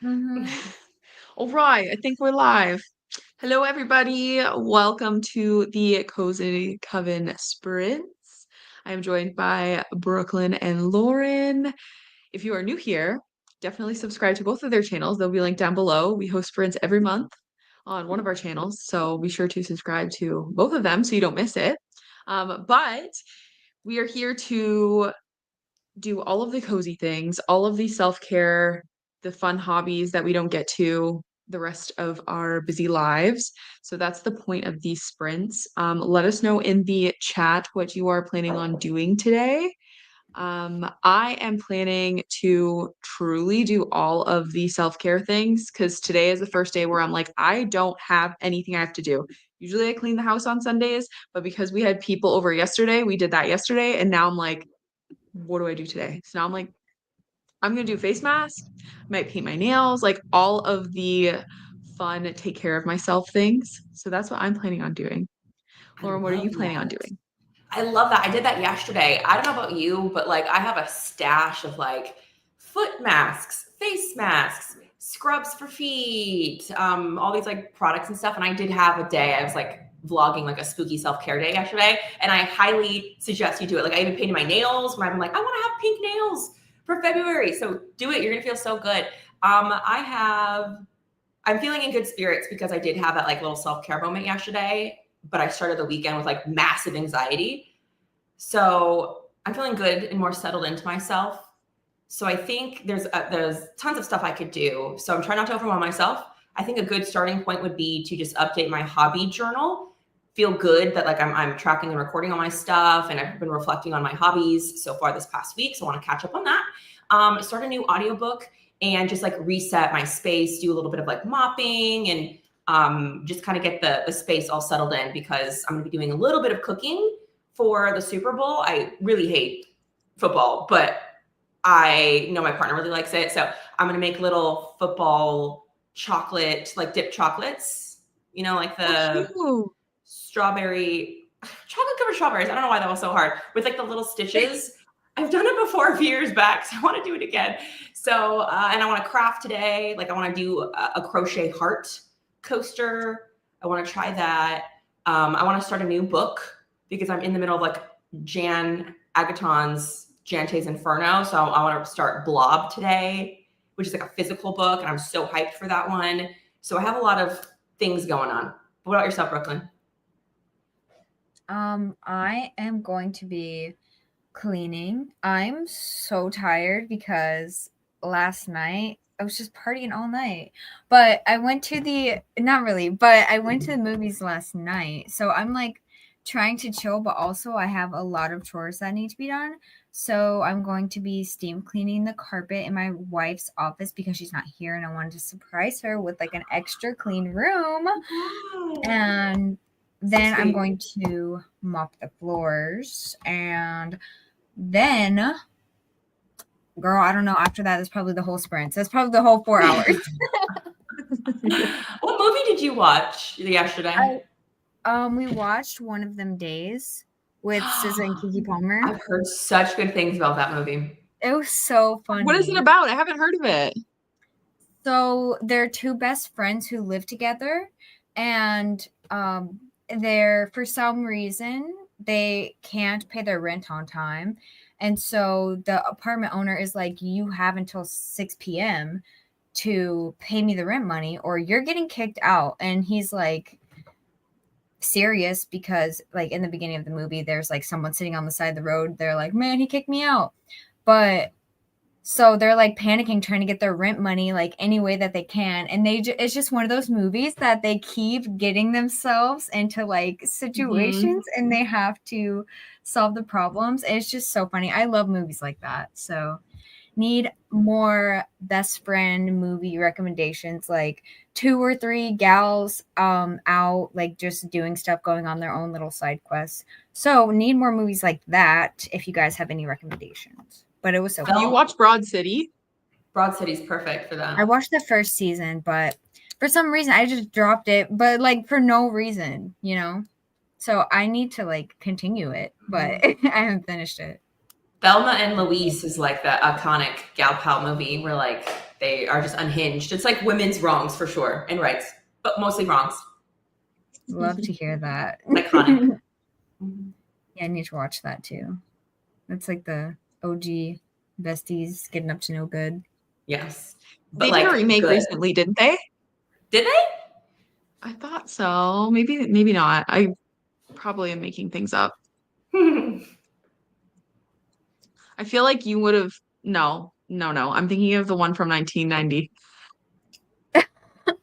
Mm-hmm. All right, I think we're live. Hello, everybody. Welcome to the Cozy Coven Sprints. I am joined by Brooklyn and Lauren. If you are new here, definitely subscribe to both of their channels. They'll be linked down below. We host sprints every month on one of our channels, so be sure to subscribe to both of them so you don't miss it. But we are here to do all of the cozy things, all of the self-care, the fun hobbies that we don't get to the rest of our busy lives. So that's the point of these sprints. Let us know in the chat what you are planning on doing today. I am planning to truly do all of the self-care things because today is the first day where I'm like, I don't have anything I have to do. Usually I clean the house on Sundays, but because we had people over yesterday, we did that yesterday. And now I'm like, what do I do today? So now I'm like, I'm gonna do a face mask, might paint my nails, like all of the fun take care of myself things. So that's what I'm planning on doing. I Lauren, what are you love planning on that. doing? I love that. I did that yesterday. I don't know about you, but like I have a stash of like foot masks, face masks, scrubs for feet, all these like products and stuff. And I did have a day. I was like vlogging like a spooky self-care day yesterday, and I highly suggest you do it. Like I even painted my nails when I'm like, I want to have pink nails for February. So do it. You're gonna feel so good. I'm feeling in good spirits because I did have that like little self-care moment yesterday, but I started the weekend with like massive anxiety. So I'm feeling good and more settled into myself. So I think there's tons of stuff I could do. So I'm trying not to overwhelm myself. I think a good starting point would be to just update my hobby journal. Feel good that like I'm tracking and recording all my stuff, and I've been reflecting on my hobbies so far this past week. So I want to catch up on that. Start a new audiobook and just like reset my space, do a little bit of like mopping and just kind of get the space all settled in because I'm going to be doing a little bit of cooking for the Super Bowl. I really hate football, but I know my partner really likes it. So I'm going to make little football chocolate, like dip chocolates, like Oh, the cute. strawberry, chocolate covered strawberries. I don't know why that was so hard with like the little stitches. I've done it before a few years back, so I want to do it again. So, and I want to craft today. Like I want to do a crochet heart coaster. I want to try that. I want to start a new book because I'm in the middle of like Jan Agaton's Jante's Inferno. So I want to start Blob today, which is like a physical book, and I'm so hyped for that one. So I have a lot of things going on. What about yourself, Brooklyn? I am going to be cleaning. I'm so tired because last night I was just partying all night. But I went to the not really, but I went to the movies last night. So I'm like trying to chill, but also I have a lot of chores that need to be done. So I'm going to be steam cleaning the carpet in my wife's office because she's not here and I wanted to surprise her with like an extra clean room. Wow. And So then I'm sweet. going to mop the floors. And then, girl, I don't know. After that, that's probably the whole sprint. So that's probably the whole 4 hours. What movie did you watch yesterday? We watched One of Them Days with SZA and Kiki Palmer. I've heard such good things about that movie. It was so What is it funny. about? I haven't heard of it. So they're two best friends who live together, and they're for some reason they can't pay their rent on time, and so the apartment owner is like, "You have until 6 p.m. to pay me the rent money, or you're getting kicked out." And he's like serious because like in the beginning of the movie, there's like someone sitting on the side of the road. They're like, "Man, he kicked me out," but so they're like panicking, trying to get their rent money like any way that they can. And it's just one of those movies that they keep getting themselves into like Hmm. situations and they have to solve the problems. And it's just so funny. I love movies like that. So need more best friend movie recommendations, like two or three gals out like just doing stuff, going on their own little side quests. So need more movies like that if you guys have any recommendations. But it was so Do you funny. Bell watch Broad City? Broad City's perfect for I that. watched the first season, but for some reason I just dropped it, but like for no reason, you know? So I need to like continue it, but Mhm. I haven't finished it. Thelma and Louise is like that iconic gal pal movie where like they are just unhinged. It's like women's wrongs for sure and rights, but mostly wrongs. Love to hear that. Iconic. Yeah, I need to watch that too. That's like the OG besties getting up to no good. Yes. They But did a like remake good. recently, didn't they? Did they? I thought so. Maybe not. I probably am making things up. I feel like you would have. No. I'm thinking of the one from 1990.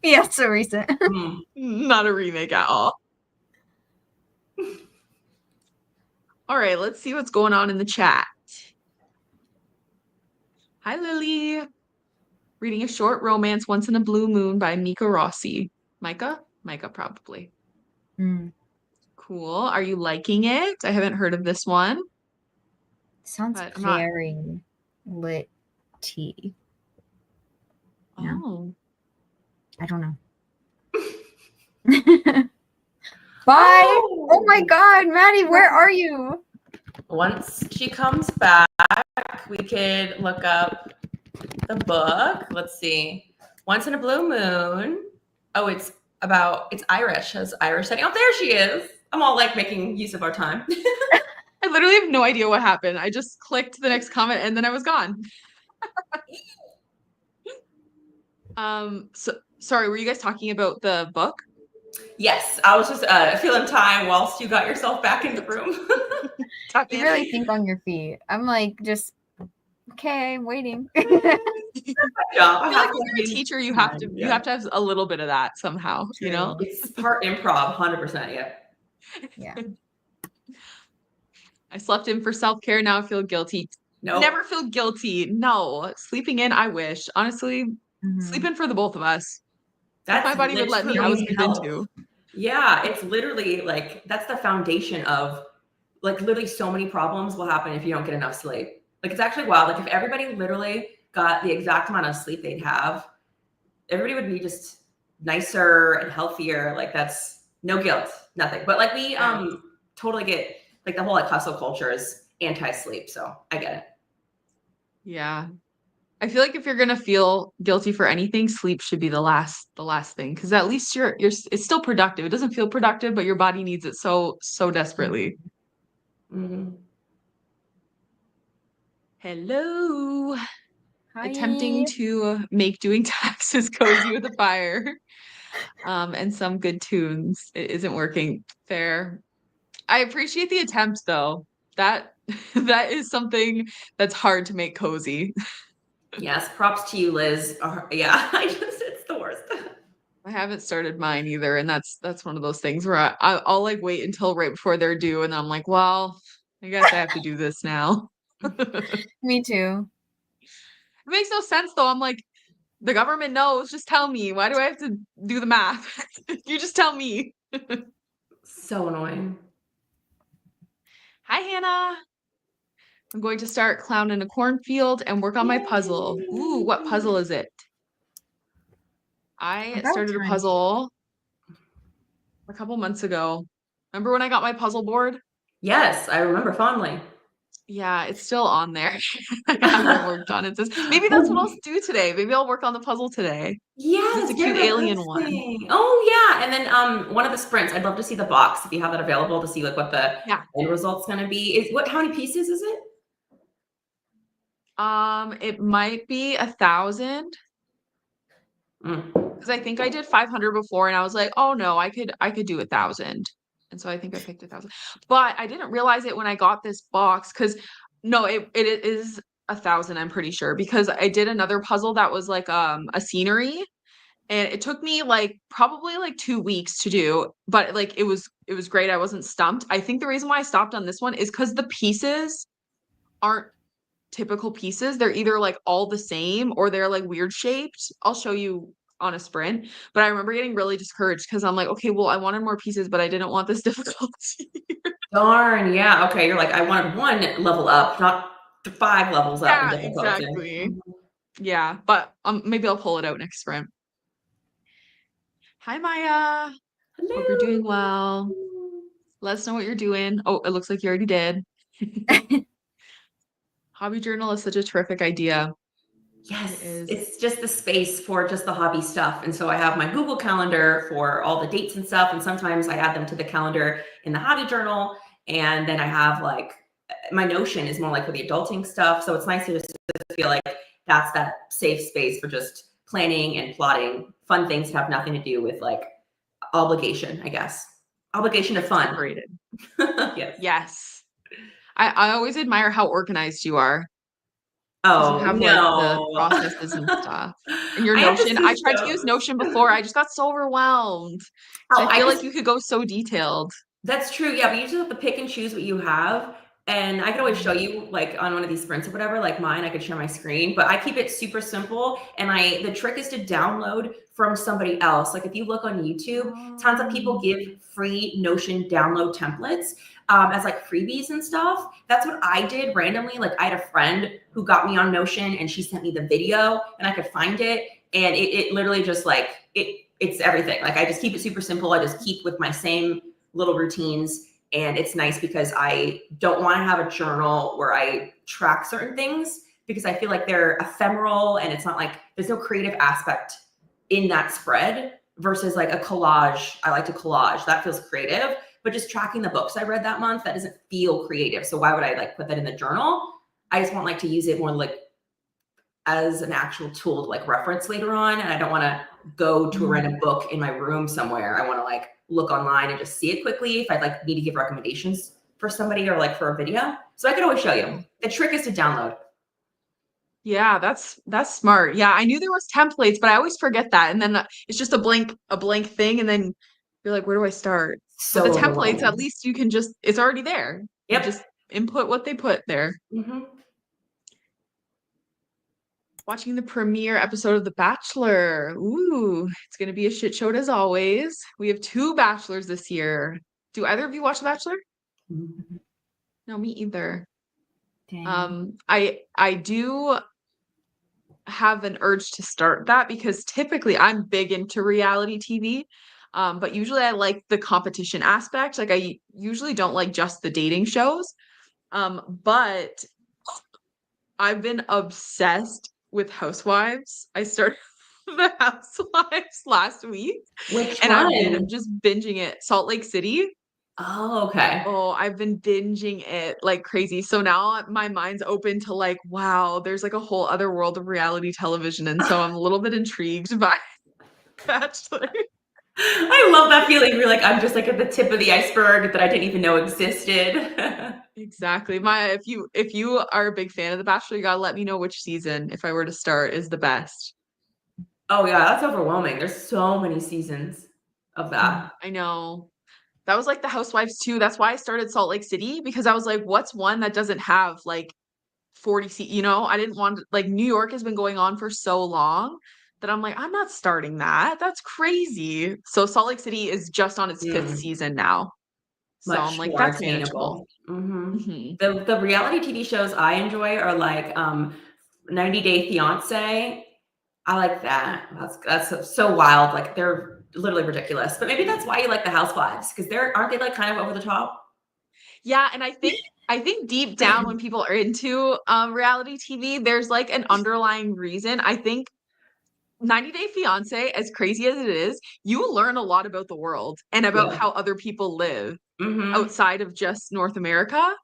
Yeah, so recent. Not a remake at all. All right, let's see what's going on in the chat. Hi, Lily. Reading a short romance, Once in a Blue Moon by Mika Rossi. Micah? Micah, probably. Cool. Are you liking it? I haven't heard of this one. Sounds But I'm not- very lit tea. Yeah. Oh. I don't know. Bye. Oh my God, Maddie, where are you? Once she comes back, we could look up the book. Let's see. Once in a Blue Moon. Oh, it's Irish. Has Irish setting. Oh, there she is. I'm all like making use of our time. I literally have no idea what happened. I just clicked the next comment and then I was gone. So sorry, were you guys talking about the book? Yes, I was just filling time whilst you got yourself back in the room. You really think on your feet. I'm like, just okay, waiting. Job. I feel like when you're a teacher, you have to have a little bit of that somehow, you know? It's part improv, 100%. Yeah. Yeah. I slept in for self-care. Now I feel guilty. No. Never feel guilty. No. Sleeping in, I wish. Honestly, sleep in for the both of us. If my body would let me, I would sleep in too. Yeah, it's literally like that's the foundation of like literally so many problems will happen if you don't get enough sleep. Like it's actually wild. Like if everybody literally got the exact amount of sleep they'd have, everybody would be just nicer and healthier. Like that's no guilt, nothing. But like we totally get like the whole like hustle culture is anti-sleep. So I get it. Yeah. I feel like if you're gonna feel guilty for anything, sleep should be the last thing, because at least it's still productive. It doesn't feel productive, but your body needs it so desperately. Hello. Hi. Attempting to make doing taxes cozy with a fire, and some good tunes. It isn't working. Fair. I appreciate the attempt though. That is something that's hard to make cozy. Yes, props to you, Liz. Yeah, it's the worst. I haven't started mine either, and that's one of those things where I'll like wait until right before they're due, and I'm like, well, I guess I have to do this now. Me too. It makes no sense though. I'm like, the government knows. Just tell me. Why do I have to do the math? You just tell me. So annoying. Hi, Hannah. I'm going to start clown in a cornfield and work on my puzzle. Ooh, what puzzle is it? I started a puzzle a couple months ago. Remember when I got my puzzle board? Yes, I remember fondly. Yeah, it's still on there. I haven't worked on it. Maybe that's what I'll do today. Maybe I'll work on the puzzle today. Yeah, it's a cute alien one. Oh yeah, and then one of the sprints. I'd love to see the box if you have that available to see like what the end result's going to be. How many pieces is it? It might be 1,000. Because I think I did 500 before, and I was like, oh no, I could do 1,000. And so I think I picked 1,000. But I didn't realize it when I got this box, because no, it is 1,000, I'm pretty sure, because I did another puzzle that was like a scenery, and it took me like probably like 2 weeks to do, but like it was great. I wasn't stumped. I think the reason why I stopped on this one is because the pieces aren't typical pieces. They're either like all the same or they're like weird shaped. I'll show you on a sprint, but I remember getting really discouraged because I'm like, okay, well, I wanted more pieces, but I didn't want this difficulty. Darn, yeah. Okay, you're like, I wanted one level up, not 5 levels up in difficulty. Exactly. Yeah, but maybe I'll pull it out next sprint. Hi, Maya. Hello. Hope you're doing well. Let us know what you're doing. Oh, it looks like you already did. Hobby journal is such a terrific idea. Yes, It is. it's just the space for just the hobby stuff. And so I have my Google Calendar for all the dates and stuff. And sometimes I add them to the calendar in the hobby journal. And then I have like my Notion is more like for the adulting stuff. So it's nice to just feel like that's that safe space for just planning and plotting fun things that have nothing to do with like obligation, I guess. Obligation of fun. Separated. Yes. Yes. I always admire how organized you are. Because you Oh, have like the no. processes and stuff. And your I have Notion, to I see tried to use Notion before. I just got so overwhelmed. Oh, I feel like you could go so detailed. That's true. Yeah, but you just have to pick and choose what you have. And I could always show you like on one of these sprints or whatever, like mine, I could share my screen, but I keep it super simple. And the trick is to download from somebody else. Like if you look on YouTube, tons of people give free Notion download templates as like freebies and stuff. That's what I did randomly. Like I had a friend who got me on Notion and she sent me the video and I could find it. And it literally just like, it's everything. Like I just keep it super simple. I just keep with my same little routines. And it's nice because I don't want to have a journal where I track certain things because I feel like they're ephemeral and it's not like there's no creative aspect in that spread versus like a collage. I like to collage. That feels creative, but just tracking the books I read that month, that doesn't feel creative. So why would I like put that in the journal? I just want like to use it more like as an actual tool to like reference later on. And I don't want to go to a random book in my room somewhere. I want to like look online and just see it quickly if I'd like need to give recommendations for somebody or like for a video. So I could always show you. The trick is to download. Yeah, that's smart. Yeah, I knew there was templates, but I always forget that. And then it's just a blank thing, and then you're like, where do I start? But So the templates, overwhelming. at least you can just, it's already there. You Yep. just input what they put there. Mm-hmm. Watching the premiere episode of The Bachelor. Ooh, it's gonna be a shit show as always. We have 2 Bachelors this year. Do either of you watch The Bachelor? Mm-hmm. No, me either. Dang. I do have an urge to start that because typically I'm big into reality TV. But usually I like the competition aspect. Like I usually don't like just the dating shows. But I've been obsessed with Housewives. I started the Housewives last week Which and I've been one? just binging it. Salt Lake City. Oh, okay. Oh, I've been binging it like crazy. So now my mind's open to like, wow, there's like a whole other world of reality television. And so I'm a little bit intrigued by Bachelor. I love that feeling. You're like, I'm just like at the tip of the iceberg that I didn't even know existed. Exactly. If you are a big fan of The Bachelor, you gotta let me know which season, if I were to start, is the best. Oh yeah, that's overwhelming. There's so many seasons of that. I know. That was like the Housewives too. That's why I started Salt Lake City because I was like, what's one that doesn't have like 40 you know, I didn't want like New York has been going on for so long that I'm like, I'm not starting that. That's crazy. So Salt Lake City is just on its 5th season now. So I'm Much like, more that's manageable. attainable. Mm-hmm. Hmm. The reality TV shows I enjoy are like 90 Day Fiance. I like that. That's so wild. Like they're literally ridiculous. But maybe that's why you like the Housewives because aren't they like kind of over the top? Yeah, and I think deep down when people are into reality TV, there's like an underlying reason. I think 90 Day Fiance, as crazy as it is, you learn a lot about the world and about Yeah. how other people live Mm-hmm. outside of just North America.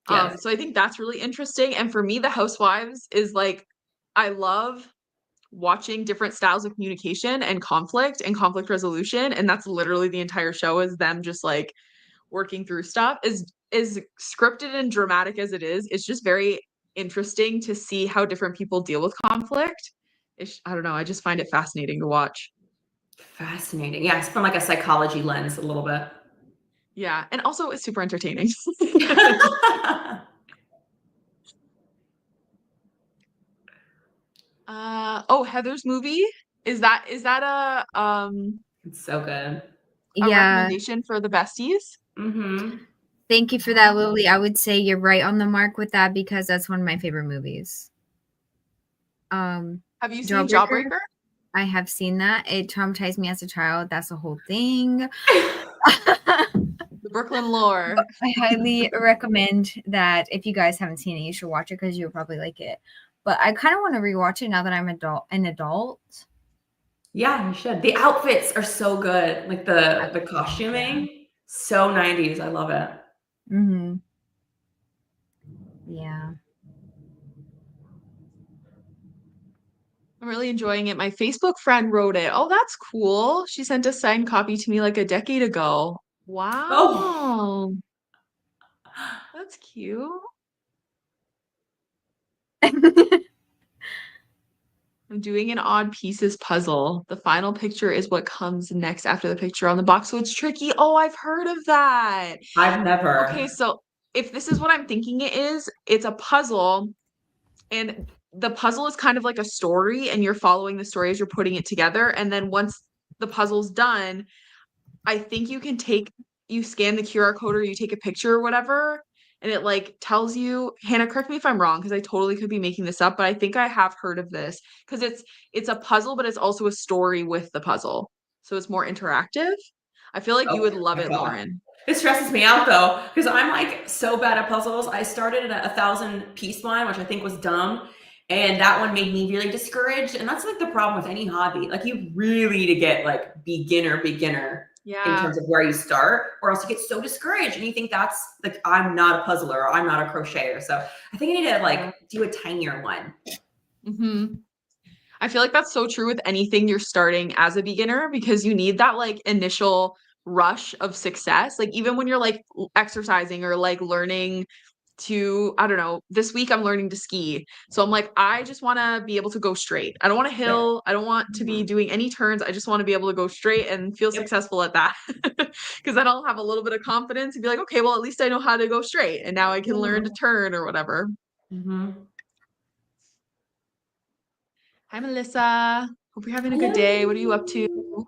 Yes. So I think that's really interesting. And for me, The Housewives is like, I love watching different styles of communication and conflict resolution. And that's literally the entire show is them just like working through stuff. Is scripted and dramatic as it is, it's just very interesting to see how different people deal with conflict. I don't know, I just find it fascinating to watch. Fascinating. Yeah, it's from like a psychology lens a little bit. Yeah, and also it's super entertaining. Oh, Heather's movie. Is that It's so good. a Yeah. recommendation for the besties? Mm-hmm. Thank you for that, Lily. I would say you're right on the mark with that because that's one of my favorite movies. Have you seen Jawbreaker? I have seen that. It traumatized me as a child. That's the whole thing. The Brooklyn Lore. I highly recommend that if you guys haven't seen it, you should watch it because you'll probably like it. but I kind of want to rewatch it now that I'm an adult. Yeah, you should. The outfits are so good. Like the costuming, so 90s. I love it. Mm-hmm. Yeah. I'm really enjoying it. My Facebook friend wrote it. Oh, that's cool. She sent a signed copy to me like a decade ago. Oh. Wow. That's cute. I'm doing an odd pieces puzzle. The final picture is what comes next after the picture on the box. So it's tricky. Oh, I've heard of that. I've never. Okay, so if this is what I'm thinking it is, it's a puzzle, and the puzzle is kind of like a story, and you're following the story as you're putting it together. And then once the puzzle's done, I think you scan the QR code or you take a picture or whatever, and it like tells you, Hannah, correct me if I'm wrong, because I totally could be making this up, but I think I have heard of this because it's a puzzle, but it's also a story with the puzzle. So it's more interactive. I feel like you would love my it, God. Lauren. It stresses me out though, because I'm like so bad at puzzles. I started at a 1,000-piece one, which I think was dumb. And that one made me really discouraged. And that's like the problem with any hobby. Like you really need to get like beginner in Yeah. terms of where you start, or else you get so discouraged and you think that's like, I'm not a puzzler or I'm not a crocheter. So I think I need to like do a tinier one. Mm-hmm. I feel like that's so true with anything you're starting as a beginner because you need that like initial rush of success. Like even when you're like exercising or like learning to, I don't know, this week I'm learning to ski. So I'm like, I just want to be able to go straight. I don't want a hill. I don't want to be doing any turns. I just want to be able to go straight and feel successful at that. Because then I'll have a little bit of confidence and be like, okay, well, at least I know how to go straight. And now I can learn to turn or whatever. Mm-hmm. Hi, Melissa. Hope you're having a good day. What are you up to?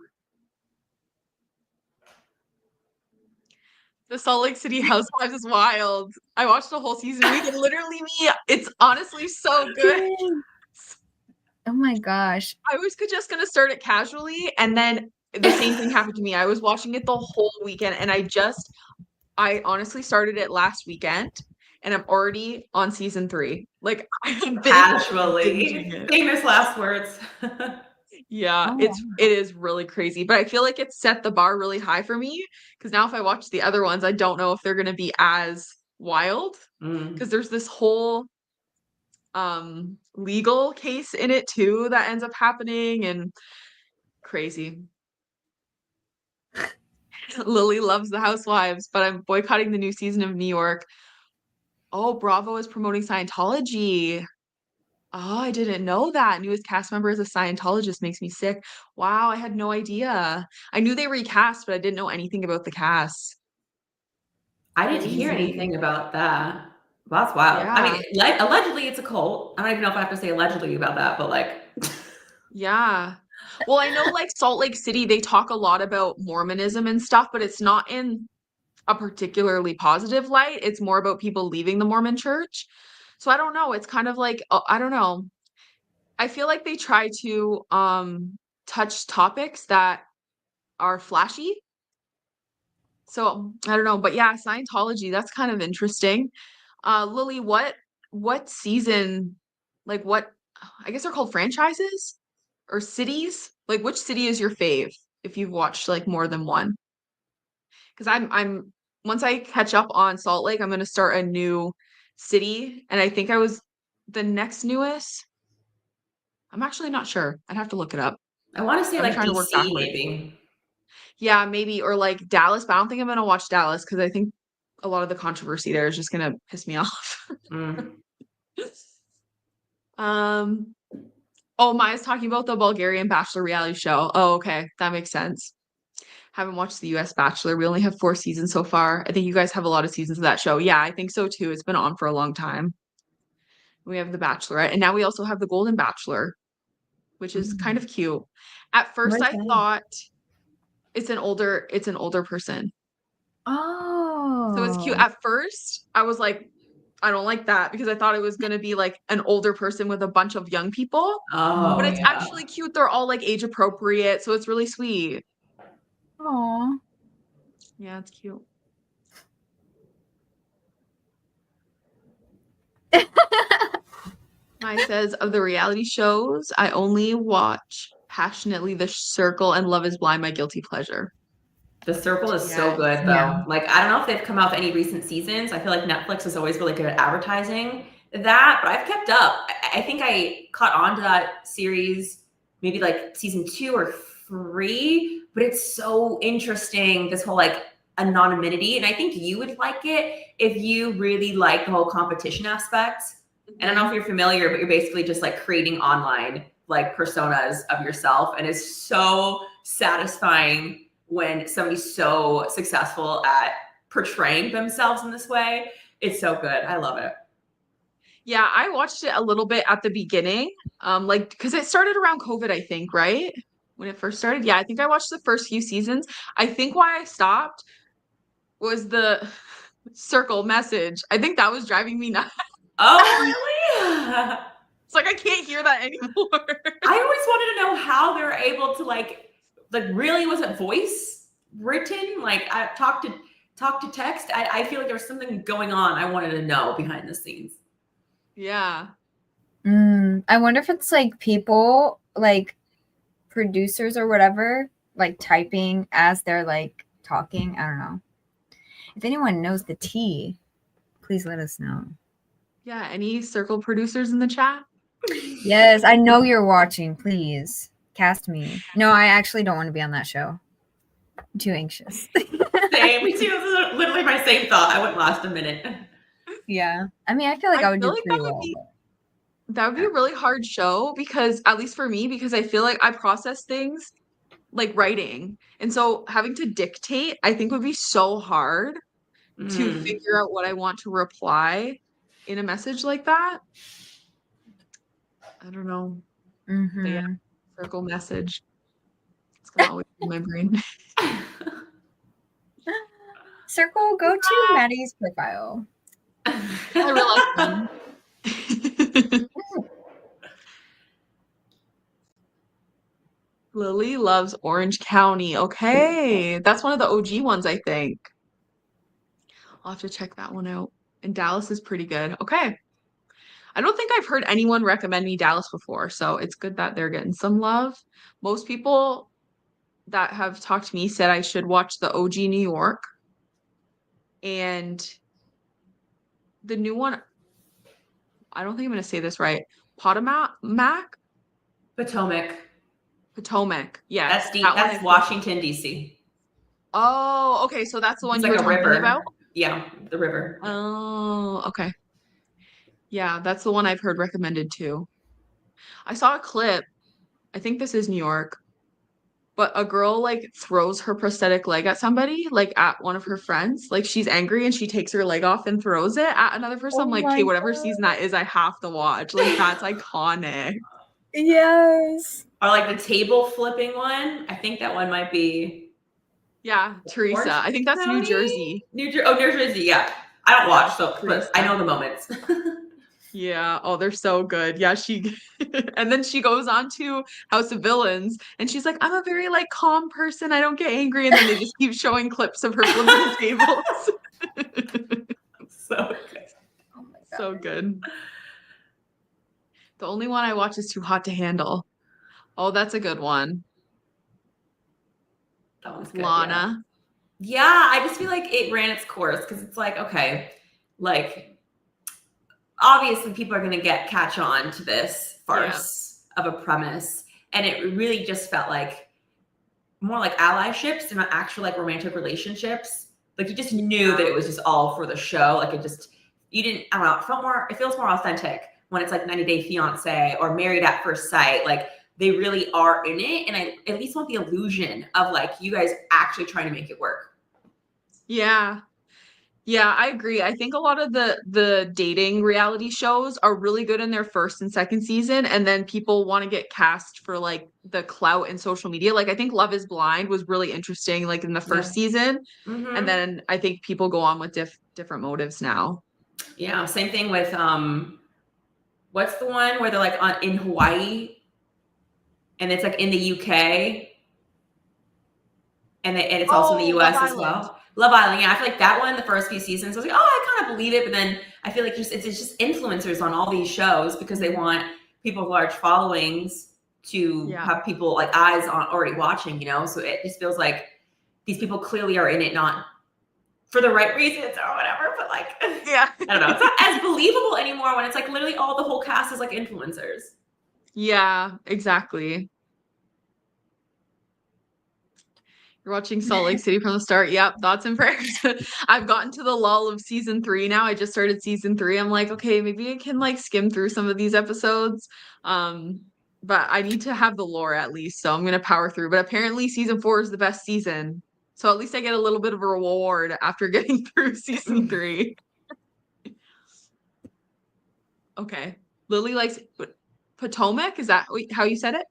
The Salt Lake City Housewives is wild. I watched the whole season week and literally me, it's honestly so good. Oh my gosh. I was just gonna start it casually and then the same thing happened to me. I was watching it the whole weekend and I honestly started it last weekend and I'm already on season 3. Like I've been Casually. binging it. Famous last words. Yeah, Oh, it is really crazy, but I feel like it's set the bar really high for me because now if I watch the other ones, I don't know if they're going to be as wild because there's this whole legal case in it too that ends up happening and crazy. Lily loves the Housewives, but I'm boycotting the new season of New York. Oh, Bravo is promoting Scientology. Oh, I didn't know that. Newest cast member is a Scientologist makes me sick. Wow, I had no idea. I knew they recast, but I didn't know anything about the cast. I didn't hear Crazy. anything about that. Well, that's wild. I Yeah. mean, allegedly it's a cult. I don't even know if I have to say allegedly about that, but like, Yeah. Well, I know like Salt Lake City, they talk a lot about Mormonism and stuff, but it's not in a particularly positive light. It's more about people leaving the Mormon church. So I don't know. It's kind of like, I don't know. I feel like they try to touch topics that are flashy. So I don't know, but yeah, Scientology, that's kind of interesting. Lily, what season, like what, I guess they're called franchises or cities? Like which city is your fave if you've watched like more than one? Because I'm once I catch up on Salt Lake, I'm gonna start a new city, and I think I was the next newest. I'm actually not sure. I'd have to look it up. I want to say I'm like trying to work DC backwards. maybe. Yeah, maybe or like Dallas, but I don't think I'm gonna watch Dallas because I think a lot of the controversy there is just gonna piss me off. Mm. Um, oh, Maya's talking about the Bulgarian Bachelor reality show. Oh, okay, that makes sense. Haven't watched the US Bachelor. We only have 4 seasons so far. I think you guys have a lot of seasons of that show. Yeah, I think so too. It's been on for a long time. We have the Bachelorette, and now we also have the Golden Bachelor, which is kind of cute. At first, Where's I that? thought it's an older person. So it's cute. Oh. At first, I was like, I don't like that because I thought it was gonna be like an older person with a bunch of young people. But Oh it's yeah. actually cute. They're all like age appropriate, so it's really sweet. Oh. Yeah, it's cute. Kai says, of the reality shows, I only watch passionately The Circle and Love is Blind, my guilty pleasure. The Circle is so Yes. good, though. Yeah. Like, I don't know if they've come out with any recent seasons. I feel like Netflix is always really good at advertising that, but I've kept up. I think I caught on to that series maybe like season 2 or 3, but it's so interesting, this whole like anonymity. And I think you would like it if you really like the whole competition aspect. And I don't know if you're familiar, but you're basically just like creating online like personas of yourself. And it's so satisfying when somebody's so successful at portraying themselves in this way. It's so good. I love it. Yeah, I watched it a little bit at the beginning. Like because it started around COVID, I think, right? When it first started. Yeah, I think I watched the first few seasons. I think why I stopped was the circle message. I think that was driving me nuts. Oh, really? It's like I can't hear that anymore. I always wanted to know how they're able to like really, was it voice written? Like I talk to text. I feel like there was something going on. I wanted to know behind the scenes. Yeah. I wonder if it's like people, like producers or whatever, like typing as they're like talking. I don't know. If anyone knows the tea, please let us know. Yeah. Any circle producers in the chat? Yes, I know you're watching. Please cast me. No, I actually don't want to be on that show. I'm too anxious. Same. Me too. This is literally my same thought. I wouldn't last a minute. Yeah. I mean, I feel like I would feel do like pretty well. that would be a really hard show because, at least for me, because I feel like I process things like writing. And so having to dictate, I think would be so hard to figure out what I want to reply in a message like that. I don't know. But yeah, circle message. It's gonna always be in my brain. Circle, go to Maddie's profile. I realized Lily loves Orange County. Okay. That's one of the OG ones, I think. I'll have to check that one out. And Dallas is pretty good. Okay. I don't think I've heard anyone recommend me Dallas before, so it's good that they're getting some love. Most people that have talked to me said I should watch the OG New York. And the new one, I don't think I'm going to say this right. Potomac? Potomac. Yes. That's Washington, D.C. Oh, okay. So that's the one It's you like were a talking river. about? Yeah, the river. Oh, okay. Yeah, that's the one I've heard recommended too. I saw a clip. I think this is New York, but a girl like throws her prosthetic leg at somebody, like at one of her friends. Like she's angry and she takes her leg off and throws it at another person. I'm like, okay, whatever season that is, I have to watch. Like that's iconic. Yes. Or like the table flipping one. I think that one might be. Yeah, Teresa. I think that's New Jersey. New Jersey. Yeah, I don't watch, so but I know the moments. Yeah. Oh, they're so good. Yeah, and then she goes on to House of Villains and she's like, I'm a very like calm person. I don't get angry. And then they just keep showing clips of her flipping tables. So good. Oh my God. So good. The only one I watch is Too Hot to Handle. Oh, that's a good one. That one's good. Lana. Yeah, I just feel like it ran its course because it's like, okay, like obviously people are going to catch on to this farce of a premise, and it really just felt like more like allyships and not actual like romantic relationships. Like you just knew that it was just all for the show. Like you didn't, I don't know, it feels more authentic when it's like 90 Day Fiance or Married at First Sight. Like they really are in it, and I at least want the illusion of like you guys actually trying to make it work. Yeah. Yeah, I agree. I think a lot of the dating reality shows are really good in their first and second season, and then people want to get cast for like the clout in social media. Like I think Love is Blind was really interesting like in the first season, and then I think people go on with different motives now. Yeah, same thing with what's the one where they're like in Hawaii and it's like in the UK and it's also in the US as well. Love Island, yeah, I feel like that one, the first few seasons, I was like, oh, I kind of believe it, but then I feel like it's just influencers on all these shows because they want people with large followings to have people like eyes on already watching, you know. So it just feels like these people clearly are in it not for the right reasons or whatever, but like, Yeah. I don't know. It's not as believable anymore when it's like literally all the whole cast is like influencers. Yeah, exactly. You're watching Salt Lake City from the start. Yep, thoughts and prayers. I've gotten to the lull of season 3 now. I just started season 3. I'm like, okay, maybe I can like skim through some of these episodes. But I need to have the lore at least, so I'm gonna power through. But apparently season 4 is the best season. So at least I get a little bit of a reward after getting through season 3. Okay. Lily likes Potomac. Is that how you said it?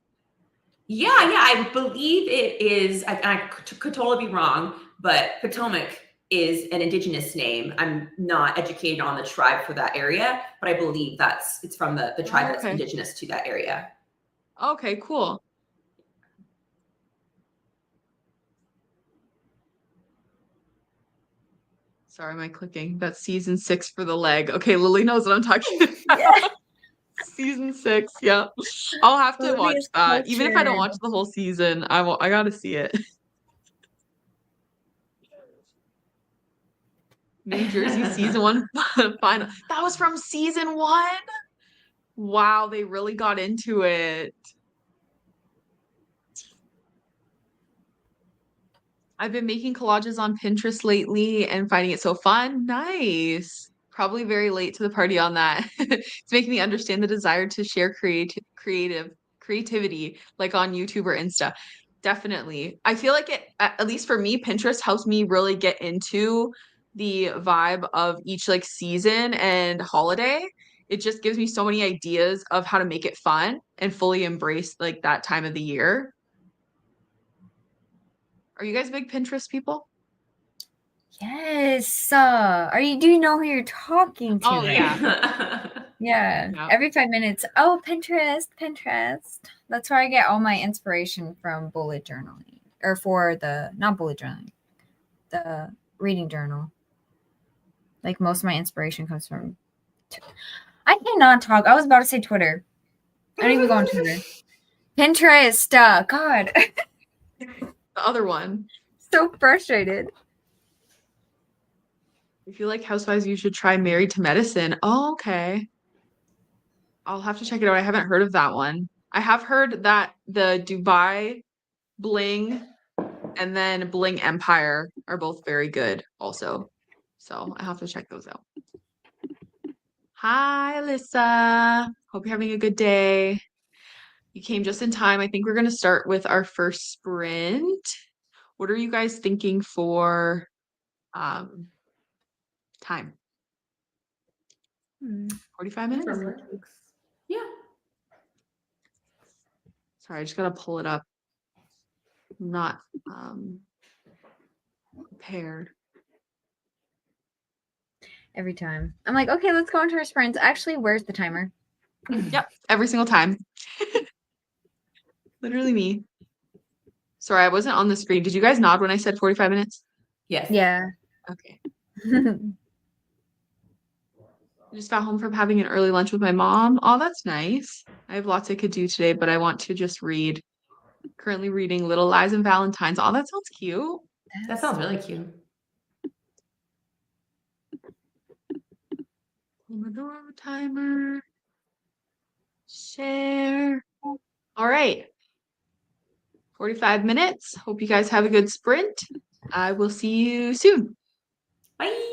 Yeah, I believe it is. I could totally be wrong, but Potomac is an indigenous name. I'm not educated on the tribe for that area, but I believe it's from the tribe that's indigenous to that area. Okay, cool. Sorry, am I clicking? That's season 6 for the leg. Okay, Lily knows what I'm talking about. Yeah. Season 6, yeah. I'll have to watch Lily's that. Even if I don't cultured. watch the whole season, I gotta see it. New Jersey season 1 final. That was from season 1. Wow, they really got into it. I've been making collages on Pinterest lately and finding it so fun. Nice. Probably very late to the party on that. It's making me understand the desire to share creativity like on YouTube or Insta. Definitely. I feel like it, at least for me, Pinterest helps me really get into the vibe of each like season and holiday. It just gives me so many ideas of how to make it fun and fully embrace like that time of the year. Are you guys big Pinterest people? Yes. Do you know who you're talking to? Oh, though? yeah. Yeah. Yeah. Every 5 minutes. Oh, Pinterest. That's where I get all my inspiration from bullet journaling. Or for not bullet journaling, the reading journal. Like most of my inspiration comes from I cannot talk. I was about to say Twitter. I don't even go on Twitter. Pinterest. God. The other one. So frustrated. If you like Housewives, you should try Married to Medicine. Oh, okay. I'll have to check it out. I haven't heard of that one. I have heard that the Dubai Bling and then Bling Empire are both very good also. So I have to check those out. Hi, Alyssa. Hope you're having a good day. You came just in time. I think we're going to start with our first sprint. What are you guys thinking for time? 45 minutes? Yeah. Sorry, I just gotta pull it up. I'm not prepared. Every time. I'm like, okay, let's go into our sprints. Actually, where's the timer? Yep, every single time. Literally me. Sorry, I wasn't on the screen. Did you guys nod when I said 45 minutes? Yes. Yeah. Okay. I just got home from having an early lunch with my mom. Oh, that's nice. I have lots I could do today, but I want to just read. Currently reading Little Lies and Valentines. Oh, that sounds cute. That sounds really cute. Pomodoro timer. Share. All right. 45 minutes. Hope you guys have a good sprint. I will see you soon. Bye.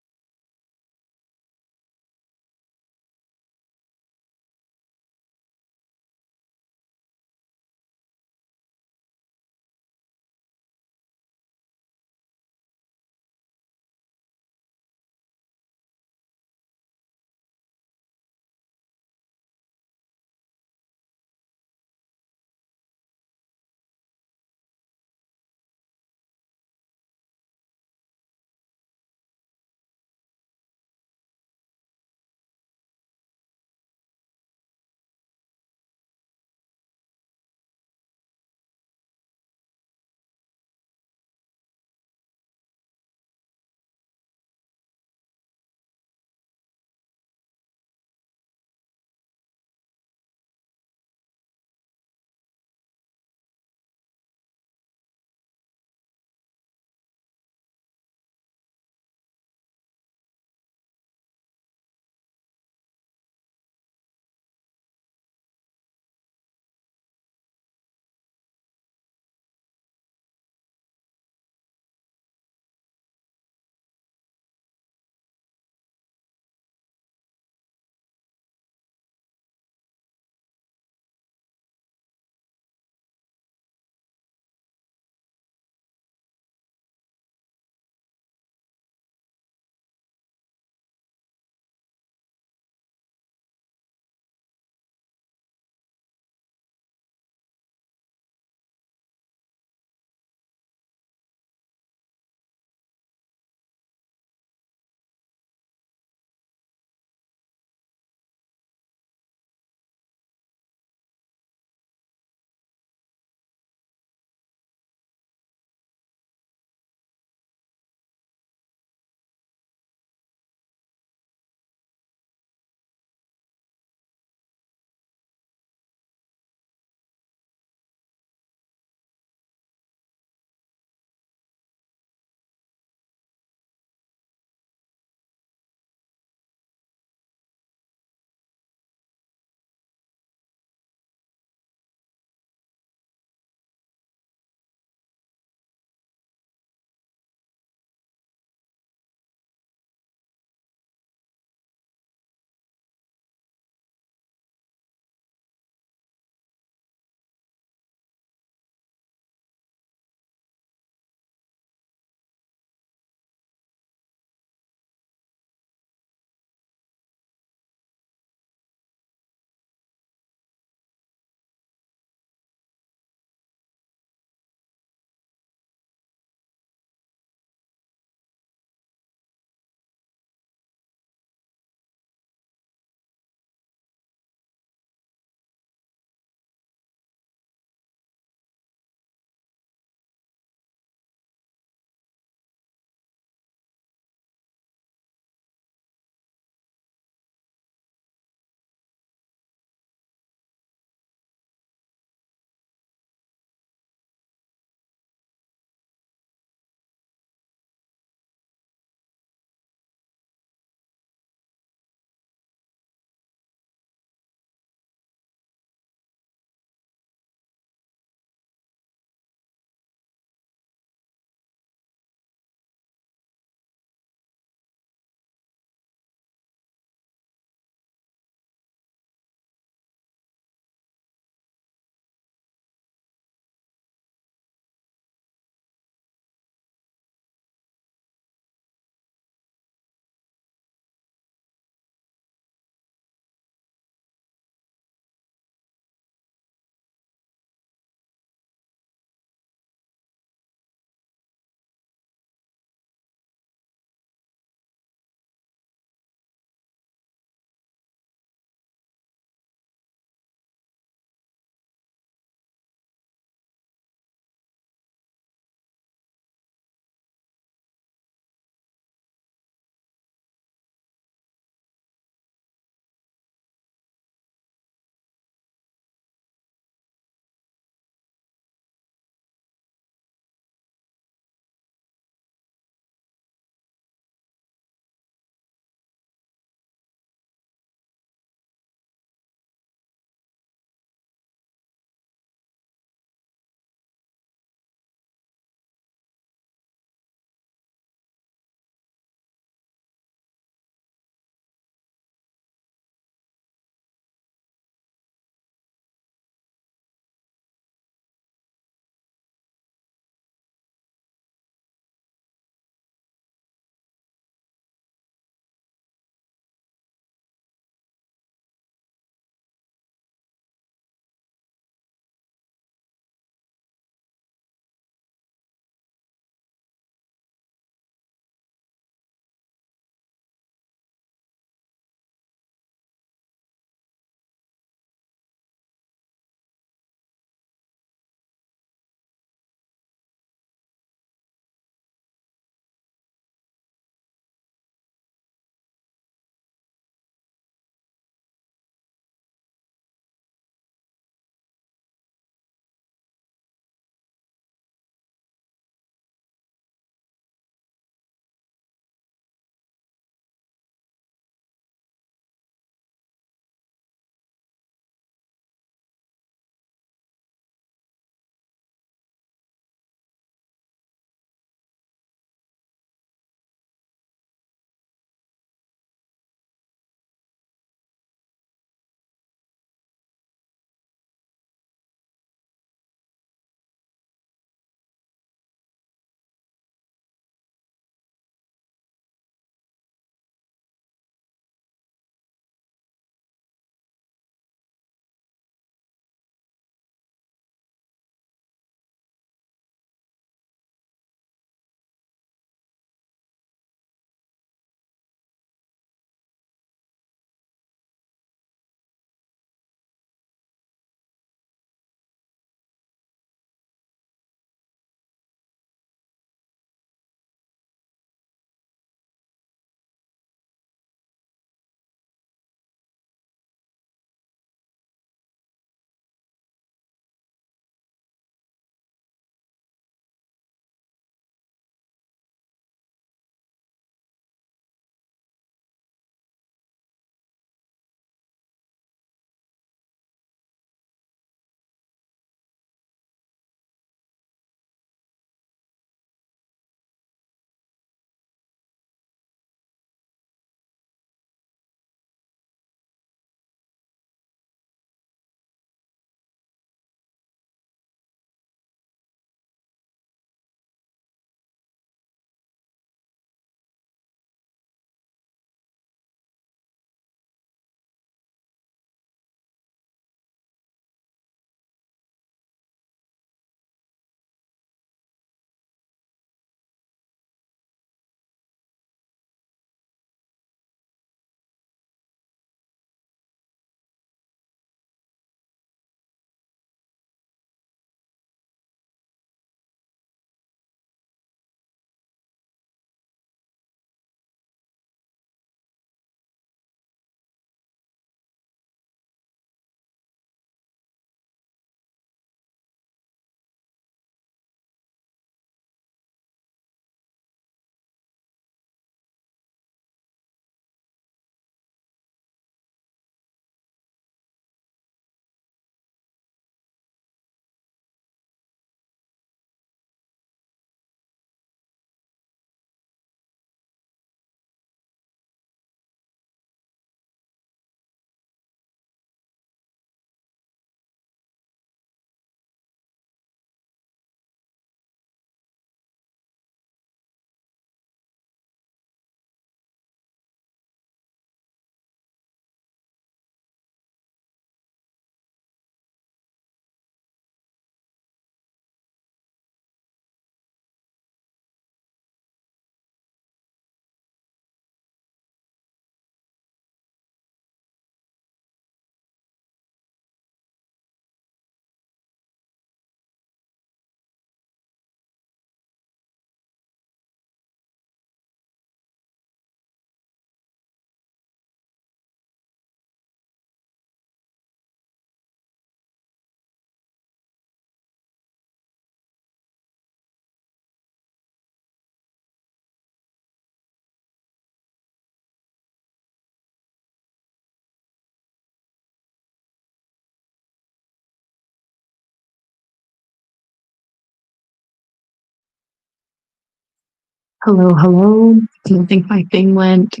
Hello, hello. I don't think my thing went,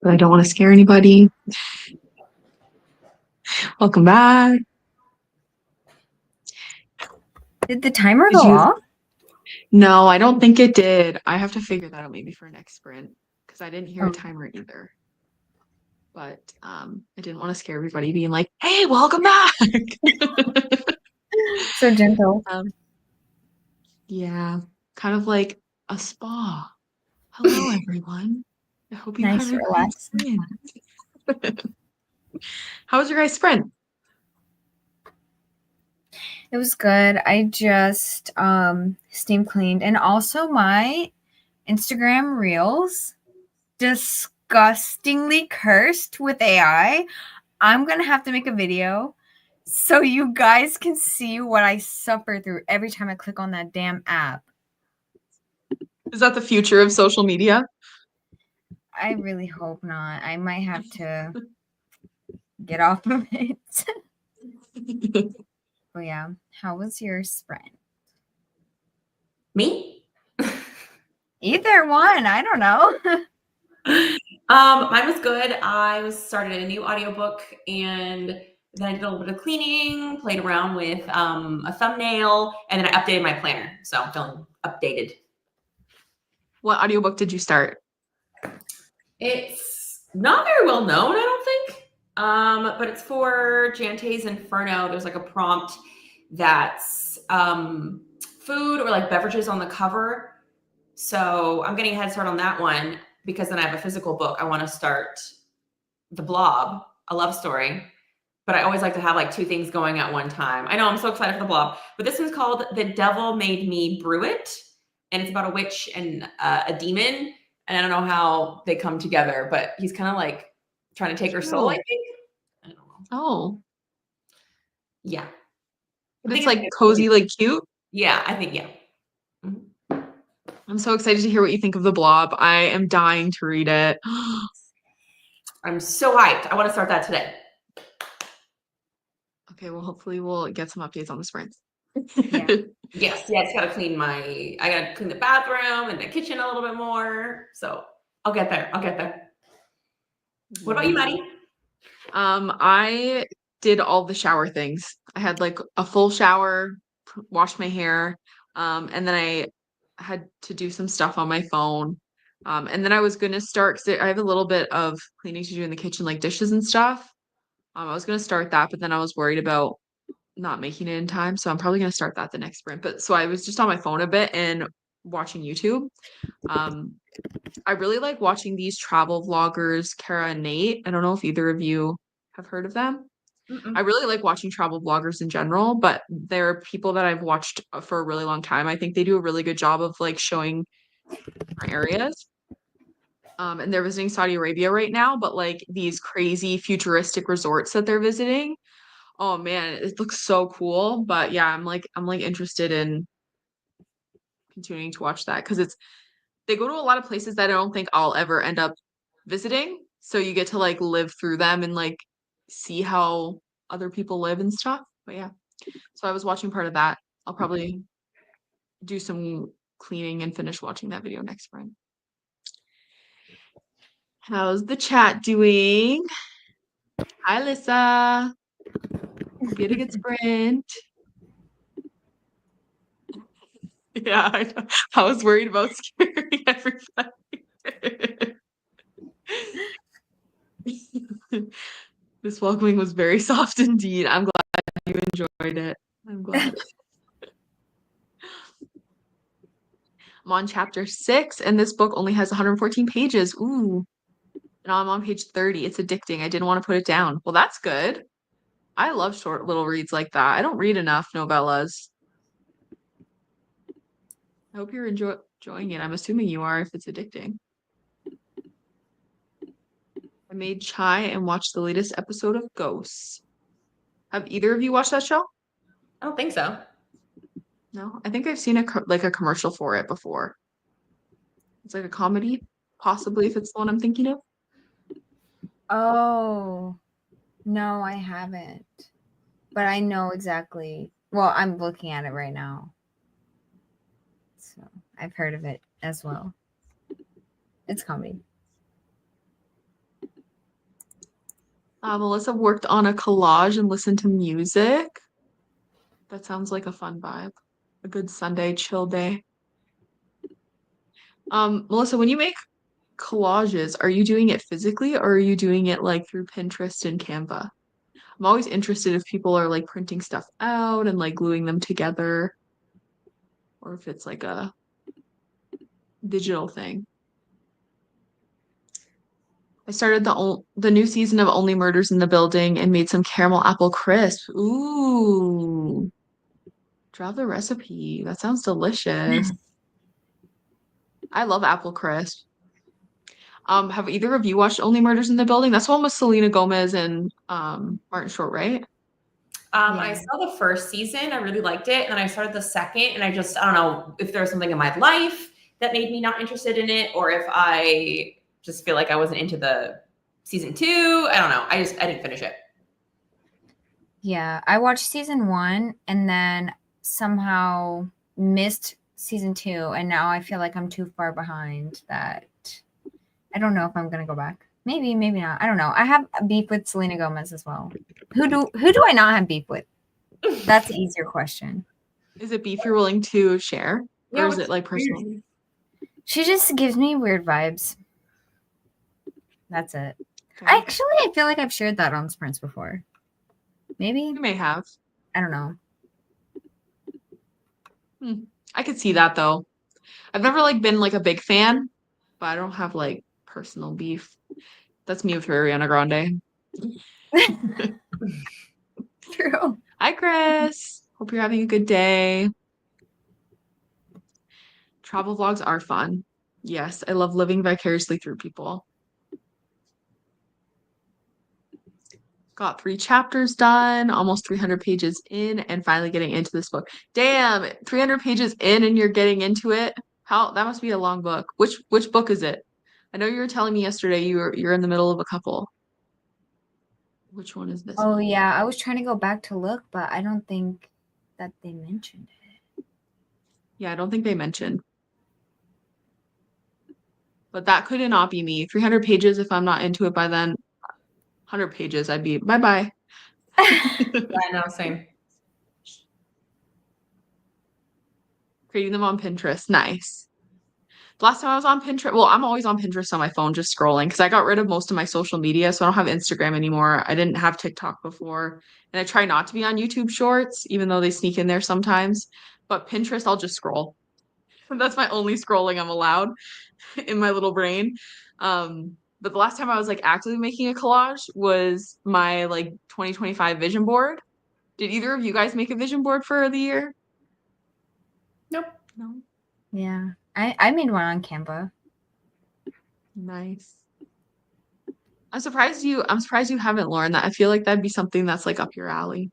but I don't want to scare anybody. Welcome back. Did the timer Did go you? off? No, I don't think it did. I have to figure that out maybe for next sprint because I didn't hear a Oh. timer either. But I didn't want to scare everybody being like, "Hey, welcome back." So gentle. Yeah, kind of like a spa. Hello, everyone. I hope you Nice, had a great relaxed. sprint. How was your guys' sprint? It was good. I just steam cleaned, and also my Instagram reels disgustingly cursed with AI. I'm gonna have to make a video so you guys can see what I suffer through every time I click on that damn app. Is that the future of social media? I really hope not. I might have to get off of it. But yeah, how was your sprint? Me? Either one. I don't know. Mine was good. I started a new audiobook and then I did a little bit of cleaning, played around with a thumbnail, and then I updated my planner. So I'm feeling updated. What audiobook did you start? It's not very well known, I don't think. But it's for Jante's Inferno. There's like a prompt that's food or like beverages on the cover. So I'm getting a head start on that one because then I have a physical book. I want to start The Blob, a love story. But I always like to have like two things going at one time. I know I'm so excited for The Blob, but this one's called The Devil Made Me Brew It. And it's about a witch and a demon. And I don't know how they come together, but he's kind of like trying to take her soul, I think. I don't know. Oh, Yeah. but I it's think like cozy, like cute. yeah, I think, yeah. Mhm. I'm so excited to hear what you think of The Blob. I am dying to read it. I'm so hyped. I want to start that today. Okay, well, hopefully we'll get some updates on the sprints. Yeah. Yes, yeah, I just gotta I gotta clean the bathroom and the kitchen a little bit more. So I'll get there. I'll get there. What about you, Maddie? I did all the shower things. I had like a full shower, washed my hair, and then I had to do some stuff on my phone. And then I was gonna start because I have a little bit of cleaning to do in the kitchen, like dishes and stuff. I was gonna start that, but then I was worried about not making it in time, so I'm probably gonna start that the next sprint. But so I was just on my phone a bit and watching YouTube. Um, I really like watching these travel vloggers, Kara and Nate. I don't know if either of you have heard of them. I Mm-mm. really like watching travel vloggers in general, but they're people that I've watched for a really long time. I think they do a really good job of like showing different areas. And they're visiting Saudi Arabia right now, but like these crazy futuristic resorts that they're visiting. Oh man, it looks so cool. But yeah, I'm like interested in continuing to watch that because they go to a lot of places that I don't think I'll ever end up visiting. So you get to like live through them and like see how other people live and stuff. But yeah. So I was watching part of that. I'll probably do some cleaning and finish watching that video next spring. How's the chat doing? Hi, Lissa. Hope you had a good sprint. Yeah, I know. I was worried about scaring everybody. This welcoming was very soft indeed. I'm glad you enjoyed it. I'm glad. I'm on chapter 6, and this book only has 114 pages. Ooh. And I'm on page 30. It's addicting. I didn't want to put it down. Well, that's good. I love short little reads like that. I don't read enough novellas. I hope you're enjoying it. I'm assuming you are if it's addicting. I made chai and watched the latest episode of Ghosts. Have either of you watched that show? I don't think so. No, I think I've seen a commercial for it before. It's like a comedy, possibly if it's the one I'm thinking of. Oh, no, I haven't. But I know exactly. Well, I'm looking at it right now. So I've heard of it as well. It's comedy. Melissa worked on a collage and listened to music. That sounds like a fun vibe. A good Sunday chill day. Melissa, when you make collages, are you doing it physically or are you doing it like through Pinterest and Canva? I'm always interested if people are like printing stuff out and like gluing them together, or if it's like a digital thing. I started the new season of Only Murders in the Building and made some caramel apple crisp. Ooh, draw the recipe. That sounds delicious. I love apple crisp. Have either of you watched Only Murders in the Building? That's the one with Selena Gomez and Martin Short, right? I saw the first season. I really liked it. And then I started the second, and I don't know if there was something in my life that made me not interested in it, or if I just feel like I wasn't into the season 2. I don't know. I didn't finish it. Yeah, I watched season 1 and then somehow missed season 2, and now I feel like I'm too far behind that I don't know if I'm gonna go back. Maybe, maybe not. I don't know. I have a beef with Selena Gomez as well. Who do I not have beef with? That's an easier question. Is it beef you're willing to share? Or is it like personal? She just gives me weird vibes. That's it. Okay. I feel like I've shared that on Sprints before. Maybe? You may have. I don't know. I could see that though. I've never like been like a big fan, but I don't have like personal beef. That's me with Ariana Grande. True. Hi, Chris. Hope you're having a good day. Travel vlogs are fun. Yes, I love living vicariously through people. Got 3 chapters done, almost 300 pages in, and finally getting into this book. Damn, 300 pages in and you're getting into it. That must be a long book. Which book is it? I know you were telling me yesterday you're in the middle of a couple. Which one is this? Oh yeah, I was trying to go back to look, but I don't think that they mentioned it. Yeah, I don't think they mentioned. But that could not be me. 300 pages, if I'm not into it by then, 100 pages, I'd be bye-bye. Yeah, I know, same. Creating them on Pinterest. Nice. The last time I was on Pinterest, well, I'm always on Pinterest on my phone just scrolling because I got rid of most of my social media, so I don't have Instagram anymore. I didn't have TikTok before, and I try not to be on YouTube Shorts, even though they sneak in there sometimes. But Pinterest, I'll just scroll. That's my only scrolling I'm allowed in my little brain. But the last time I was like actively making a collage was my like 2025 vision board. Did either of you guys make a vision board for the year? Nope. No. Yeah. I made one on Canva. Nice. I'm surprised you haven't, Lauren. That I feel like that'd be something that's like up your alley.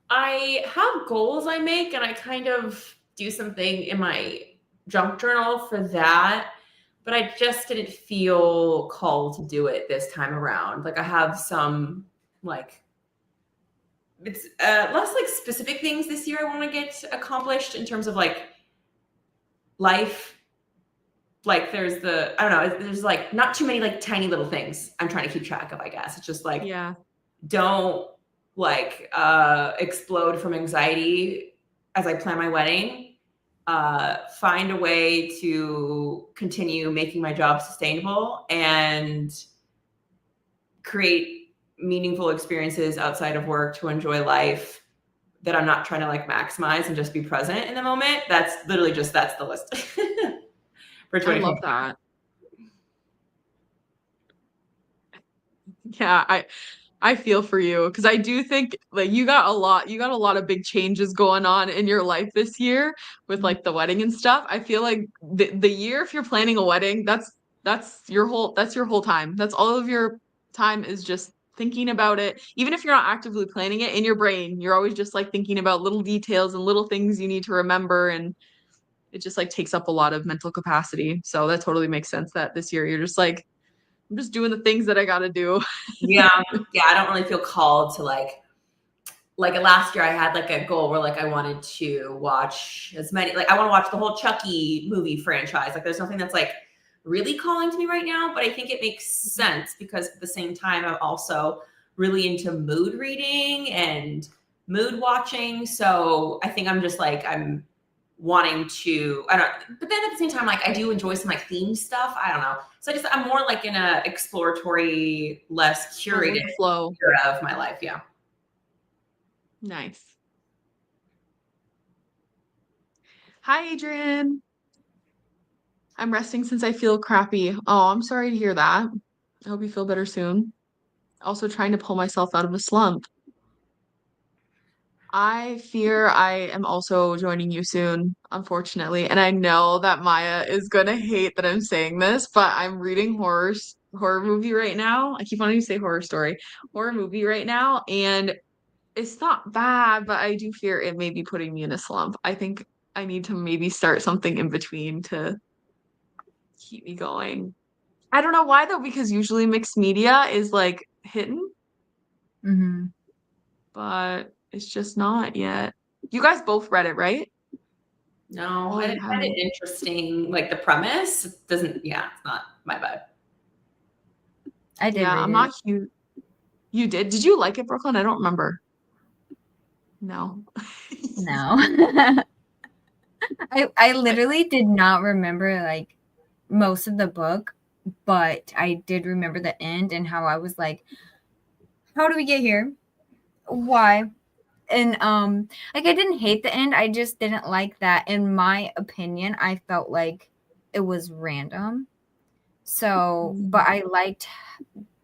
I have goals I make, and I kind of do something in my junk journal for that, but I just didn't feel called to do it this time around. Like I have some like it's less like specific things this year I want to get accomplished in terms of like life. Like there's there's like not too many like tiny little things I'm trying to keep track of, I guess. It's just like, yeah, don't like explode from anxiety as I plan my wedding. Find a way to continue making my job sustainable and create meaningful experiences outside of work to enjoy life that I'm not trying to like maximize and just be present in the moment. That's literally that's the list. For I love that. Yeah, I feel for you because I do think like you got a lot of big changes going on in your life this year with like the wedding and stuff. I feel like the year, if you're planning a wedding, that's your whole time. That's all of your time is just thinking about it. Even if you're not actively planning it in your brain, you're always just like thinking about little details and little things you need to remember, and it just like takes up a lot of mental capacity. So that totally makes sense that this year you're just like, I'm just doing the things that I gotta do. Yeah. I don't really feel called to like last year I had like a goal where like I wanted to watch as many, like I want to watch the whole Chucky movie franchise. Like there's nothing that's like really calling to me right now, but I think it makes sense because at the same time, I'm also really into mood reading and mood watching. So I think I'm just like, I'm wanting to, I don't, but then at the same time, like I do enjoy some like theme stuff. I don't know. So I'm more like in a exploratory, less curated flow era of my life. Yeah. Nice. Hi, Adrian. I'm resting since I feel crappy. Oh, I'm sorry to hear that. I hope you feel better soon. Also trying to pull myself out of a slump. I fear I am also joining you soon, unfortunately. And I know that Maya is gonna hate that I'm saying this, but I'm reading horror movie right now. I keep wanting to say horror movie right now, and it's not bad, but I do fear it may be putting me in a slump. I think I need to maybe start something in between to keep me going. I don't know why though, because usually mixed media is like hitting, Mm-hmm. but it's just not yet. You guys both read it, right? No, Oh, I you find it haven't. interesting. Like the premise doesn't, yeah, it's not my vibe. I did Yeah, read I'm it. not huge. You did? Did you like it, Brooklyn? I don't remember. No. No. I literally did not remember like most of the book, but I did remember the end and how I was like, how do we get here? Why? And like I didn't hate the end. I just didn't like that. In my opinion, I felt like it was random. So, but I liked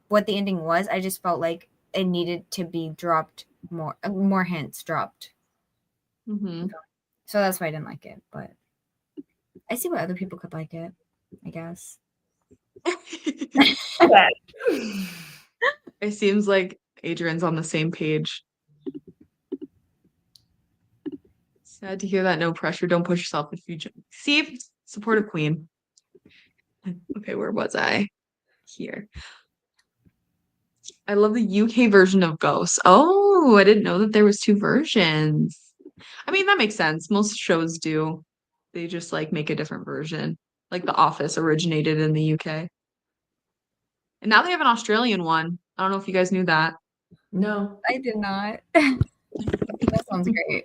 what the ending was. I just felt like it needed to be dropped more hints dropped. Mm-hmm. So that's why I didn't like it. But I see why other people could like it, I guess. It seems like Adrian's on the same page. Sad to hear that. No pressure. Don't push yourself if you see, supportive queen. Okay, where was I? Here. I love the UK version of Ghosts. Oh, I didn't know that there was two versions. I mean, that makes sense. Most shows do. They just like make a different version. Like The Office originated in the UK. And now they have an Australian one. I don't know if you guys knew that. No. I did not. That sounds great.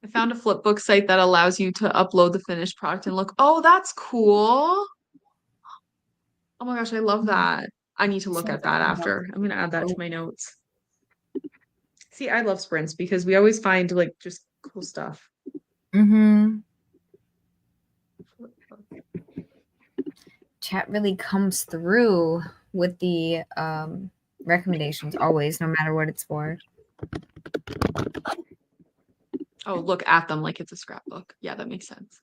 I found a flipbook site that allows you to upload the finished product and look. Oh, that's cool. Oh my gosh, I love that. I need to look Sounds at that like after. I'm gonna add that to cool. my notes. See, I love sprints because we always find like just cool stuff. Mm-hmm. Chat really comes through with the recommendations always, no matter what it's for. Oh, look at them like it's a scrapbook. Yeah, that makes sense.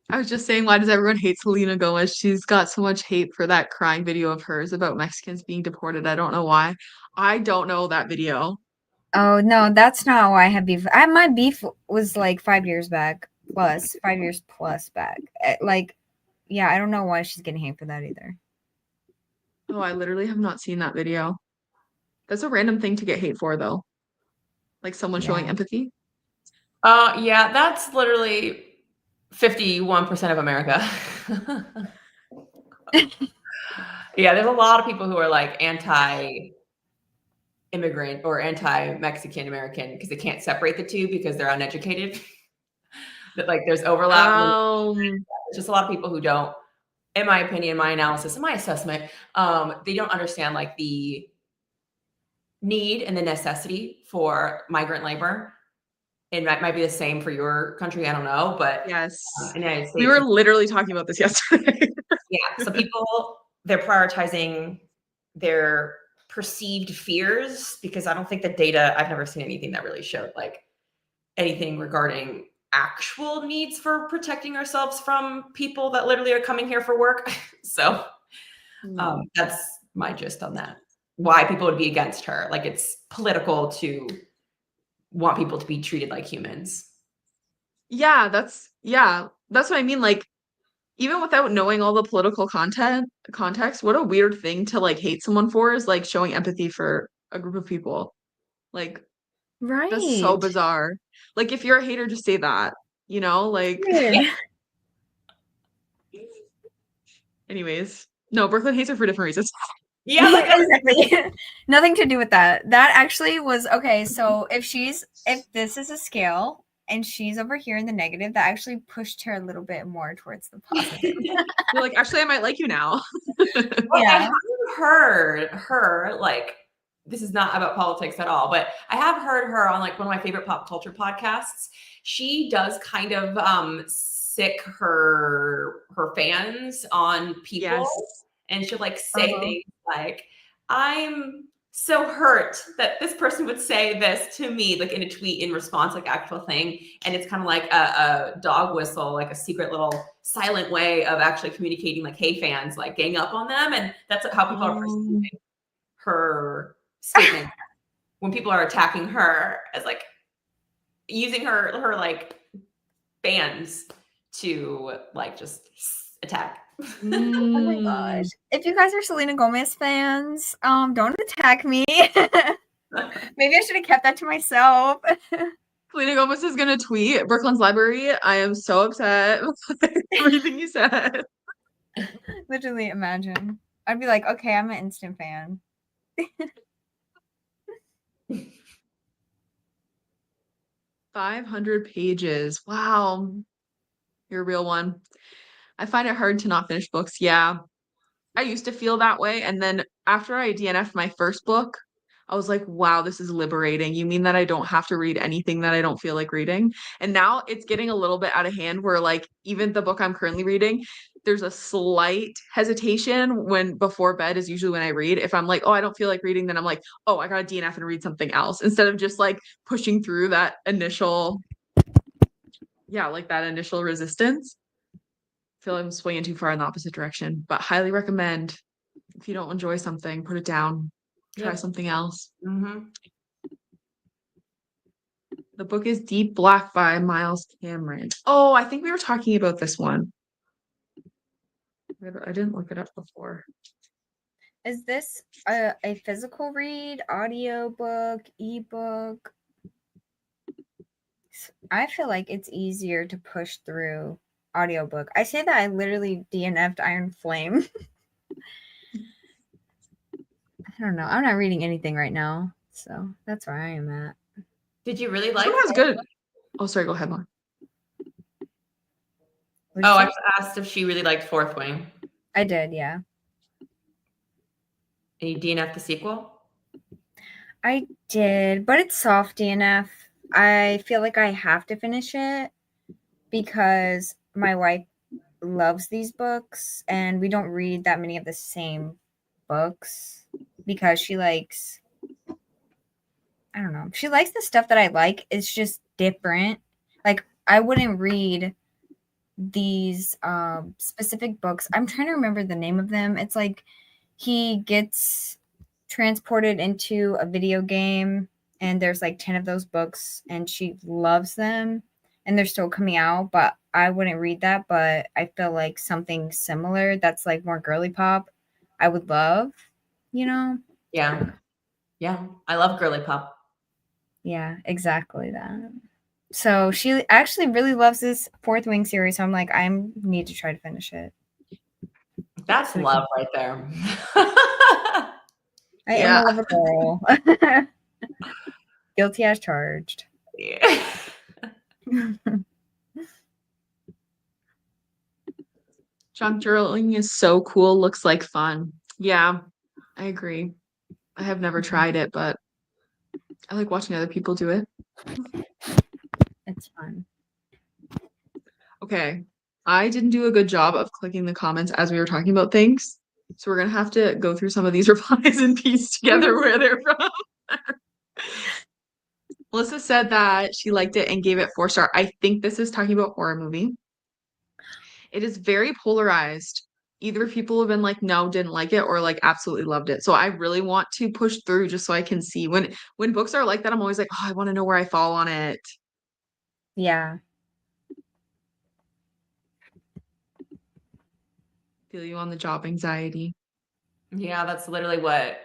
I was just saying, why does everyone hate Selena Gomez? She's got so much hate for that crying video of hers about Mexicans being deported. I don't know why. I don't know that video. Oh no, that's not why I have beef. My beef was like 5 years back, plus 5 years plus back. Like, yeah, I don't know why she's getting hate for that either. Oh, I literally have not seen that video. That's a random thing to get hate for, though. Like someone showing Yeah. empathy. Yeah, that's literally 51% of America. Yeah, there's a lot of people who are like anti-immigrant or anti-Mexican American because they can't separate the two because they're uneducated. That like there's overlap. There's just a lot of people who don't, in my opinion, my analysis, and my assessment, they don't understand like the need and the necessity for migrant labor. And that might be the same for your country. I don't know, but Yes. in the United States, We were literally talking about this yesterday. yeah. So people, they're prioritizing their perceived fears because I don't think the data, I've never seen anything that really showed like anything regarding actual needs for protecting ourselves from people that literally are coming here for work. So that's my gist on that. Why people would be against her. Like it's political to want people to be treated like humans. Yeah, that's what I mean. Like, even without knowing all the political context, what a weird thing to like hate someone for is like showing empathy for a group of people. Like, that's so Right. bizarre. Like, if you're a hater, just say that, you know, like, Dude. anyways. No, Brooklyn hates her for different reasons. Yeah, like Exactly. Nothing to do with that. That actually was okay. So if this is a scale and she's over here in the negative, that actually pushed her a little bit more towards the positive. You're like, actually, I might like you now. Well, I have heard her, like, this is not about politics at all, but I have heard her on like one of my favorite pop culture podcasts. She does kind of sick her fans on people, Yes. and she'll like say things like, I'm so hurt that this person would say this to me, like in a tweet in response, like actual thing. And it's kind of like a dog whistle, like a secret little silent way of actually communicating, like, hey fans, like gang up on them. And that's how people are perceiving her statement when people are attacking her, as like using her like fans to like just attack. Oh my gosh. If you guys are Selena Gomez fans, don't attack me. Maybe I should have kept that to myself. Selena Gomez is gonna tweet Brooklyn's Library. I am so upset with everything you said. Literally, imagine. I'd be like, okay, I'm an instant fan. 500 pages. Wow. You're a real one. I find it hard to not finish books. Yeah. I used to feel that way. And then after I DNF'd my first book, I was like, wow, this is liberating. You mean that I don't have to read anything that I don't feel like reading? And now it's getting a little bit out of hand where, like, even the book I'm currently reading, there's a slight hesitation when before bed is usually when I read. If I'm like, oh, I don't feel like reading, then I'm like, oh, I gotta DNF and read something else instead of just like pushing through that initial, yeah, like that initial resistance. I feel like I'm swinging too far in the opposite direction, but highly recommend. If you don't enjoy something, put it down. Try something else. Mm-hmm. The book is Deep Black by Miles Cameron. Oh, I think we were talking about this one. I didn't look it up before. Is this a physical read, audio book, ebook? I feel like it's easier to push through audiobook. I say that I literally DNF'd Iron Flame. I don't know. I'm not reading anything right now, so that's where I am at. Did you really like? That was good. Oh, sorry. Go ahead, Lauren. Oh, I asked if she really liked Fourth Wing. I did, yeah. And you DNF the sequel? I did, but it's soft DNF. I feel like I have to finish it because my wife loves these books and we don't read that many of the same books because she likes, I don't know, she likes the stuff that I like. It's just different. Like, I wouldn't read these specific books. I'm trying to remember the name of them. It's like he gets transported into a video game and there's like 10 of those books and she loves them and they're still coming out, but I wouldn't read that. But I feel like something similar that's like more girly pop I would love, you know? Yeah. Yeah. I love girly pop. Yeah, exactly that. So she actually really loves this Fourth Wing series. So I'm like, I need to try to finish it. That's love right there. I am a lover girl. Guilty as charged. Yeah. Junk journaling is so cool. Looks like fun. Yeah, I agree. I have never tried it, but I like watching other people do it. It's fun. Okay. I didn't do a good job of clicking the comments as we were talking about things. So we're going to have to go through some of these replies and piece together where they're from. Melissa said that she liked it and gave it 4 star. I think this is talking about horror movie. It is very polarized. Either people have been like, no, didn't like it, or like absolutely loved it. So I really want to push through just so I can see. When books are like that, I'm always like, oh, I want to know where I fall on it. Yeah. Feel you on the job anxiety. Yeah, that's literally what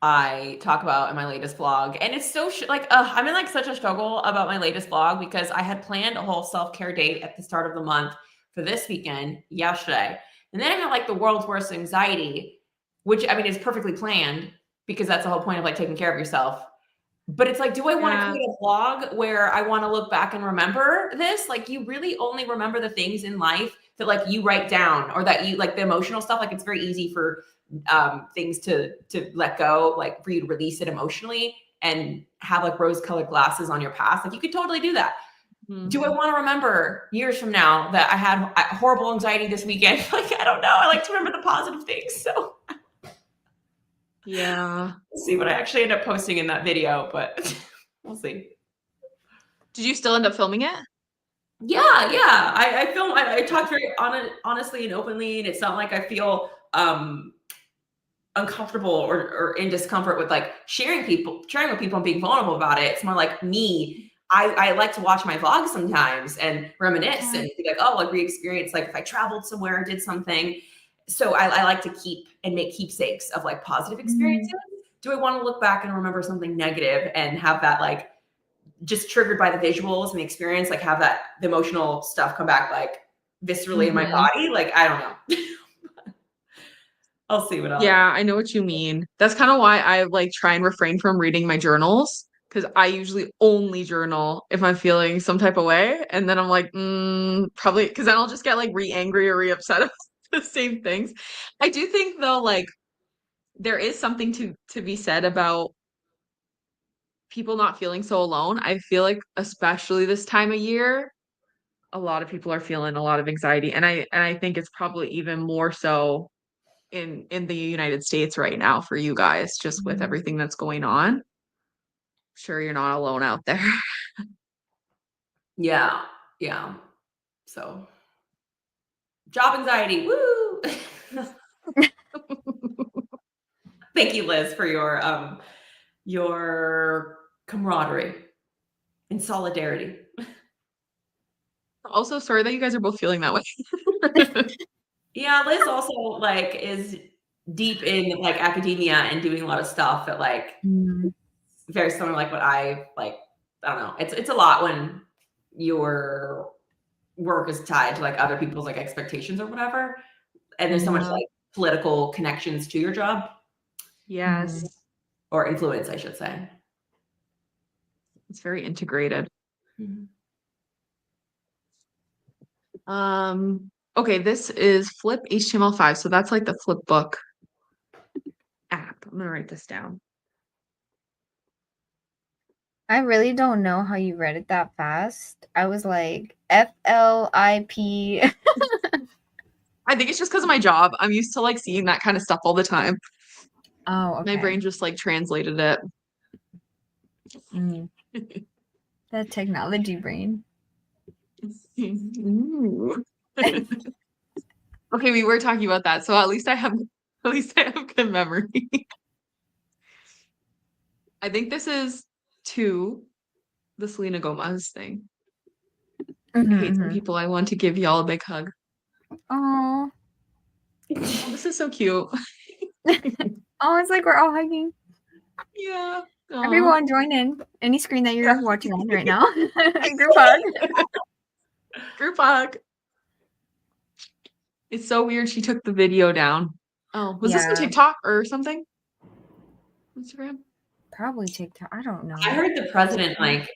I talk about in my latest vlog. And it's so I'm in like such a struggle about my latest vlog because I had planned a whole self-care date at the start of the month for this weekend yesterday. And then I had like the world's worst anxiety, which I mean is perfectly planned because that's the whole point of like taking care of yourself. But it's like, do I want to Yeah. create a vlog where I want to look back and remember this? Like, you really only remember the things in life that like you write down, or that you like the emotional stuff. Like, it's very easy for things to let go, like for you to release it emotionally and have like rose-colored glasses on your past. Like, you could totally do that. Do I want to remember years from now that I had horrible anxiety this weekend? Like, I don't know. I like to remember the positive things. So Yeah. we'll see what I actually end up posting in that video, but we'll see. Did you still end up filming it? Yeah. I film. I talk very honestly and openly, and it's not like I feel uncomfortable or in discomfort with like sharing with people and being vulnerable about it. It's more like me. I like to watch my vlogs sometimes and reminisce and be like, oh, like re-experience, like if I traveled somewhere or did something. So I like to keep and make keepsakes of like positive experiences. Do I want to look back and remember something negative and have that like just triggered by the visuals and the experience, like have that the emotional stuff come back like viscerally in my body? Like, I don't know. I'll see what I'll. Yeah, I know what you mean. That's kind of why I like try and refrain from reading my journals, because I usually only journal if I'm feeling some type of way, and then I'm like, probably because then I'll just get like re-angry or re-upset about the same things. I do think though, like there is something to be said about people not feeling so alone. I feel like especially this time of year, a lot of people are feeling a lot of anxiety, and I think it's probably even more so in the United States right now for you guys, just with everything that's going on. Sure, you're not alone out there. Yeah. So job anxiety. Woo. Thank you, Liz, for your camaraderie and solidarity. Also, sorry that you guys are both feeling that way. Yeah, Liz also like is deep in like academia and doing a lot of stuff that like very similar like what I like. I don't know. It's a lot when your work is tied to like other people's like expectations or whatever. And there's so much like political connections to your job. Yes. Or influence, I should say. It's very integrated. Okay, this is Flip HTML5. So that's like the Flipbook app. I'm gonna write this down. I really don't know how you read it that fast. I was like FLIP. I think it's just because of my job. I'm used to like seeing that kind of stuff all the time. Oh, okay. My brain just like translated it. That technology brain. Okay, we were talking about that, so at least I have good memory. I think this is to the Selena Gomez thing. I hate some people. I want to give y'all a big hug. Oh, this is so cute. Oh, it's like we're all hugging. Yeah. Aww. Everyone join in. Any screen that you're watching on right now. Group hug. Group hug. It's so weird she took the video down. Oh, was this on TikTok or something? Instagram? Probably TikTok. I don't know. I heard the president like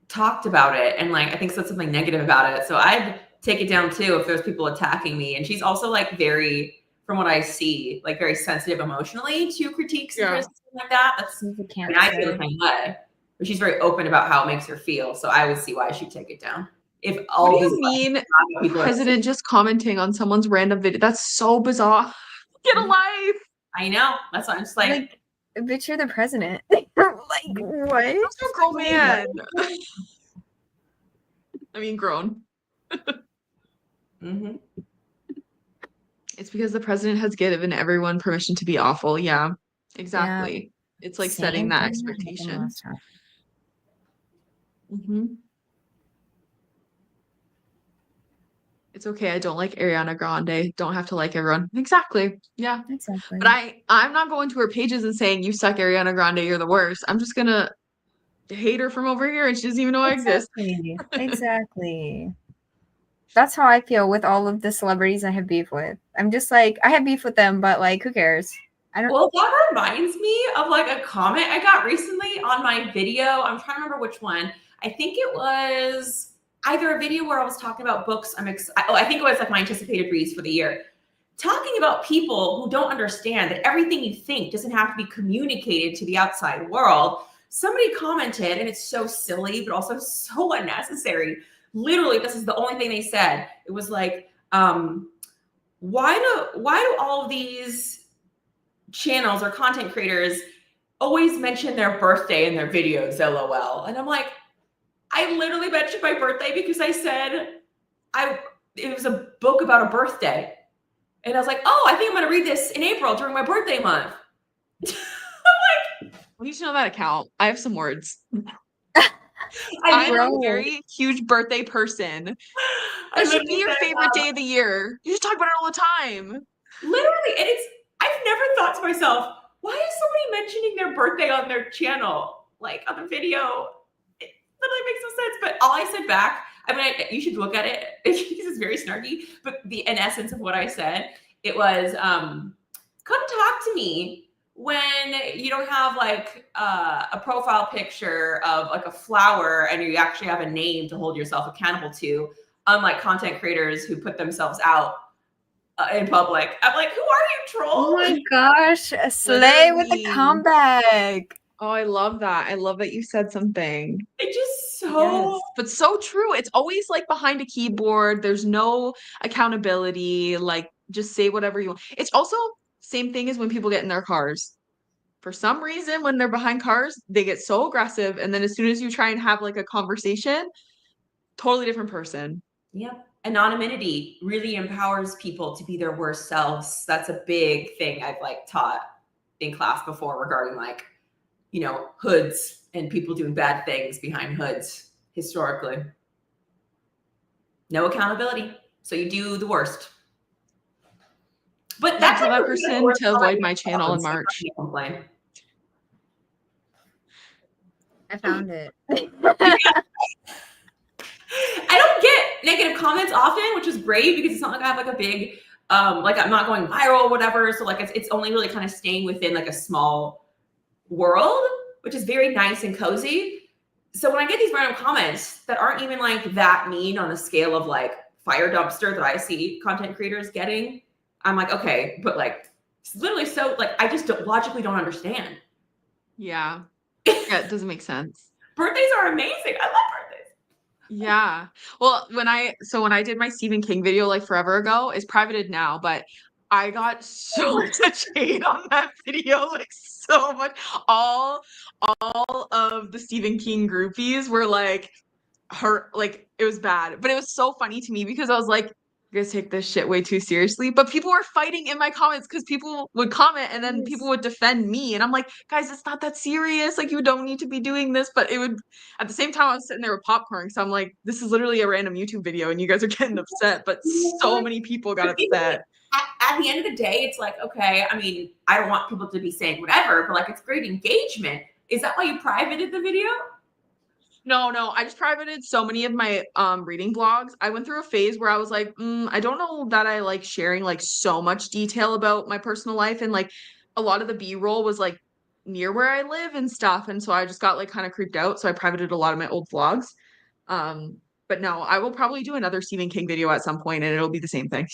talked about it and like I think said something negative about it. So I'd take it down too if there's people attacking me. And she's also like very, from what I see, like very sensitive emotionally to critiques and criticism like that. That's I mean, I feel the same way. But she's very open about how it makes her feel. So I would see why she'd take it down. If all what do you mean president just commenting on someone's random video? That's so bizarre. Get a life. I know. That's why I'm just like bitch, you're the president. Like what? I'm so grown man. I mean grown. It's because the president has given everyone permission to be awful. Yeah, exactly. Yeah. It's like setting that expectation. It's okay. I don't like Ariana Grande. Don't have to like everyone. Exactly. Yeah. Exactly. But I'm not going to her pages and saying, you suck, Ariana Grande, you're the worst. I'm just gonna hate her from over here and she doesn't even know I exist. Exactly. That's how I feel with all of the celebrities I have beef with. I'm just like, I have beef with them, but like, who cares? I don't. Well, that reminds me of like a comment I got recently on my video. I'm trying to remember which one. I think it was either a video where I was talking about books. I think it was like my anticipated reads for the year. Talking about people who don't understand that everything you think doesn't have to be communicated to the outside world. Somebody commented, and it's so silly, but also so unnecessary. Literally, this is the only thing they said. It was like, why do all of these channels or content creators always mention their birthday in their videos, LOL? And I'm like, I literally mentioned my birthday because I said it was a book about a birthday. And I was like, oh, I think I'm going to read this in April during my birthday month. I need to know that account. I have some words. I I'm a very huge birthday person. That should be your favorite day of the year. You should talk about it all the time. Literally, and I've never thought to myself, why is somebody mentioning their birthday on their channel, like on the video? It literally makes no sense. But all I said back, I mean, you should look at it because it's very snarky. But in essence of what I said, it was, come talk to me when you don't have like a profile picture of like a flower and you actually have a name to hold yourself accountable to, unlike content creators who put themselves out in public. I'm like, who are you, troll? Oh my gosh, slay with the comeback. Oh, I love that. I love that you said something. It's just so, yes, but so true. It's always like behind a keyboard. There's no accountability. Like, just say whatever you want. It's also same thing as when people get in their cars. For some reason, when they're behind cars, they get so aggressive. And then as soon as you try and have like a conversation, totally different person. Yep. Anonymity really empowers people to be their worst selves. That's a big thing I've like taught in class before regarding like, you know, hoods and people doing bad things behind hoods historically. No accountability. So you do the worst. But that's tell that person to avoid my channel in March. I found it. I don't get negative comments often, which is great because it's not like I have like a big, like I'm not going viral or whatever. So like it's only really kind of staying within like a small world, which is very nice and cozy. So when I get these random comments that aren't even like that mean on the scale of like fire dumpster that I see content creators getting, I'm like, okay, but like it's literally so like I just logically don't understand. Yeah. Yeah, it doesn't make sense. Birthdays are amazing. I love birthdays. Yeah. Well, when I did my Stephen King video like forever ago, it's privated now, but I got so much hate on that video, like so much. All of the Stephen King groupies were like like it was bad, but it was so funny to me because I was like, you guys take this shit way too seriously. But people were fighting in my comments because people would comment and then people would defend me. And I'm like, guys, it's not that serious. Like, you don't need to be doing this. But it would, at the same time, I was sitting there with popcorn. So I'm like, this is literally a random YouTube video and you guys are getting upset. But so many people got upset. At the end of the day, it's like, okay, I mean, I don't want people to be saying whatever, but like it's great engagement. Is that why you privated the video? No, I just privated so many of my reading blogs. I went through a phase where I was like, I don't know that I like sharing like so much detail about my personal life, and like a lot of the B-roll was like near where I live and stuff, and so I just got like kind of creeped out, so I privated a lot of my old vlogs. But no, I will probably do another Stephen King video at some point and it'll be the same thing.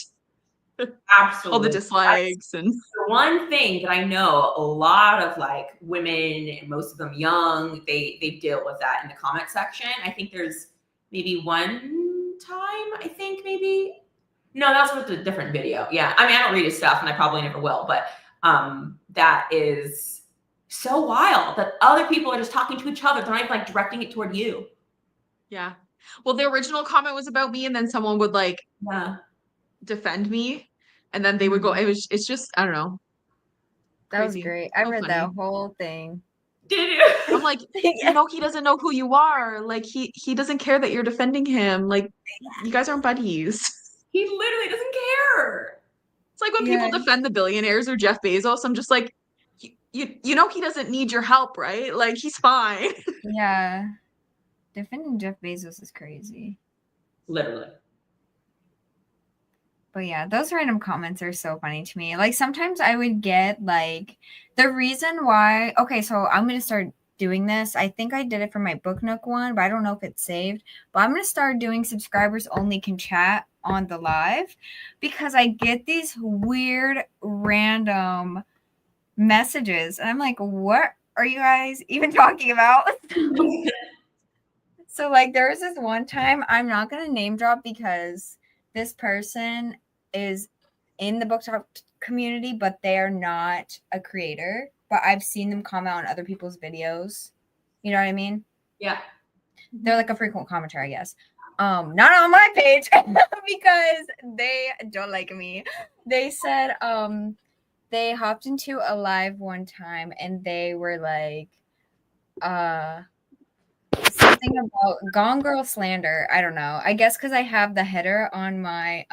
Absolutely. All the dislikes. And the one thing that I know a lot of like women, and most of them young, they deal with that in the comment section. I think there's maybe one time, I think maybe. No, that was with a different video. Yeah. I mean, I don't read his stuff and I probably never will, but that is so wild that other people are just talking to each other. They're not even like directing it toward you. Yeah. Well, the original comment was about me and then someone would like defend me and then they would go, it's just, I don't know. That was great. I read that whole thing. Did you? I'm like, you know, he doesn't know who you are. Like he doesn't care that you're defending him. Like you guys aren't buddies. He literally doesn't care. It's like when people defend the billionaires or Jeff Bezos, I'm just like, you know he doesn't need your help, right? Like, he's fine. Yeah. Defending Jeff Bezos is crazy. Literally. But yeah, those random comments are so funny to me. Like sometimes I would get like the reason why. Okay, so I'm gonna start doing this. I think I did it for my Book Nook one, but I don't know if it's saved. But I'm gonna start doing subscribers only can chat on the live because I get these weird random messages, and I'm like, what are you guys even talking about? So like there was this one time, I'm not gonna name drop because this person is in the book talk community, but they are not a creator. But I've seen them comment on other people's videos. You know what I mean? Yeah. They're like a frequent commenter, I guess. Not on my page because they don't like me. They said they hopped into a live one time and they were like something about Gone Girl slander. I don't know. I guess because I have the header on my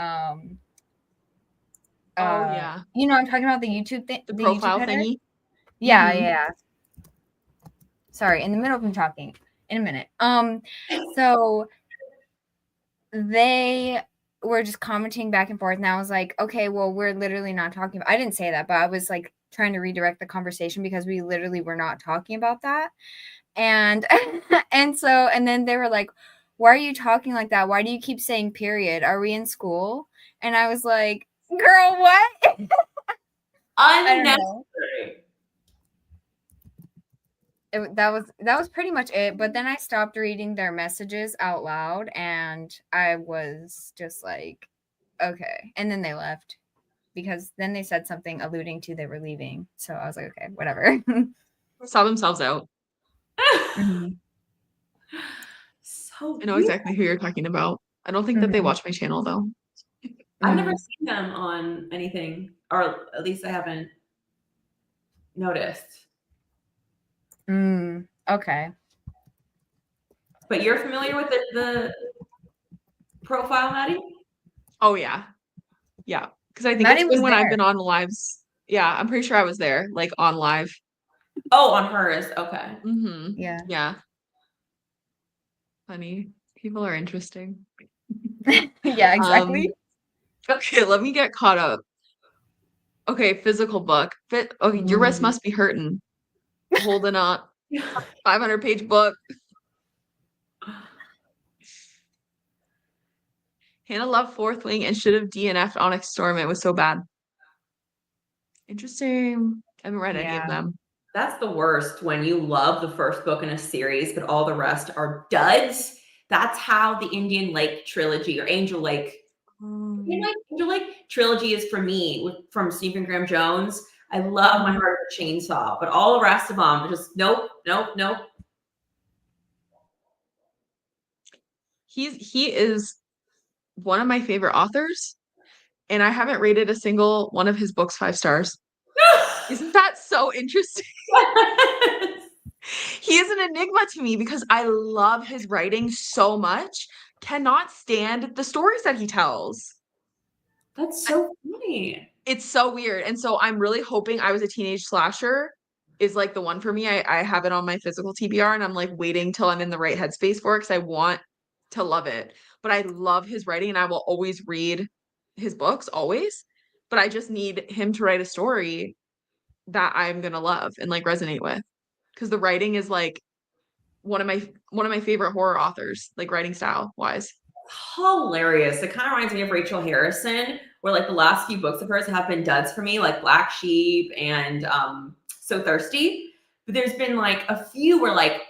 Oh yeah. You know, I'm talking about the YouTube thing, The profile YouTube thingy. Yeah, Mhm. yeah. Sorry, in the middle of me talking. In a minute. So they were just commenting back and forth, and I was like, okay, well, we're literally not talking about. I didn't say that, but I was like trying to redirect the conversation because we literally were not talking about that. And and then they were like, why are you talking like that? Why do you keep saying period? Are we in school? And I was like, girl, what? I don't know. That was pretty much it. But then I stopped reading their messages out loud and I was just like, okay. And then they left because then they said something alluding to they were leaving. So I was like, okay, whatever. Saw themselves out. Mhm. So I know exactly who you're talking about. I don't think that they watch my channel though. I've never seen them on anything, or at least I haven't noticed. Okay. But you're familiar with the profile, Maddie? Oh yeah. Yeah. Because I think Maddie it's was been when I've there. been on lives. Yeah, I'm pretty sure I was there, like on live. Oh, on hers. Okay. Mm-hmm. Yeah. Yeah. Funny. People are interesting. Yeah, exactly. Okay, let me get caught up. Okay, physical book. Okay, your wrist must be hurting. Holding up. 500-page book. Hannah loved Fourth Wing and should have DNF'd Onyx Storm. It was so bad. Interesting. I haven't read any of them. That's the worst when you love the first book in a series, but all the rest are duds. That's how the Indian Lake trilogy or Angel Lake, Angel Lake trilogy is for me from Stephen Graham Jones. I love My Heart of a Chainsaw, but all the rest of them are just nope. He is one of my favorite authors, and I haven't rated a single one of his books 5 stars. Isn't that so interesting? He is an enigma to me because I love his writing so much. Cannot stand the stories that he tells. That's so funny. It's so weird. And so I'm really hoping I Was a Teenage Slasher is like the one for me. I have it on my physical TBR and I'm like waiting till I'm in the right headspace for it because I want to love it. But I love his writing and I will always read his books, always. But I just need him to write a story that I'm gonna love and like resonate with. Because the writing is like one of my favorite horror authors, like writing style wise. Hilarious. It kind of reminds me of Rachel Harrison, where like the last few books of hers have been duds for me, like Black Sheep and So Thirsty. But there's been like a few where like,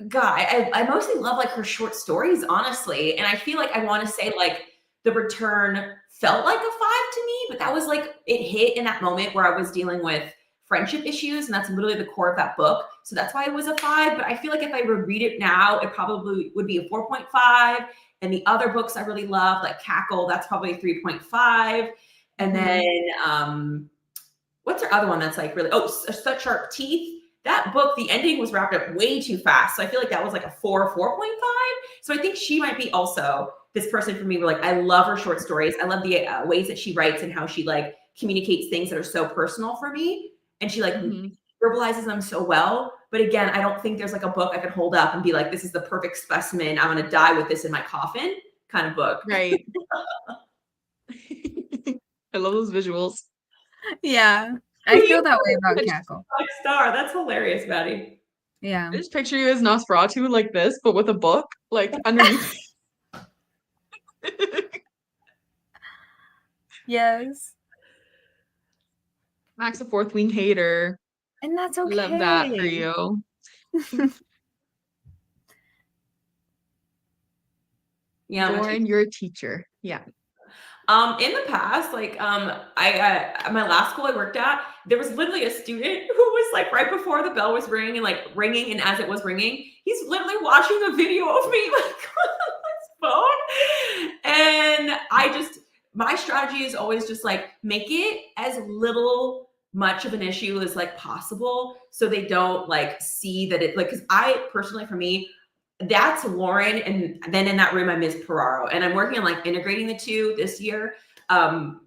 God, I mostly love like her short stories, honestly. And I feel like I want to say like The Return felt like a 5 to me, but that was like it hit in that moment where I was dealing with friendship issues, and that's literally the core of that book. So that's why it was a 5. But I feel like if I would read it now, it probably would be a 4.5. And the other books I really love, like Cackle, that's probably a 3.5. And then what's her other one that's like really Such Sharp Teeth? That book, the ending was wrapped up way too fast. So I feel like that was like a 4.5. So I think she might be also this person for me. Were like, I love her short stories. I love the ways that she writes and how she like communicates things that are so personal for me, and she like verbalizes them so well. But again, I don't think there's like a book I could hold up and be like, this is the perfect specimen. I'm gonna die with this in my coffin kind of book. Right. I love those visuals. Yeah. I feel that way about I Cackle. Star. That's hilarious, Maddie. Yeah. just picture you as Nosferatu like this, but with a book like underneath. Yes. Max a fourth wing hater. And that's okay. Love that for you. Yeah, Lauren, you're a teacher. Yeah. In the past, like I at my last school I worked at, there was literally a student who was like right before the bell was ringing, and as it was ringing, he's literally watching a video of me like on his phone. And my strategy is always just like make it as little much of an issue as like possible, so they don't like see that it like, because I personally, for me, that's Lauren, and then in that room I'm Ms. Ferraro, and I'm working on like integrating the two this year. So I'm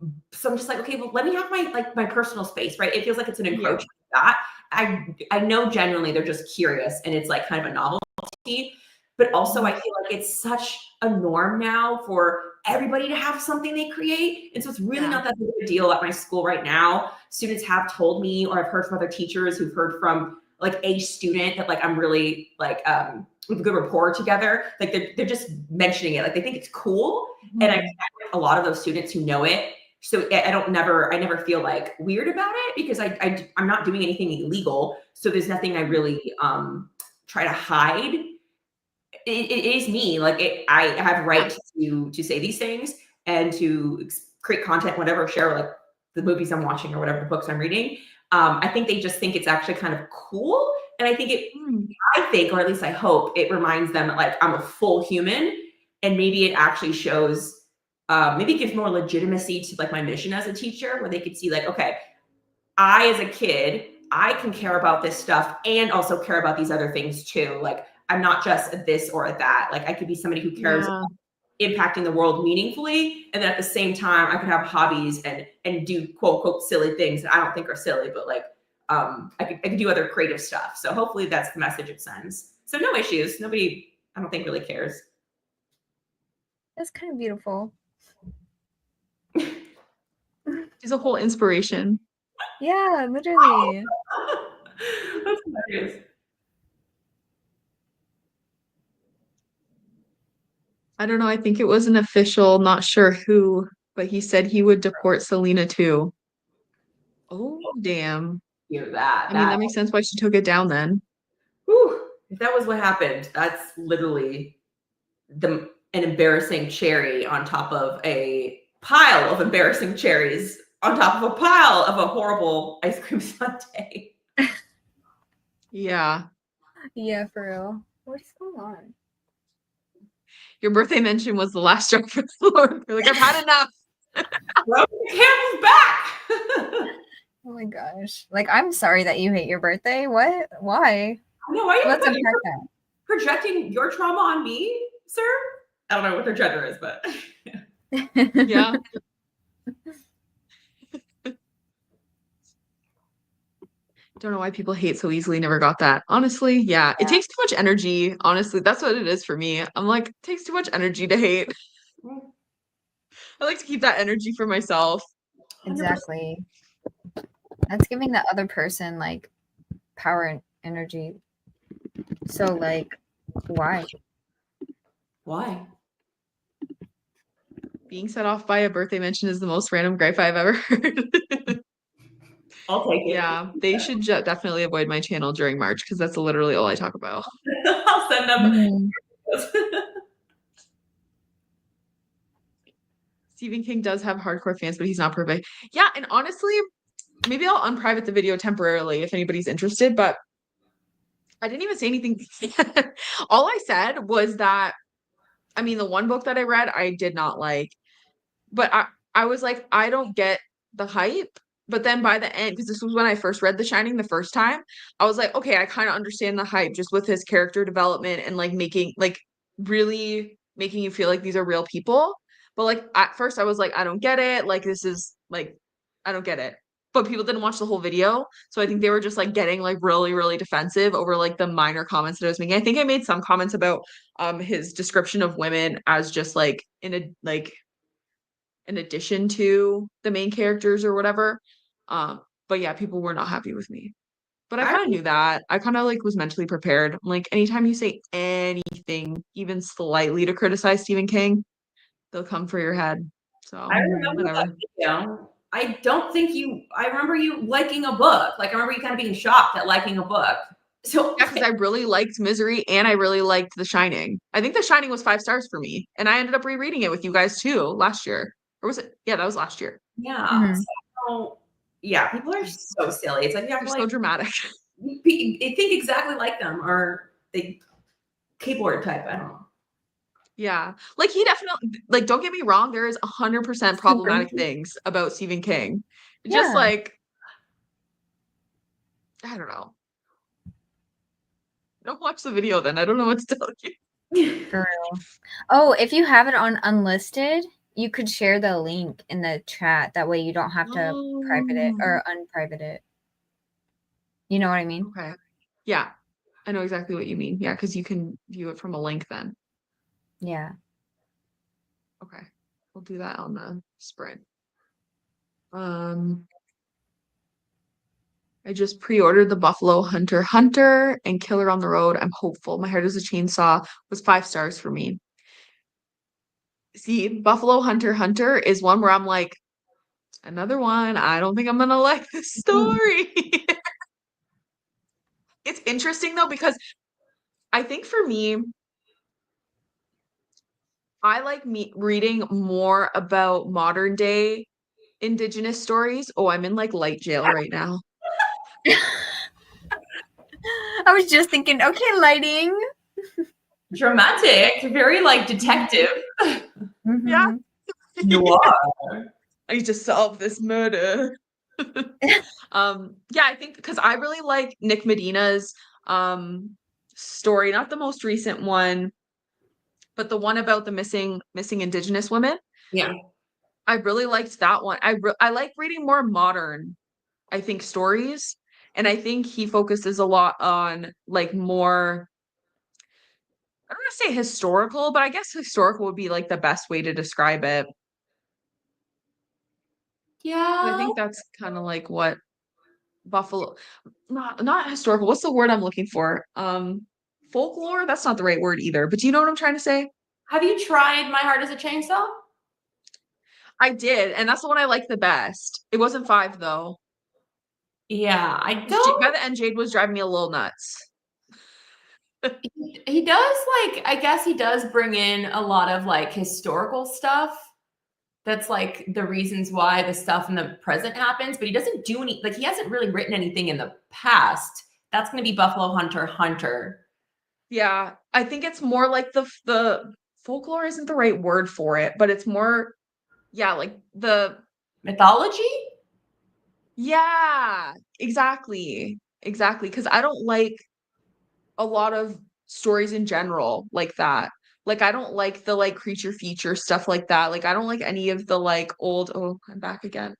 just like, okay, well, let me have my personal space, right? It feels like it's an encroachment. That I know genuinely they're just curious, and it's like kind of a novelty, but also I feel like it's such a norm now for everybody to have something they create, and so it's really not that big of a deal at my school right now. Students have told me, or I've heard from other teachers who've heard from like a student that like I'm really like with a good rapport together. Like they're just mentioning it, like they think it's cool. And I have a lot of those students who know it. So I never feel like weird about it, because I'm not doing anything illegal. So there's nothing I really try to hide. It is me. Like I have right to say these things and to create content, whatever, share like the movies I'm watching or whatever the books I'm reading. I think they just think it's actually kind of cool. And I think or at least I hope it reminds them that like I'm a full human, and maybe it actually shows, maybe it gives more legitimacy to like my mission as a teacher, where they could see like, okay, I as a kid, I can care about this stuff and also care about these other things too. Like I'm not just a this or a that. Like I could be somebody who cares about impacting the world meaningfully, and then at the same time I could have hobbies and do quote unquote silly things that I don't think are silly, but like I could do other creative stuff. So hopefully that's the message it sends. So no issues. Nobody, I don't think, really cares. That's kind of beautiful. She's a whole inspiration. Yeah, literally. That's hilarious. I don't know. I think it was an official, not sure who, but he said he would deport Selena too. Oh, damn. Hear that. I mean, that makes sense why she took it down then. Whew, if that was what happened, that's literally an embarrassing cherry on top of a pile of embarrassing cherries on top of a pile of a horrible ice cream sundae. Yeah. Yeah, for real. What's going on? Your birthday mention was the last straw for the Lord. You're like, I've had enough. Throw the camel's back. Oh my gosh. Like, I'm sorry that you hate your birthday. What? Why? No, why are Let's you unpack that. projecting your trauma on me, sir? I don't know what their gender is, but Yeah. Don't know why people hate so easily. Never got that. Honestly, yeah. It takes too much energy. Honestly, that's what it is for me. I'm like, it takes too much energy to hate. I like to keep that energy for myself. Exactly. That's giving the other person like power and energy. So like, why? why? Being set off by a birthday mention is the most random gripe I've ever heard. I'll take it. Yeah, they should definitely avoid my channel during March, because that's literally all I talk about. I'll send them. Stephen King does have hardcore fans, but he's not perfect. Yeah, and honestly, maybe I'll unprivate the video temporarily if anybody's interested, but I didn't even say anything. All I said was that, I mean, the one book that I read, I did not like, but I was like, I don't get the hype. But then by the end, because this was when I first read The Shining the first time, I was like, okay, I kind of understand the hype just with his character development and like making like really making you feel like these are real people. But like at first I was like, I don't get it. Like this is like, I don't get it. But people didn't watch the whole video. So I think they were just like getting like really, really defensive over like the minor comments that I was making. I think I made some comments about his description of women as just like in addition to the main characters or whatever. But yeah, people were not happy with me. But I I kind of knew that. I kind of like was mentally prepared. Like anytime you say anything, even slightly to criticize Stephen King, they'll come for your head. So remember that whatever. video. I don't think I remember you liking a book. Like I remember you kind of being shocked at liking a book. So Yeah, because I really liked Misery and I really liked The Shining. I think The Shining was 5 stars for me. And I ended up rereading it with you guys too last year. Or was it? Yeah, that was last year. yeah. Mhm. So yeah, people are so silly. It's like you have They're to so like dramatic. think exactly like them or they keyboard type. I don't know. Yeah. Like he definitely like don't get me wrong, there is 100% problematic things about Stephen King. Just Yeah. like I don't know. Don't watch the video then. I don't know what to tell you. For real. Oh, if you have it on unlisted, you could share the link in the chat. That way you don't have to private it or unprivate it. You know what I mean? Okay. Yeah. I know exactly what you mean. Yeah, because you can view it from a link then. Yeah. Okay. We'll do that on the sprint. I just pre-ordered the Buffalo Hunter and Killer on the Road. I'm hopeful. My Heart is a Chainsaw was 5 stars for me. See, Buffalo Hunter is one where I'm like, another one. I don't think I'm gonna like this story. It's interesting though, because I think for me, I like reading more about modern day Indigenous stories. Oh, I'm in like light jail right now. I was just thinking, okay, lighting. Dramatic, very like detective. Yeah. Mhm. Noir. I need to solve this murder. Yeah, I think because I really like Nick Medina's story, not the most recent one, but the one about the missing Indigenous women. Yeah. I really liked that one. I like reading more modern, I think, stories, and I think he focuses a lot on like more. I don't want to say historical, but I guess historical would be like the best way to describe it. I Yeah. think that's kind of like what Buffalo, not historical. What's the word I'm looking for? Folklore? That's not the right word either. But do you know what I'm trying to say? Have you tried My Heart is a Chainsaw? I did, and that's the one I like the best. It wasn't 5 though. Yeah, I 'Cause by don't. the end, Jade was driving me a little nuts. He does like. I guess he does bring in a lot of like historical stuff. That's like the reasons why the stuff in the present happens, but he doesn't do any. Like he hasn't really written anything in the past. That's going to be Buffalo Hunter. Yeah, I think it's more like the folklore isn't the right word for it, but it's more, yeah, like the Mythology. yeah, exactly. Because I don't like a lot of stories in general like that. Like I don't like the like creature feature stuff like that. Like I don't like any of the like old, oh, I'm back again.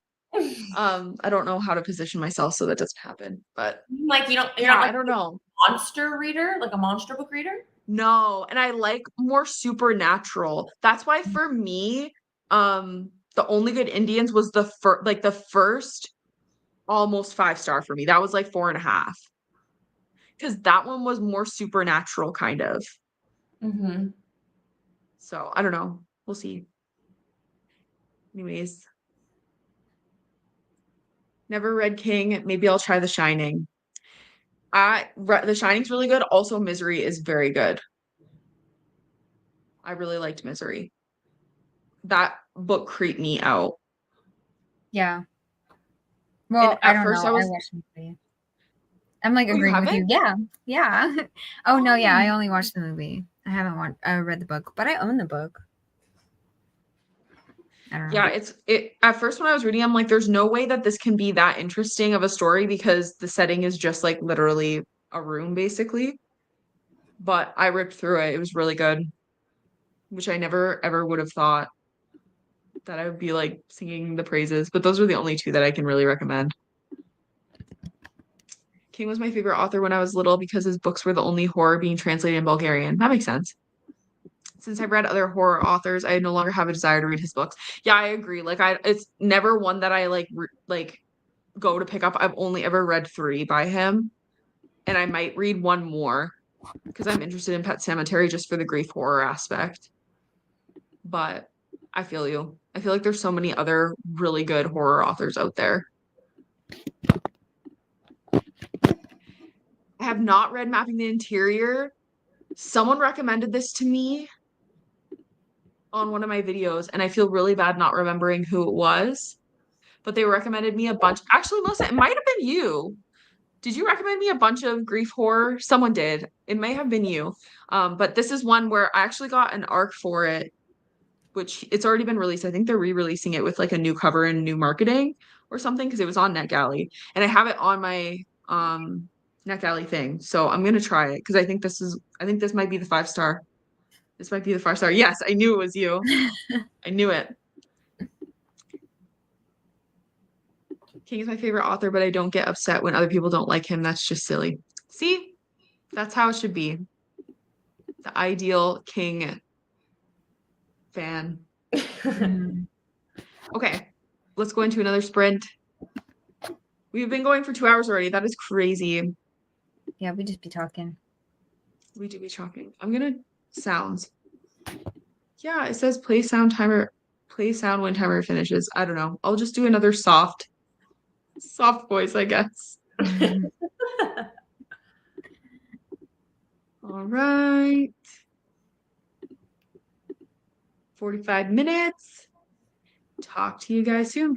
I don't know how to position myself so that doesn't happen. But Like you're yeah, not I like don't know. a monster reader, like a monster book reader. No, and I like more supernatural. That's why for me, The Only Good Indians was the first almost 5 star for me. That was like 4.5. Because that one was more supernatural kind of. Mm-hmm. So I don't know. We'll see. Anyways, never read King. Maybe I'll try The Shining. The Shining's really good. Also, Misery is very good. I really liked Misery. That book creeped me out. Yeah. And Well, I at don't first know. I I was, watched the movie. I'm like oh, you agreeing with you. haven't? Yeah. Yeah. Oh no, yeah. I Oh. only watched the movie. I haven't read the book, but I own the book. I don't know. Yeah, it at first when I was reading, I'm like, there's no way that this can be that interesting of a story because the setting is just like literally a room, basically. But I ripped through it. It was really good. which I never ever would have thought that I would be like singing the praises, but those are the only two that I can really recommend. King was my favorite author when I was little because his books were the only horror being translated in Bulgarian. That makes sense. Since I've read other horror authors, I no longer have a desire to read his books. Yeah, I agree. Like it's never one that I like go to pick up. I've only ever read 3 by him, and I might read one more because I'm interested in Pet Cemetery just for the grief horror aspect. But I feel you. I feel like there's so many other really good horror authors out there. I have not read Mapping the Interior. Someone recommended this to me on one of my videos, and I feel really bad not remembering who it was. But they recommended me a bunch. Actually, Melissa, it might have been you. Did you recommend me a bunch of grief horror? Someone did. It may have been you. But this is one where I actually got an ARC for it, which it's already been released. I think they're re-releasing it with like a new cover and new marketing or something because it was on NetGalley. And I have it on my NetGalley thing. So I'm gonna try it because I think this might be the 5-star. This might be the 5-star. Yes, I knew it was you. I knew it. King is my favorite author, but I don't get upset when other people don't like him. That's just silly. See? That's how it should be. The ideal King fan. Okay, let's go into another sprint. We've been going for 2 hours already. That is crazy. Yeah, we just be talking. We do be talking. I'm gonna sounds. Yeah, it says play sound when timer finishes. I don't know. I'll just do another soft voice, I guess. All right. 45 minutes. Talk to you guys soon.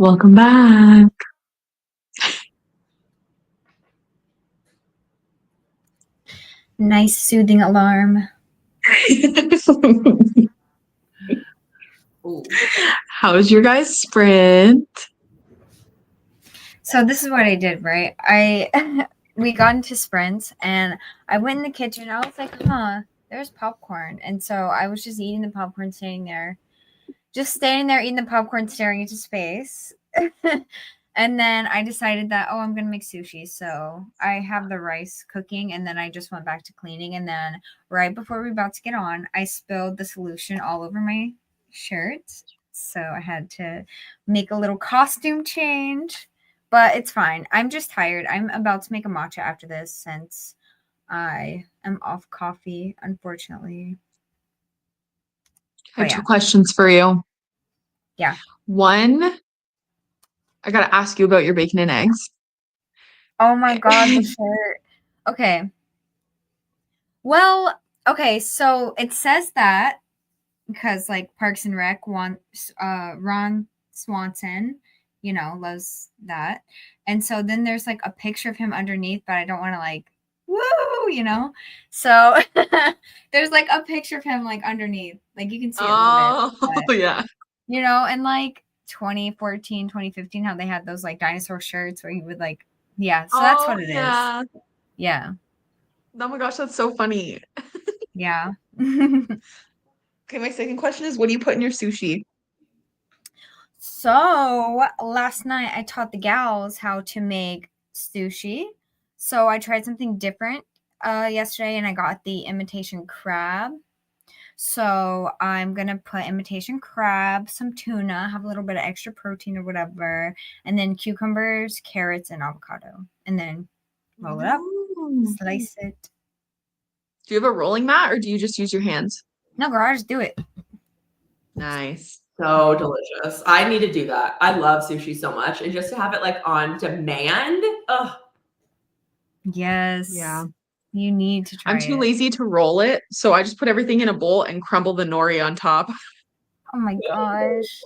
Welcome back. Nice soothing alarm. Ooh. How's your guys' sprint? So this is what I did, right? We got into sprints and I went in the kitchen. I was like, there's popcorn. And so I was just eating the popcorn, standing there eating the popcorn, staring into space. And then I decided that, I'm going to make sushi. So I have the rice cooking and then I just went back to cleaning. And then right before we were about to get on, I spilled the solution all over my shirt. So I had to make a little costume change, but it's fine. I'm just tired. I'm about to make a matcha after this since I am off coffee, unfortunately. I have But two questions for you. Yeah. One, I gotta ask you about your bacon and eggs. Oh my God, the shirt. Okay. Well, okay, so it says that because like Parks and Rec wants Ron Swanson, loves that. And so then there's like a picture of him underneath, but I don't want to like woo. So there's like a picture of him like underneath. Like you can see it a little bit. But, Yeah. and like 2014, 2015, how they had those like dinosaur shirts where you would like, yeah. So that's what it is. Yeah. Oh my gosh, that's so funny. Yeah. Okay, my second question is, what do you put in your sushi? So last night I taught the gals how to make sushi. So I tried something different yesterday and I got the imitation crab. So I'm gonna put imitation crab, some tuna, have a little bit of extra protein or whatever, and then cucumbers, carrots, and avocado. And then roll it up, Ooh. slice it. Do you have a rolling mat or do you just use your hands? No, girl, I just do it. Nice. So delicious. I need to do that. I love sushi so much. And just to have it like on demand. Oh, Yes. Yeah. You need to try I'm too it. lazy to roll it, so I just put everything in a bowl and crumble the nori on top. Oh my gosh.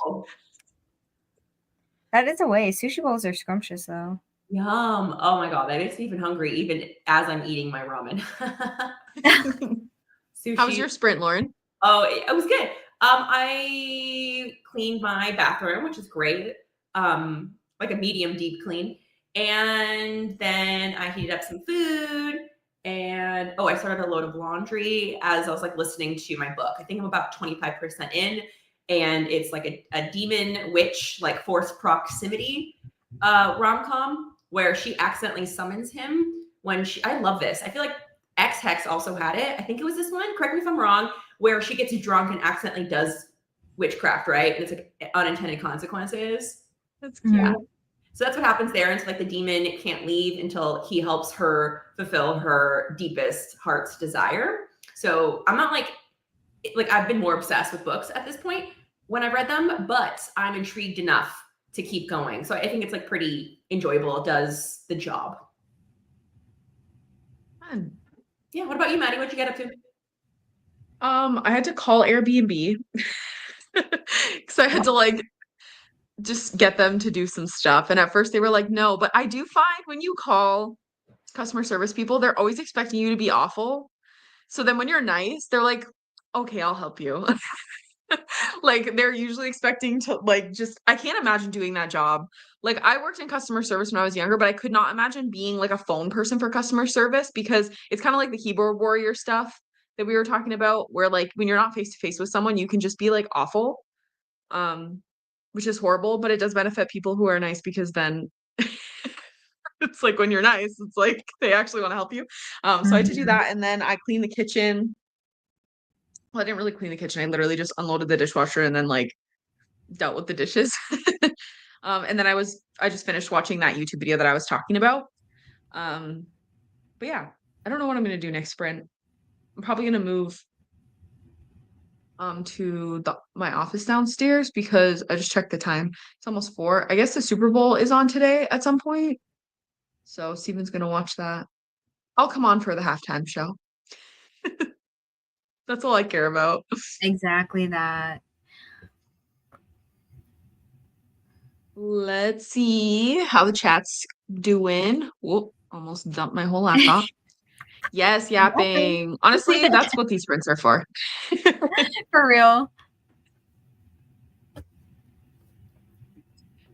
That is a way. Sushi bowls are scrumptious though. Yum. Oh my God. That makes me even hungry, even as I'm eating my ramen. Sushi. How was your sprint, Lauren? Oh, it was good. I cleaned my bathroom, which is great. Like a medium deep clean. And then I heated up some food. And I started a load of laundry as I was like listening to my book. I think I'm about 25% in. And it's like a demon witch, like forced proximity rom-com where she accidentally summons him I love this. I feel like X Hex also had it. I think it was this one. Correct me if I'm wrong, where she gets drunk and accidentally does witchcraft, right? And it's like unintended consequences. That's cute. Yeah. So that's what happens there. And so like the demon can't leave until he helps her fulfill her deepest heart's desire. So I'm not like I've been more obsessed with books at this point when I've read them, but I'm intrigued enough to keep going. So I think it's like pretty enjoyable. It does the job. Fun. Yeah. What about you, Maddie? What'd you get up to? I had to call Airbnb because I had to like just get them to do some stuff. And at first they were like, no, but I do find when you call customer service people, they're always expecting you to be awful. So then when you're nice, they're like, okay, I'll help you. Like they're usually expecting to like just I can't imagine doing that job. Like I worked in customer service when I was younger, but I could not imagine being like a phone person for customer service because it's kind of like the keyboard warrior stuff that we were talking about where like when you're not face to face with someone, you can just be like awful. Which is horrible, but it does benefit people who are nice because then it's like when you're nice, it's like they actually want to help you. So I had to do that and then I cleaned the kitchen. Well, I didn't really clean the kitchen. I literally just unloaded the dishwasher and then like dealt with the dishes. And then I just finished watching that YouTube video that I was talking about. But yeah, I don't know what I'm gonna do next sprint. I'm probably gonna move to my office downstairs because I just checked the time. It's almost 4. I guess the Super Bowl is on today at some point. So Steven's gonna watch that. I'll come on for the halftime show. That's all I care about. Exactly that. Let's see how the chat's doing. Whoop, almost dumped my whole laptop. Yes, yapping. Honestly, that's what these sprints are for. For real.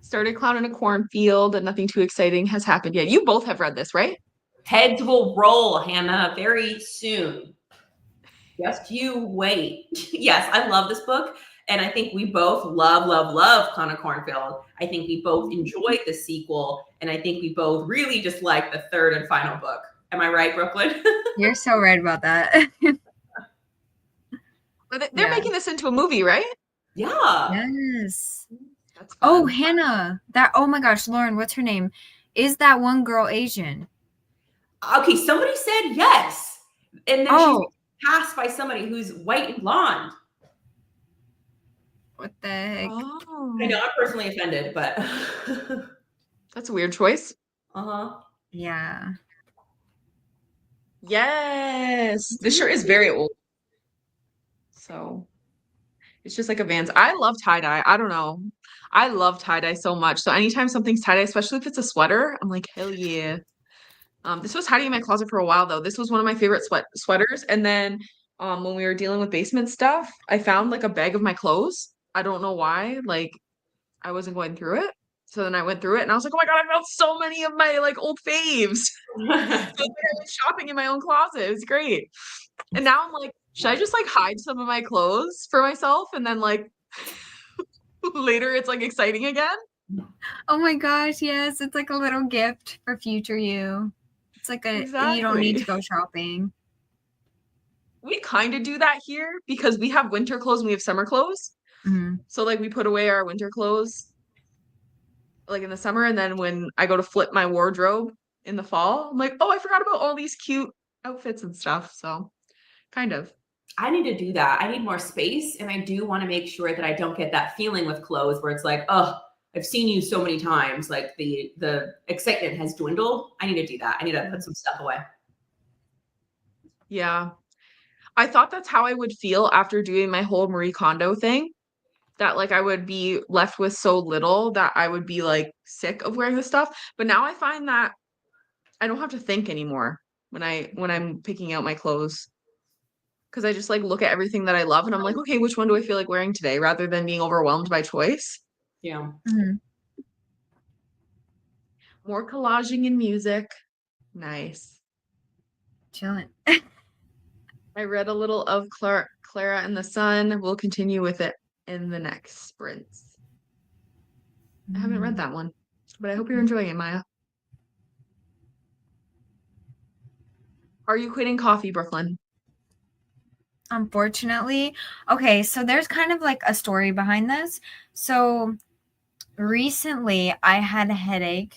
Started clown in a cornfield and nothing too exciting has happened yet. You both have read this, right? Heads will roll, Hannah, very soon. Just you wait. Yes, I love this book. And I think we both love Clown in a Cornfield. I think we both enjoyed the sequel. And I think we both really just like the third and final book. Am I right, Brooklyn? You're so right about that. They're Yeah. making this into a movie, right? Yeah. Yes. That's Oh, fun. Hannah. Oh my gosh, Lauren, what's her name? Is that one girl Asian? Okay, somebody said yes. And then Oh, she's passed by somebody who's white and blonde. what the heck? Oh, I know I'm personally offended, but that's a weird choice. uh-huh. Yeah. Yes, this shirt is very old. So it's just like a Vans. I love tie-dye. I don't know. I love tie-dye so much. So anytime something's tie-dye, especially if it's a sweater, I'm like, hell yeah. This was hiding in my closet for a while though. This was one of my favorite sweaters. And then when we were dealing with basement stuff, I found like a bag of my clothes. I don't know why. Like I wasn't going through it. So then I went through it and I was like, oh my God, I found so many of my like old faves. So I went shopping in my own closet. It was great. And now I'm like, should I just like hide some of my clothes for myself and then like later it's like exciting again? Oh my gosh, yes. It's like a little gift for future you. It's like you don't need to go shopping. We kind of do that here because we have winter clothes and we have summer clothes. Mm-hmm. So like we put away our winter clothes like in the summer, and then when I go to flip my wardrobe in the fall, I'm like, oh, I forgot about all these cute outfits and stuff. So kind of. I need to do that. I need more space. And I do want to make sure that I don't get that feeling with clothes where it's like, oh, I've seen you so many times. Like the excitement has dwindled. I need to do that. I need to put some stuff away. Yeah. I thought that's how I would feel after doing my whole Marie Kondo thing. That like I would be left with so little that I would be like sick of wearing this stuff. But now I find that I don't have to think anymore when I'm picking out my clothes. Because I just like look at everything that I love and I'm like, okay, which one do I feel like wearing today rather than being overwhelmed by choice. Yeah. Mm-hmm. More collaging and music. Nice. Chilling. I read a little of Clara and the Sun. We'll continue with it in the next sprints. I haven't read that one, but I hope you're enjoying it, Maya. Are you quitting coffee, Brooklyn? Unfortunately. Okay, so there's kind of like a story behind this. So recently I had a headache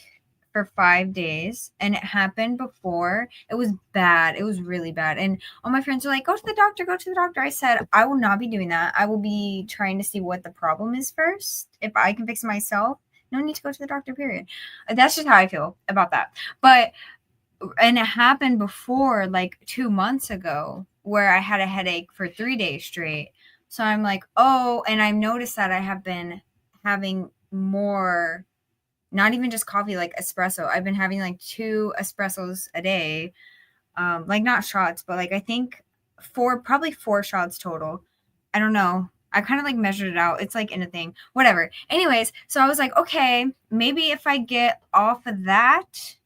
for 5 days and it happened before. It was bad. It was really bad. And all my friends were like, go to the doctor, go to the doctor. I said, I will not be doing that. I will be trying to see what the problem is first. If I can fix it myself, no need to go to the doctor, period. That's just how I feel about that. And it happened before, like 2 months ago, where I had a headache for 3 days straight. So I'm like, oh, and I've noticed that I have been having more, not even just coffee, like espresso. I've been having like 2 espressos a day. Like not shots, but like I think probably 4 shots total. I don't know. I kind of like measured it out. It's like in a thing. Whatever. Anyways, so I was like, okay, maybe if I get off of that,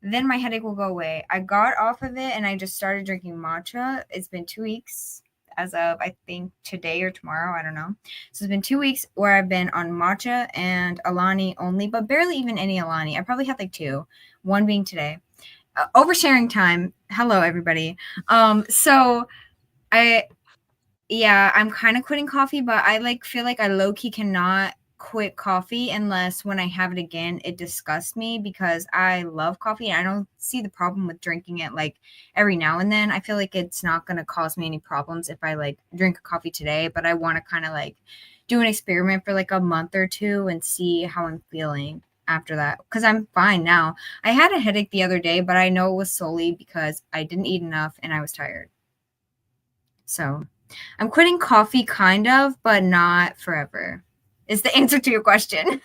then my headache will go away. I got off of it and I just started drinking matcha. It's been 2 weeks as of, I think, today or tomorrow. I don't know. So it's been 2 weeks where I've been on matcha and Alani only, but barely even any Alani. I probably had like 2, one being today. Oversharing time. Hello, everybody. So I'm kind of quitting coffee, but I like feel like I low-key cannot quit coffee unless when I have it again, it disgusts me because I love coffee and I don't see the problem with drinking it like every now and then. I feel like it's not going to cause me any problems if I like drink a coffee today, but I want to kind of like do an experiment for like a month or 2 and see how I'm feeling after that because I'm fine now. I had a headache the other day, but I know it was solely because I didn't eat enough and I was tired. So I'm quitting coffee kind of, but not forever. Is the answer to your question.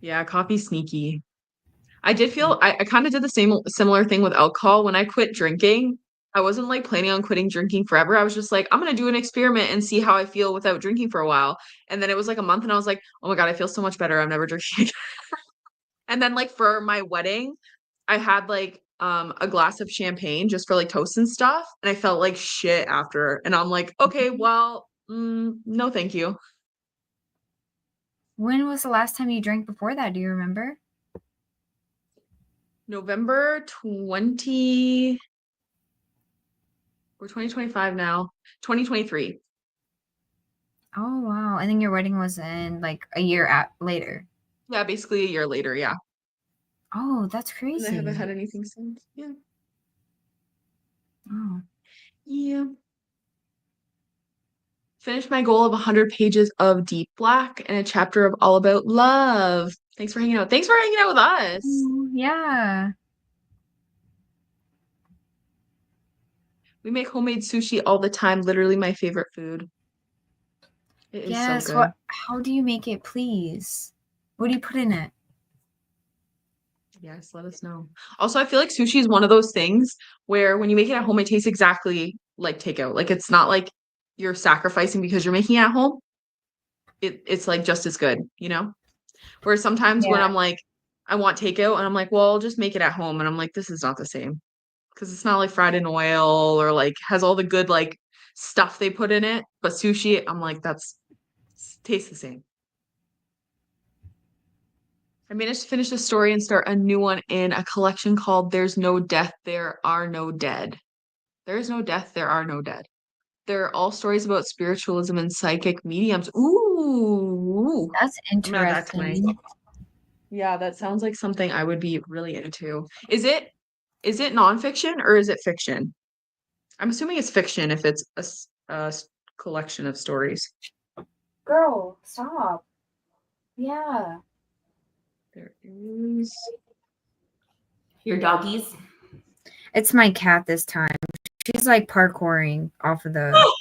Yeah, coffee's sneaky. I did feel I kind of did the similar thing with alcohol. When I quit drinking, I wasn't like planning on quitting drinking forever. I was just like, I'm gonna do an experiment and see how I feel without drinking for a while. And then it was like a month and I was like, oh my God, I feel so much better. I'm never drinking again. And then like for my wedding, I had like a glass of champagne just for like toast and stuff. And I felt like shit after. And I'm like, okay, well, no, thank you. When was the last time you drank before that? Do you remember? November 20, we're 2025 now, 2023. Oh wow! And then your wedding was in like a year later. Yeah, basically a year later. Yeah. Oh, that's And crazy. I haven't had anything since. Yeah. Oh. Yeah. Finished my goal of 100 pages of Deep Black and a chapter of All About Love. Thanks for hanging out. Thanks for hanging out with us. Yeah. We make homemade sushi all the time. Literally my favorite food. It is so good. How do you make it, please? What do you put in it? Yes, let us know. Also, I feel like sushi is one of those things where when you make it at home, it tastes exactly like takeout. Like it's not like you're sacrificing because you're making it at home. It's like just as good, you know? Whereas sometimes when Yeah. I'm like, I want takeout and I'm like, well, I'll just make it at home. And I'm like, this is not the same. Because it's not like fried in oil or like has all the good like stuff they put in it. But sushi, I'm like, tastes the same. I managed to finish the story and start a new one in a collection called There's No Death, There Are No Dead. There is no death, there are no dead. They're all stories about spiritualism and psychic mediums. Ooh. That's I'm gonna add that to my. interesting. Yeah, that sounds like something I would be really into. Is it nonfiction or is it fiction? I'm assuming it's fiction if it's a collection of stories. Girl, stop. Yeah. There is. Your doggies. It's my cat this time. She's like parkouring off of the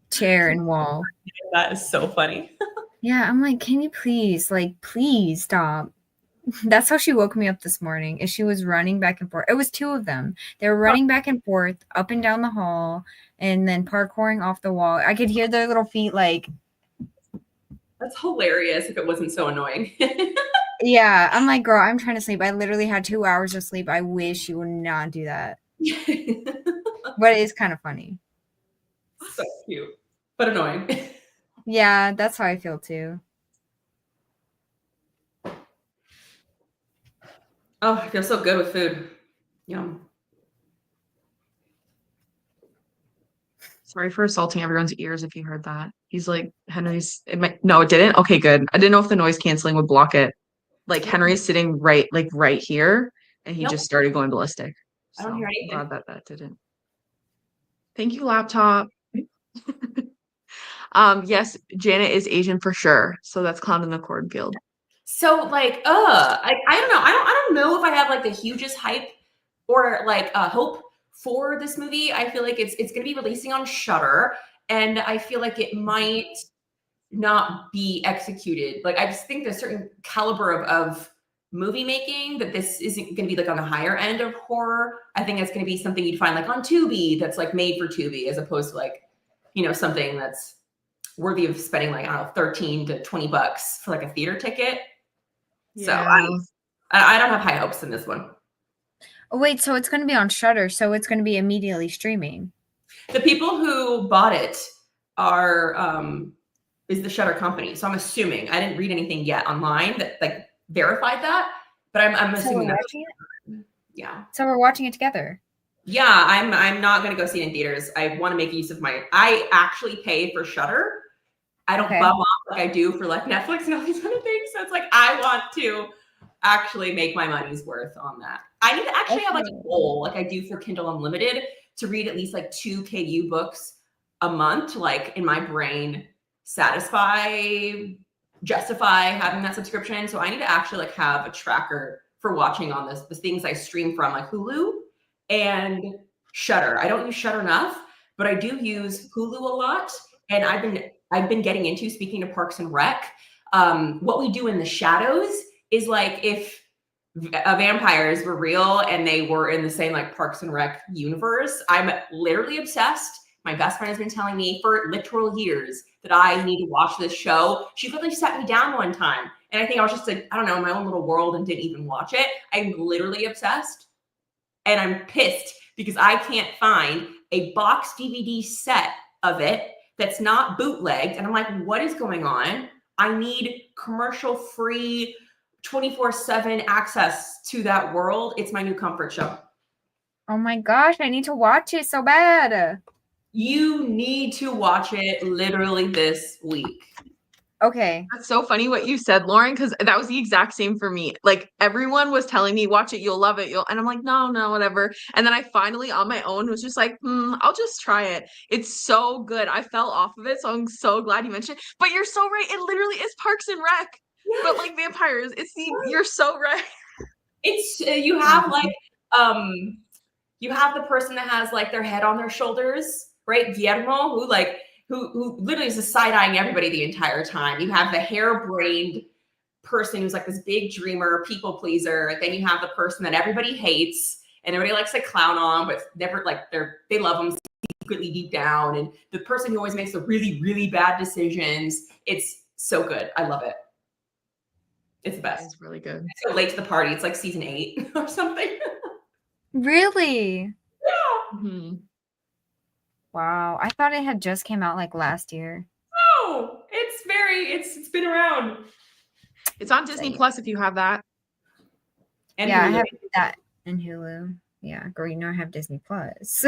chair and wall. That is so funny. Yeah, I'm like, can you please stop? That's how she woke me up this morning. Is she was running back and forth. It was two of them. They were running back and forth up and down the hall and then parkouring off the wall. I could hear their little feet like. That's hilarious if it wasn't so annoying. Yeah, I'm like, girl, I'm trying to sleep. I literally had 2 hours of sleep. I wish you would not do that. But it is kind of funny. So cute, but annoying. Yeah, that's how I feel too. Oh, I feel so good with food. Yum. Sorry for assaulting everyone's ears if you heard that. He's like, no, it didn't. Okay, good. I didn't know if the noise canceling would block it. Like Henry's sitting right here, and he just started going ballistic. I don't hear anything. I'm glad that didn't. Thank you, laptop. Yes, Janet is Asian for sure. So that's Clown in the Cornfield. So like, I don't know. I don't know if I have like the hugest hype or like hope for this movie. I feel like it's going to be releasing on Shudder, and I feel like it might not be executed. Like I just think there's a certain caliber of movie making that this isn't going to be like on the higher end of horror. I think it's going to be something you'd find like on Tubi that's like made for Tubi, as opposed to like, you know, something that's worthy of spending like, I don't know, 13 to 20 bucks for like a theater ticket. Yeah. So I don't have high hopes in this one. Oh, wait, so it's going to be on Shudder, so it's going to be immediately streaming. The people who bought it are is the Shudder company. So I'm assuming, I didn't read anything yet online that like verified that, but I'm assuming that. Yeah. So we're watching it together. Yeah, I'm not gonna go see it in theaters. I want to make use of I actually pay for Shudder. I don't bum off like I do for like Netflix and all these other things. So it's like I want to actually make my money's worth on that. I need to actually have like a goal, like I do for Kindle Unlimited, to read at least like 2 KU books a month to like in my brain justify having that subscription. So I need to actually like have a tracker for watching on the things I stream from, like Hulu and Shudder. I don't use Shudder enough, but I do use Hulu a lot. And I've been I've been getting into, speaking of Parks and Rec, what we do in the shadows is like if vampires were real and they were in the same like Parks and Rec universe. I'm literally obsessed. My best friend has been telling me for literal years that I need to watch this show. She literally sat me down one time, and I think I was just like, I don't know, in my own little world and didn't even watch it. I'm literally obsessed, and I'm pissed because I can't find a box DVD set of it that's not bootlegged. And I'm like, what is going on? I need commercial-free 24/7 access to that world. It's my new comfort show. Oh my gosh, I need to watch it so bad. You need to watch it literally this week. Okay. That's so funny what you said, Lauren, because that was the exact same for me. Like everyone was telling me, watch it, you'll love it. And I'm like, no, whatever. And then I finally on my own was just like, I'll just try it. It's so good. I fell off of it, so I'm so glad you mentioned it. But you're so right. It literally is Parks and Rec, but like vampires. You're so right. It's you have like you have the person that has like their head on their shoulders, right? Guillermo, who literally is just side-eyeing everybody the entire time. You have the harebrained person who's like this big dreamer, people pleaser. Then you have the person that everybody hates and everybody likes to clown on, but never like they love them secretly deep down. And the person who always makes the really, really bad decisions. It's so good. I love it. It's the best. It's really good. It's so late to the party. It's like season 8 or something. Really? Yeah. Mm-hmm. Wow. I thought it had just came out like last year. No, it's been around. It's on Disney Plus if you have that. And yeah, Hulu. I have that in Hulu. Yeah, girl, you know I have Disney Plus.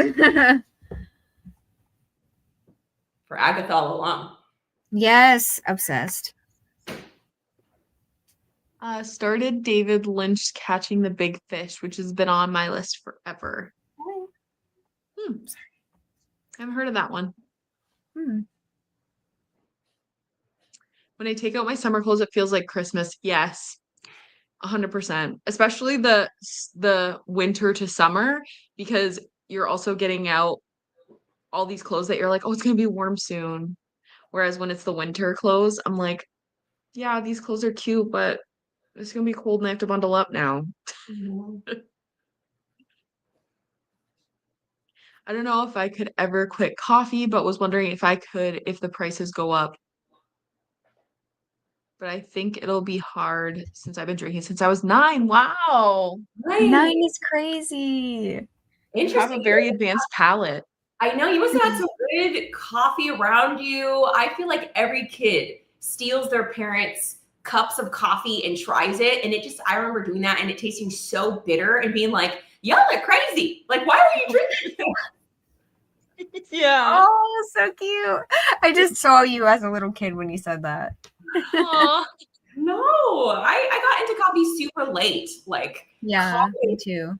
For Agatha all along. Yes, obsessed. Started David Lynch Catching the Big Fish, which has been on my list forever. Sorry. I haven't heard of that one. When I take out my summer clothes, it feels like Christmas. Yes, 100%. Especially the winter to summer, because you're also getting out all these clothes that you're like, oh, it's gonna be warm soon. Whereas when it's the winter clothes, I'm like, yeah, these clothes are cute, but it's gonna be cold and I have to bundle up now. I don't know if I could ever quit coffee, but was wondering if I could if the prices go up. But I think it'll be hard since I've been drinking since I was 9. Wow. Right. 9 is crazy. You have a very advanced palate. I know, you must have had some good coffee around you. I feel like every kid steals their parents' cups of coffee and tries it. And I remember doing that and it tasting so bitter and being like, y'all are crazy. Like, why are you drinking this? Yeah. Oh, so cute. I just saw you as a little kid when you said that. No, I got into coffee super late. Like, yeah, me too.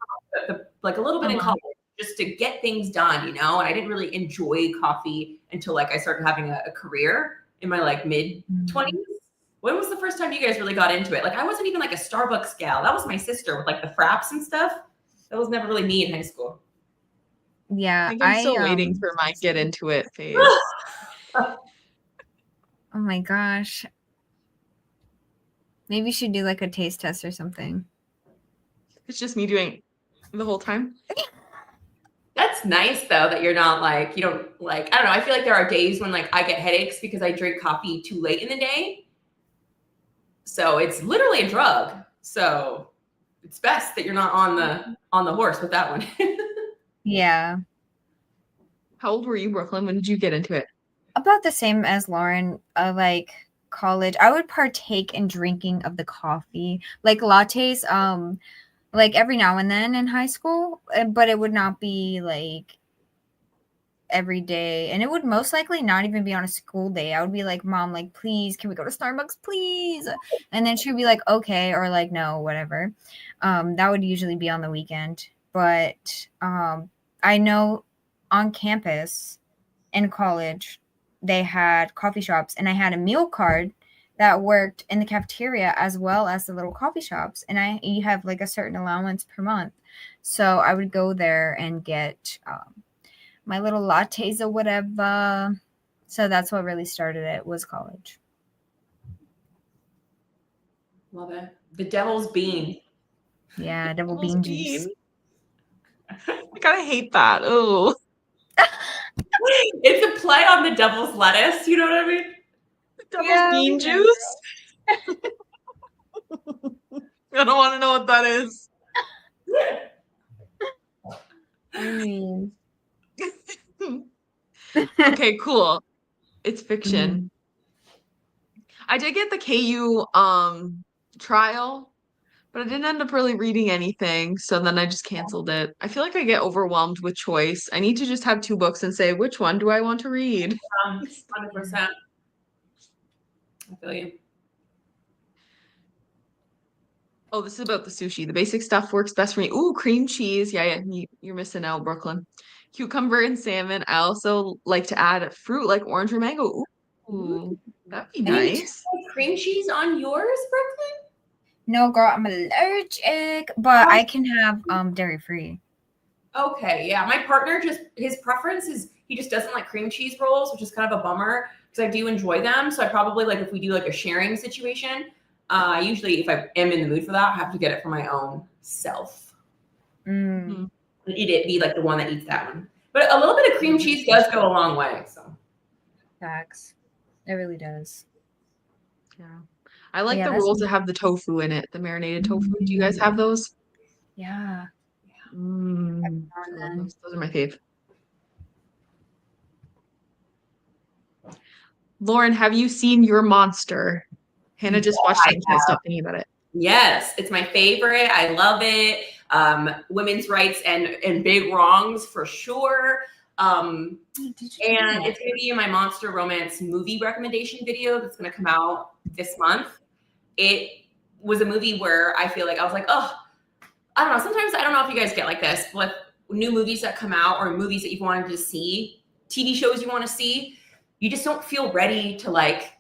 Like a little bit in college just to get things done, you know? And I didn't really enjoy coffee until like I started having a career in my like mid 20s. When was the first time you guys really got into it? Like I wasn't even like a Starbucks gal. That was my sister with like the fraps and stuff. That was never really me in high school. Yeah, I think I'm still waiting for my get into it phase. Oh my gosh. Maybe you should do like a taste test or something. It's just me doing the whole time. That's nice though that you're not like, you don't like, I don't know. I feel like there are days when like I get headaches because I drink coffee too late in the day. So it's literally a drug. So it's best that you're not on the horse with that one. Yeah. How old were you, Brooklyn? When did you get into it? About the same as Lauren, like college. I would partake in drinking of the coffee, like lattes, like every now and then in high school, but it would not be like every day. And it would most likely not even be on a school day. I would be like, Mom, like, please, can we go to Starbucks, please? And then she'd be like, okay, or like, no, whatever. That would usually be on the weekend. But I know on campus in college, they had coffee shops, and I had a meal card that worked in the cafeteria as well as the little coffee shops. And you have like a certain allowance per month. So I would go there and get my little lattes or whatever. So that's what really started it, was college. Love it. The devil's bean. Yeah, double Devil's bean juice. bean. I kind of hate that. Oh, It's a play on the devil's lettuce. You know what I mean? devil's Yeah, bean we know, juice. I don't want to know what that is. I mean, Okay, cool. It's fiction. I did get the KU trial, but I didn't end up really reading anything, so then I just canceled it. I feel like I get overwhelmed with choice. I need to just have 2 books and say, which one do I want to read? 100%. I feel you. Oh, this is about the sushi. The basic stuff works best for me. Ooh, cream cheese. Yeah, you're missing out, Brooklyn. Cucumber and salmon. I also like to add fruit like orange or mango. Ooh, that'd be And you nice. put cream cheese on yours, Brooklyn? no, girl, I'm allergic, but I can have dairy free. Okay, yeah. My partner his preference is he just doesn't like cream cheese rolls, which is kind of a bummer because I do enjoy them. So I probably like if we do like a sharing situation, usually if I am in the mood for that, I have to get it for my own self. Mm, And eat it, be like the one that eats that one. But a little bit of cream cheese does go a long way. So facts. It really does. Yeah. I like Yeah, the that's rolls that have the tofu in it, the marinated tofu. Do you guys have those? Yeah. I love then. those. Those are my fave. Lauren, have you seen Your Monster? Hannah just watched it and can't stop thinking about it. yes, it's my favorite. I love it. Women's rights and big wrongs for sure. And it's going to be in my Monster Romance movie recommendation video that's going to come out this month. It was a movie where I feel like I was like, oh, I don't know. Sometimes I don't know if you guys get like this, with new movies that come out or movies that you've wanted to see, TV shows you want to see, you just don't feel ready to like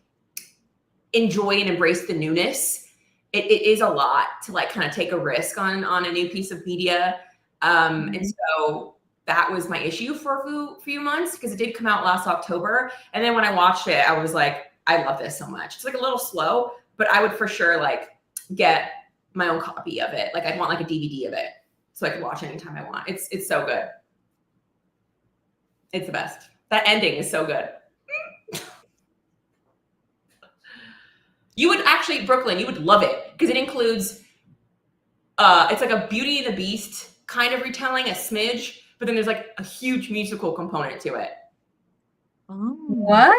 enjoy and embrace the newness. It is a lot to like kind of take a risk on a new piece of media. And so that was my issue for a few months because it did come out last October. And then when I watched it, I was like, I love this so much. It's like a little slow, but I would for sure like get my own copy of it. Like I'd want like a DVD of it so I could watch anytime I want. It's so good. It's the best. That ending is so good. You would actually, Brooklyn, you would love it because it includes, it's like a Beauty and the Beast kind of retelling, a smidge, but then there's like a huge musical component to it. What?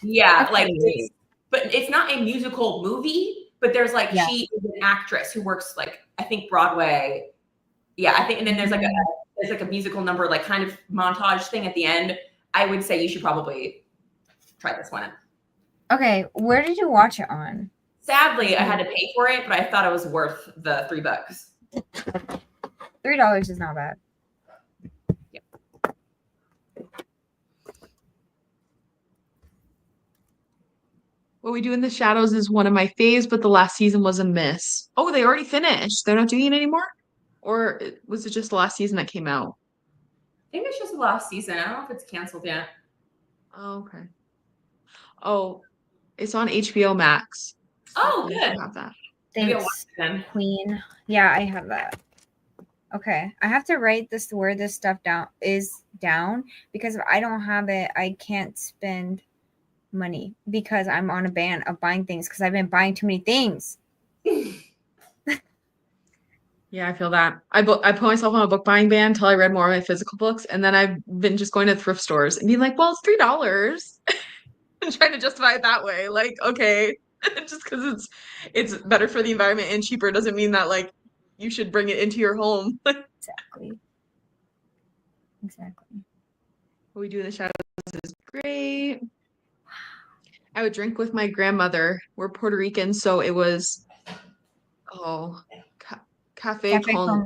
Yeah, Okay. like, but it's not a musical movie, but there's like, she is an actress who works like, I think Broadway. Yeah, I think, and then there's like a musical number, like kind of montage thing at the end. I would say you should probably try this one. Okay, where did you watch it on? Sadly, I had to pay for it, but I thought it was worth the $3. $3 is not bad. Yeah. What We Do in the Shadows is one of my faves, but the last season was a miss. Oh, they already finished. They're not doing it anymore? Or was it just the last season that came out? I think it's just the last season. I don't know if it's canceled yet. Oh, okay. Oh, it's on HBO Max. Oh, good. I have that. Maybe I'll Thanks, watch it then. Queen. Yeah, I have that. Okay, I have to write this where this stuff down because if I don't have it, I can't spend money because I'm on a ban of buying things because I've been buying too many things. Yeah, I feel that. I put myself on a book buying ban until I read more of my physical books, and then I've been just going to thrift stores and being like, "Well, it's $3," and trying to justify it that way. Like, okay, just because it's better for the environment and cheaper doesn't mean that like you should bring it into your home. Exactly. What We Do in the Shadows is great. I would drink with my grandmother. We're Puerto Rican, so it was cafe con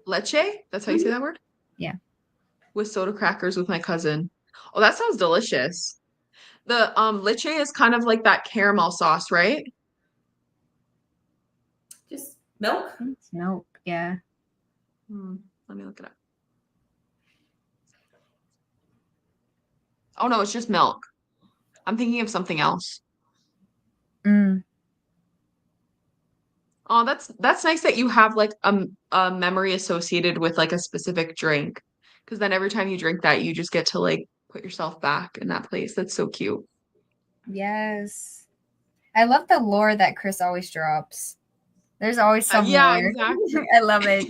leche. That's how you say that word? Yeah. With soda crackers with my cousin. Oh, that sounds delicious. The leche is kind of like that caramel sauce, right? Just milk? It's milk, yeah. Let me look it up. Oh no, it's just milk. I'm thinking of something else. Mm. Oh, that's nice that you have like a memory associated with like a specific drink. Because then every time you drink that, you just get to like put yourself back in that place. That's so cute. Yes. I love the lore that Chris always drops. There's always some Yeah, lore. exactly. I love it.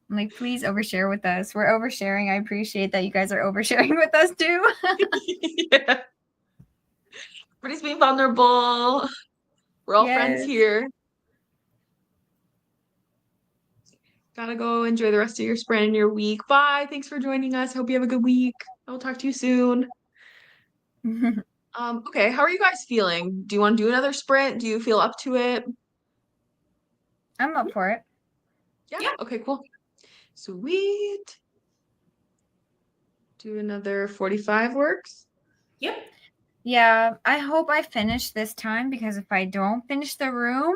I'm like, please overshare with us. We're oversharing. I appreciate that you guys are oversharing with us too. Yeah. Everybody's being vulnerable. We're all friends Yes. here. Gotta go enjoy the rest of your sprint and your week. Bye. Thanks for joining us. Hope you have a good week. I'll talk to you soon. Okay, how are you guys feeling? Do you want to do another sprint? Do you feel up to it? I'm up for it. Yeah. Yeah. Okay, cool. Sweet. Do another 45 works? Yep. Yeah, I hope I finish this time because if I don't finish the room,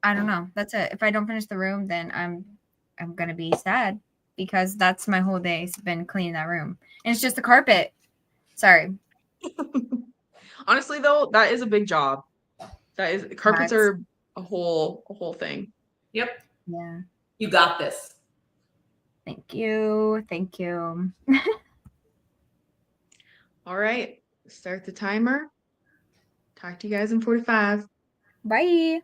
I don't know. That's it. If I don't finish the room, then I'm gonna be sad because that's my whole day's been cleaning that room. And it's just the carpet. Sorry. Honestly though, that is a big job. That is carpets That's, are a whole thing. Yep. yeah. You got this. Thank you. Thank you. All right, start the timer. Talk to you guys in 45. Bye.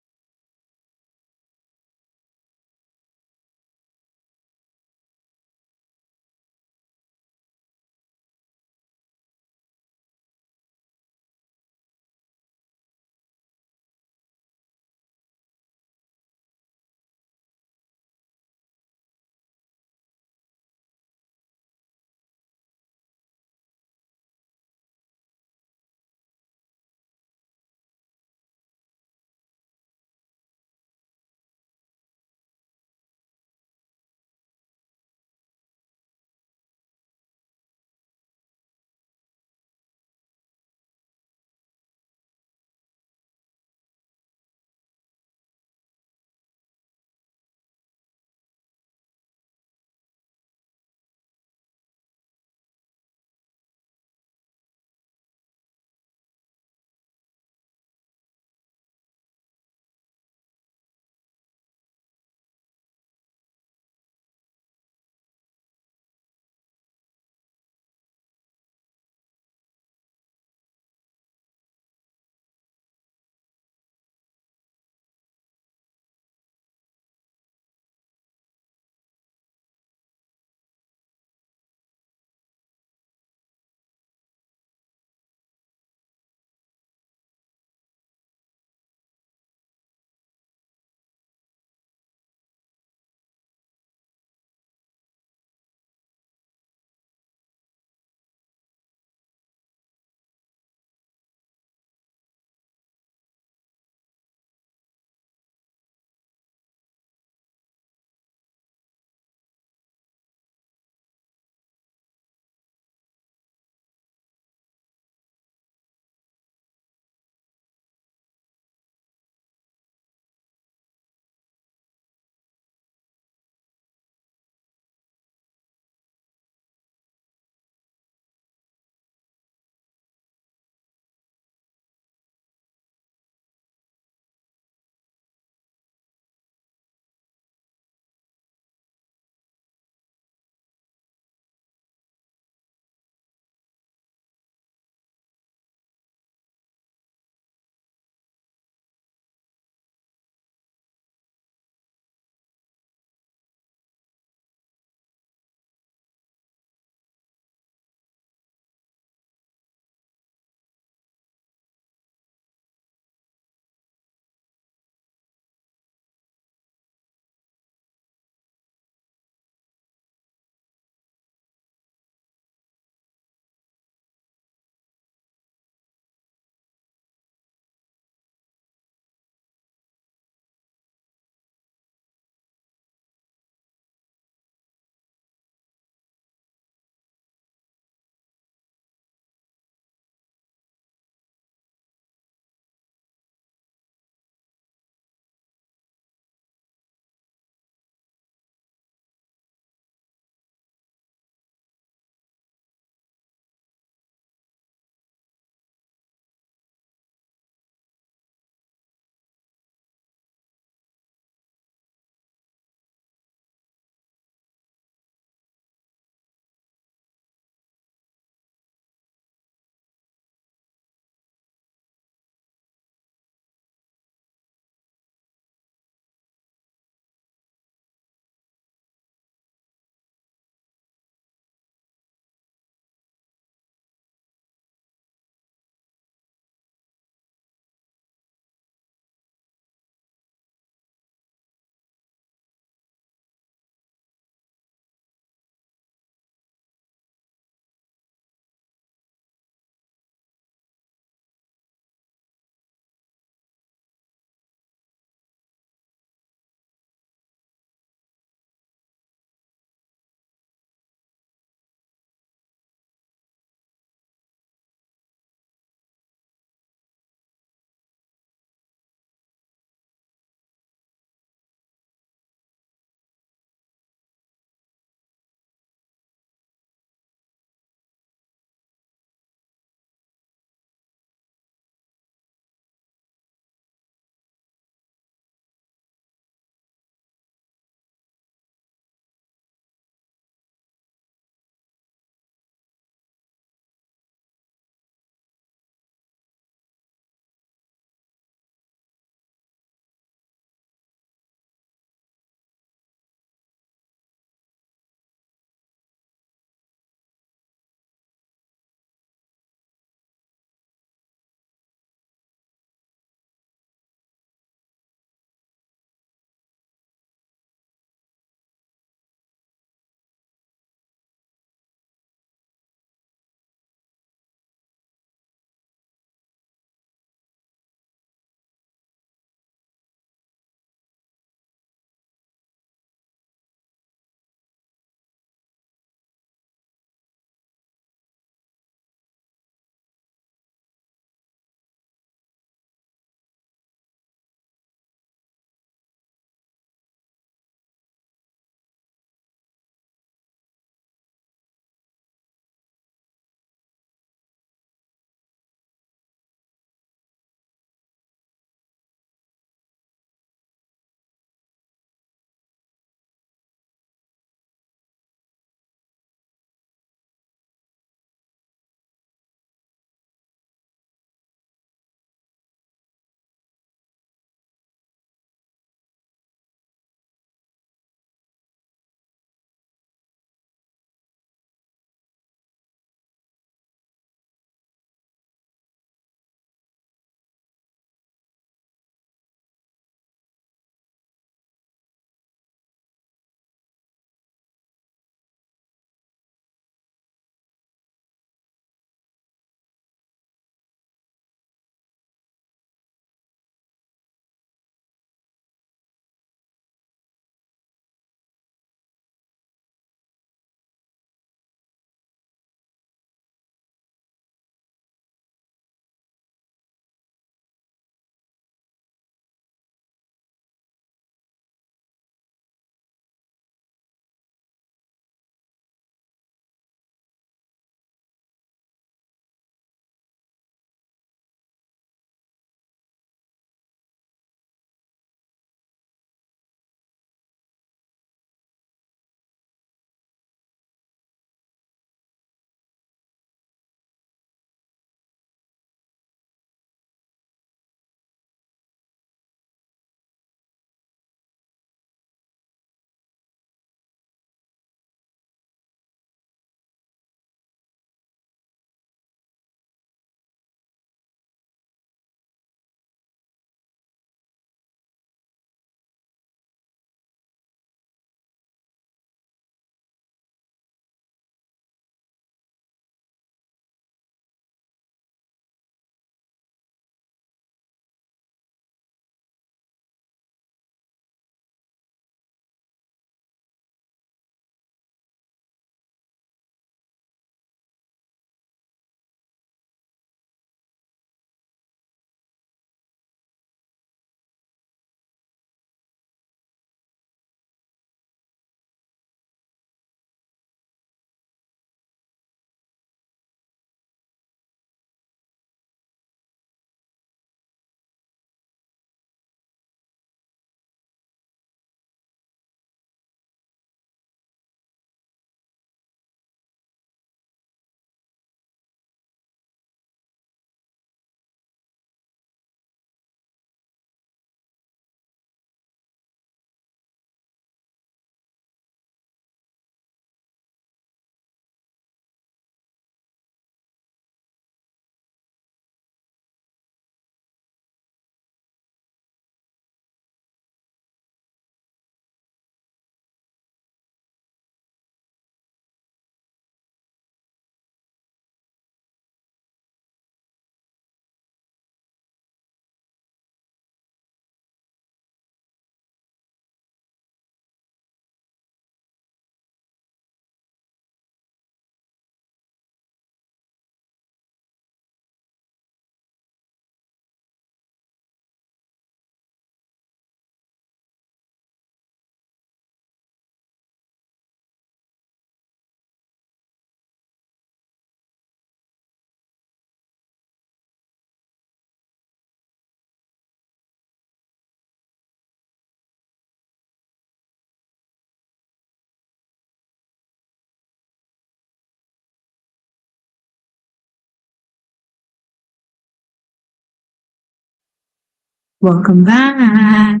Welcome back.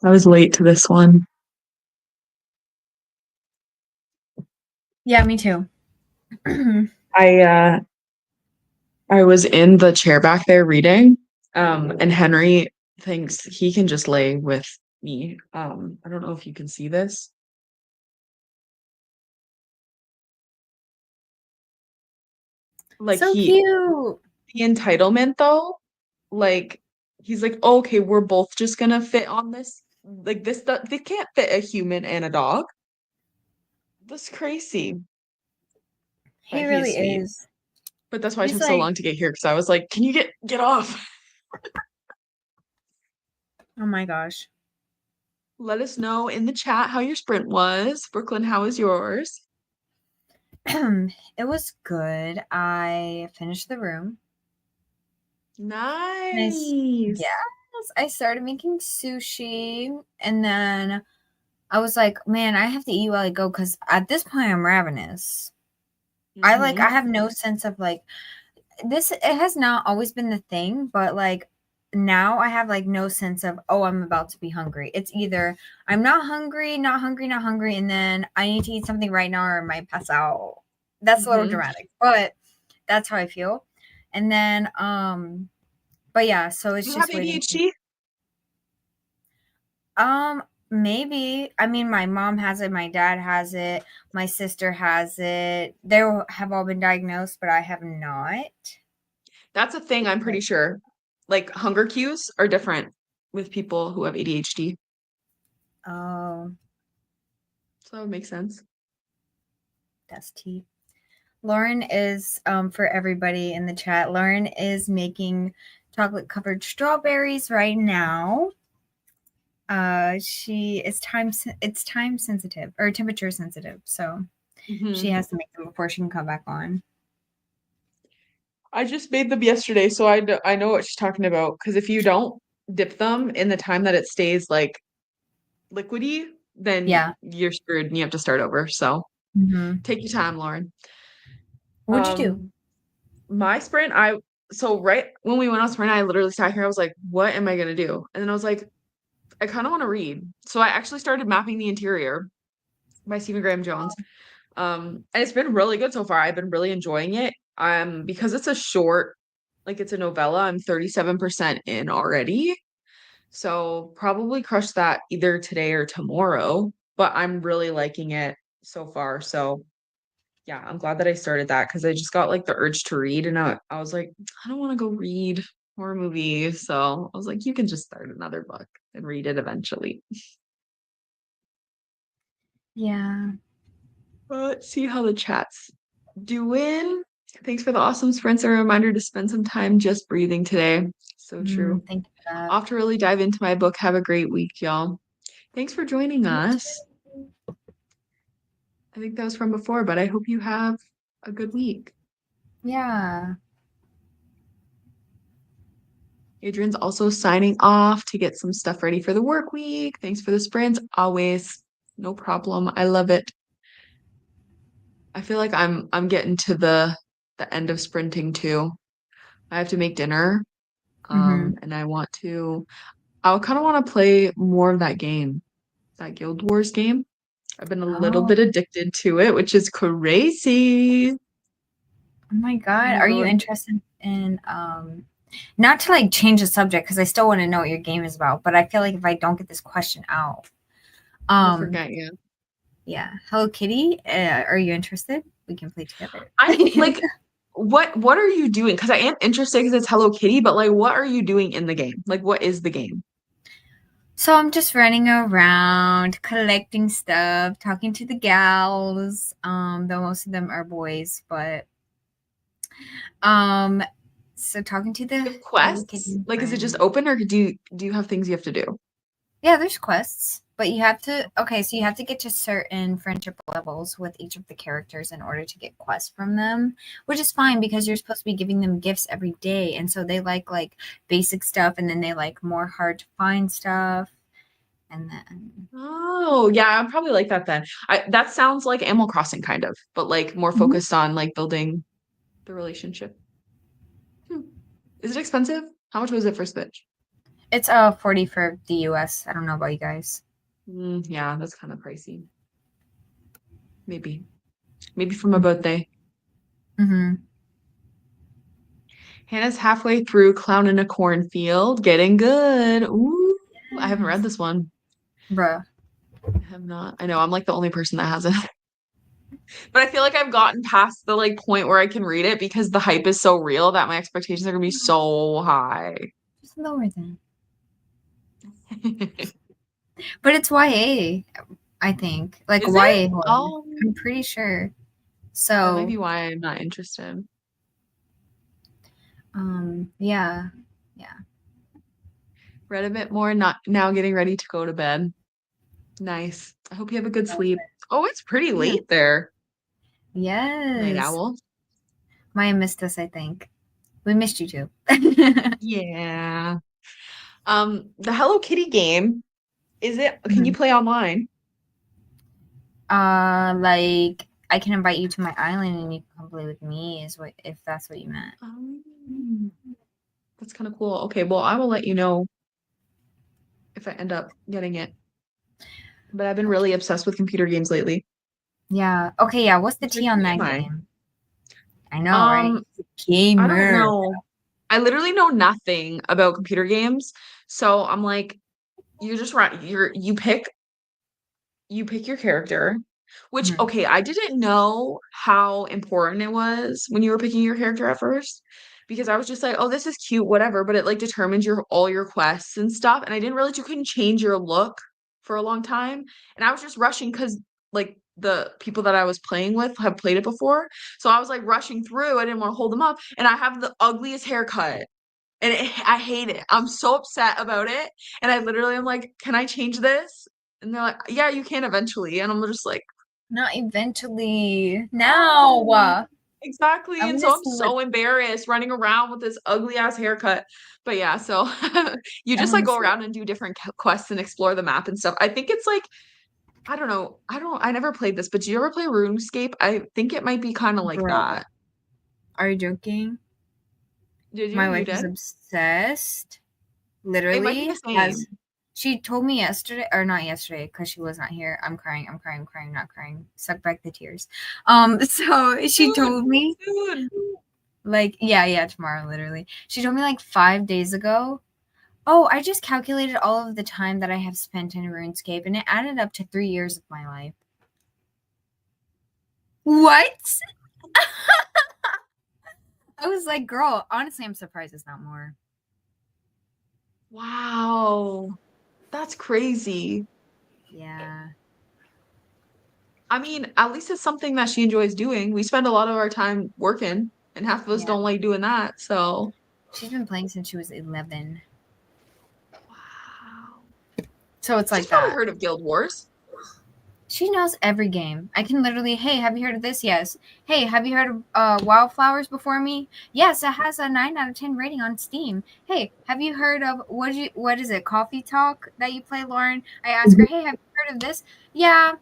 I was late to this one. Yeah, me too. I was in the chair back there reading, and Henry thinks he can just lay with me. I don't know if you can see this. Like So cute. the entitlement though, like he's like, "Oh, okay, we're both just gonna fit on this. Like they can't fit a human and a dog. That's crazy." But He he's really sweet. is. But that's why it He's took so like, long to get here because I was like, "Can you get off?" oh my gosh. Let us know in the chat how your sprint was. Brooklyn, how was yours? It was good. I finished the room. Nice. Yes, I started making sushi, and then I was like, man, I have to eat while I go because at this point I'm ravenous. I Mhm. have no sense of like this. It has not always been the thing, but like now I have like no sense of, oh, I'm about to be hungry. It's either I'm not hungry, not hungry, not hungry, and then I need to eat something right now or I might pass out. That's a little Mhm. dramatic, but that's how I feel. And then but yeah, so Do it's you have just waiting. ADHD? Maybe. I mean, my mom has it, my dad has it, my sister has it. They have all been diagnosed, but I have not. That's a thing, I'm pretty sure. Like hunger cues are different with people who have ADHD. Oh, So it makes sense. that's tea. Lauren is for everybody in the chat. Lauren is making chocolate covered strawberries right now. She is it's time sensitive or temperature sensitive, so she Mhm. has to make them before she can come back on. I just made them yesterday, so I know what she's talking about. Because if you don't dip them in the time that it stays like liquidy, then Yeah. you're screwed and you have to start over. So Mm-hmm. take your time, Lauren. What'd you do? My sprint, so right when we went on sprint, I literally sat here, I was like, what am I gonna do? And then I was like, I kind of want to read. So I actually started Mapping the Interior by Stephen Graham Jones. And it's been really good so far. I've been really enjoying it. Because it's a short, like it's a novella, I'm 37% in already. So probably crush that either today or tomorrow, but I'm really liking it so far. So yeah, I'm glad that I started that because I just got like the urge to read and I was like, I don't want to go read horror movies. So I was like, you can just start another book and read it eventually. Yeah. Let's see how the chat's doing. Thanks for the awesome sprints. A reminder to spend some time just breathing today. So true. Thank you for that. Off to really dive into my book. Have a great week, y'all. Thanks for joining You us. too. I think that was from before, but I hope you have a good week. Yeah. Adrian's also signing off to get some stuff ready for the work week. Thanks for the sprints. Always. No problem. I love it. I feel like I'm getting to the end of sprinting too. I have to make dinner. Mm-hmm. And I kind of want to play more of that game, that Guild Wars game. I've been a little Oh, bit addicted to it, which is crazy. oh my God. Are you Really, interested in not to like change the subject because I still want to know what your game is about, but I feel like if I don't get this question out, we'll um, forget you. yeah. Hello Kitty, are you interested? We can play together. I like what are you doing? Because I am interested because it's Hello Kitty, but like what are you doing in the game? Like what is the game? So I'm just running around, collecting stuff, talking to the gals. Though most of them are boys, but um, so talking to Do the you have Hello quests? Kitty Like is it just friends. open or do you have things you have to do? Yeah, there's quests, but you have to okay, so you have to get to certain friendship levels with each of the characters in order to get quests from them, which is fine because you're supposed to be giving them gifts every day, and so they like basic stuff, and then they like more hard to find stuff, and then Oh, yeah, I'm probably like that then. That sounds like Animal Crossing kind of, but like more Mhm. focused on like building the relationship. Hmm. Is it expensive? How much was it for Switch? It's 40 for the US. I don't know about you guys. Yeah, that's kind of pricey. Maybe for my birthday. Mm-hmm. Hannah's halfway through Clown in a Cornfield, getting good. Ooh, I haven't read this one. Bruh. I have not. I know I'm like the only person that hasn't. But I feel like I've gotten past the like point where I can read it because the hype is so real that my expectations are gonna be so high. Just lower them. But it's YA, I think. Like Is YA it? horror. Oh, I'm pretty sure. that might So, be why I'm not interested. yeah. Read a bit more, not now getting ready to go to bed. Nice. I hope you have a good sleep. Oh, it's pretty late there. Night Yes. owl. Maya missed us, I think. We missed you too. Yeah. The Hello Kitty game, is it, can you play online? Like I can invite you to my island and you can come play with me, is what, if that's what you meant. That's kind of cool. Okay, well, I will let you know if I end up getting it. But I've been really obsessed with computer games lately. Yeah. Okay, yeah. What's the Which tea on that am I? game? I know, right? I don't Gamer. know. I literally know nothing about computer games. So I'm like, you just run you pick your character, which Mhm. okay, I didn't know how important it was when you were picking your character at first because I was just like, oh, this is cute, whatever, but it like determines your all your quests and stuff. And I didn't realize you couldn't change your look for a long time. And I was just rushing because like the people that I was playing with have played it before. So I was like rushing through. I didn't want to hold them up. And I have the ugliest haircut. And I hate it. I'm so upset about it. And I literally am like, can I change this? And they're like, yeah, you can eventually. And I'm just like, Not eventually. Now. exactly. I'm And so just I'm so embarrassed running around with this ugly ass haircut. But yeah, so you just like go around and do different quests and explore the map and stuff. I think it's like, I don't know. I never played this, but do you ever play RuneScape? I think it might be kind of like Bro. that. Are you joking? Did you? My You wife is did? obsessed. It might be Literally, the as same. she told me yesterday, or not yesterday, because she was not here. I'm crying, not crying. Suck back the tears. So she told me, Dude. like, yeah, tomorrow, literally. She told me like 5 days ago. Oh, I just calculated all of the time that I have spent in RuneScape, and it added up to 3 years of my life. What? I was like, girl, honestly, I'm surprised it's not more. Wow. That's crazy. Yeah. I mean, at least it's something that she enjoys doing. We spend a lot of our time working, and half of us Yeah. don't like doing that. So, She's been playing since she was 11. wow. So it's like She's probably that. heard of Guild Wars. She knows every game. I can literally, hey, have you heard of this? Yes. Hey, have you heard of Wildflowers before me? Yes, it has a 9 out of 10 rating on Steam. Hey, have you heard of what is it, Coffee Talk that you play, Lauren? I asked her, hey, have you heard of this? Yeah.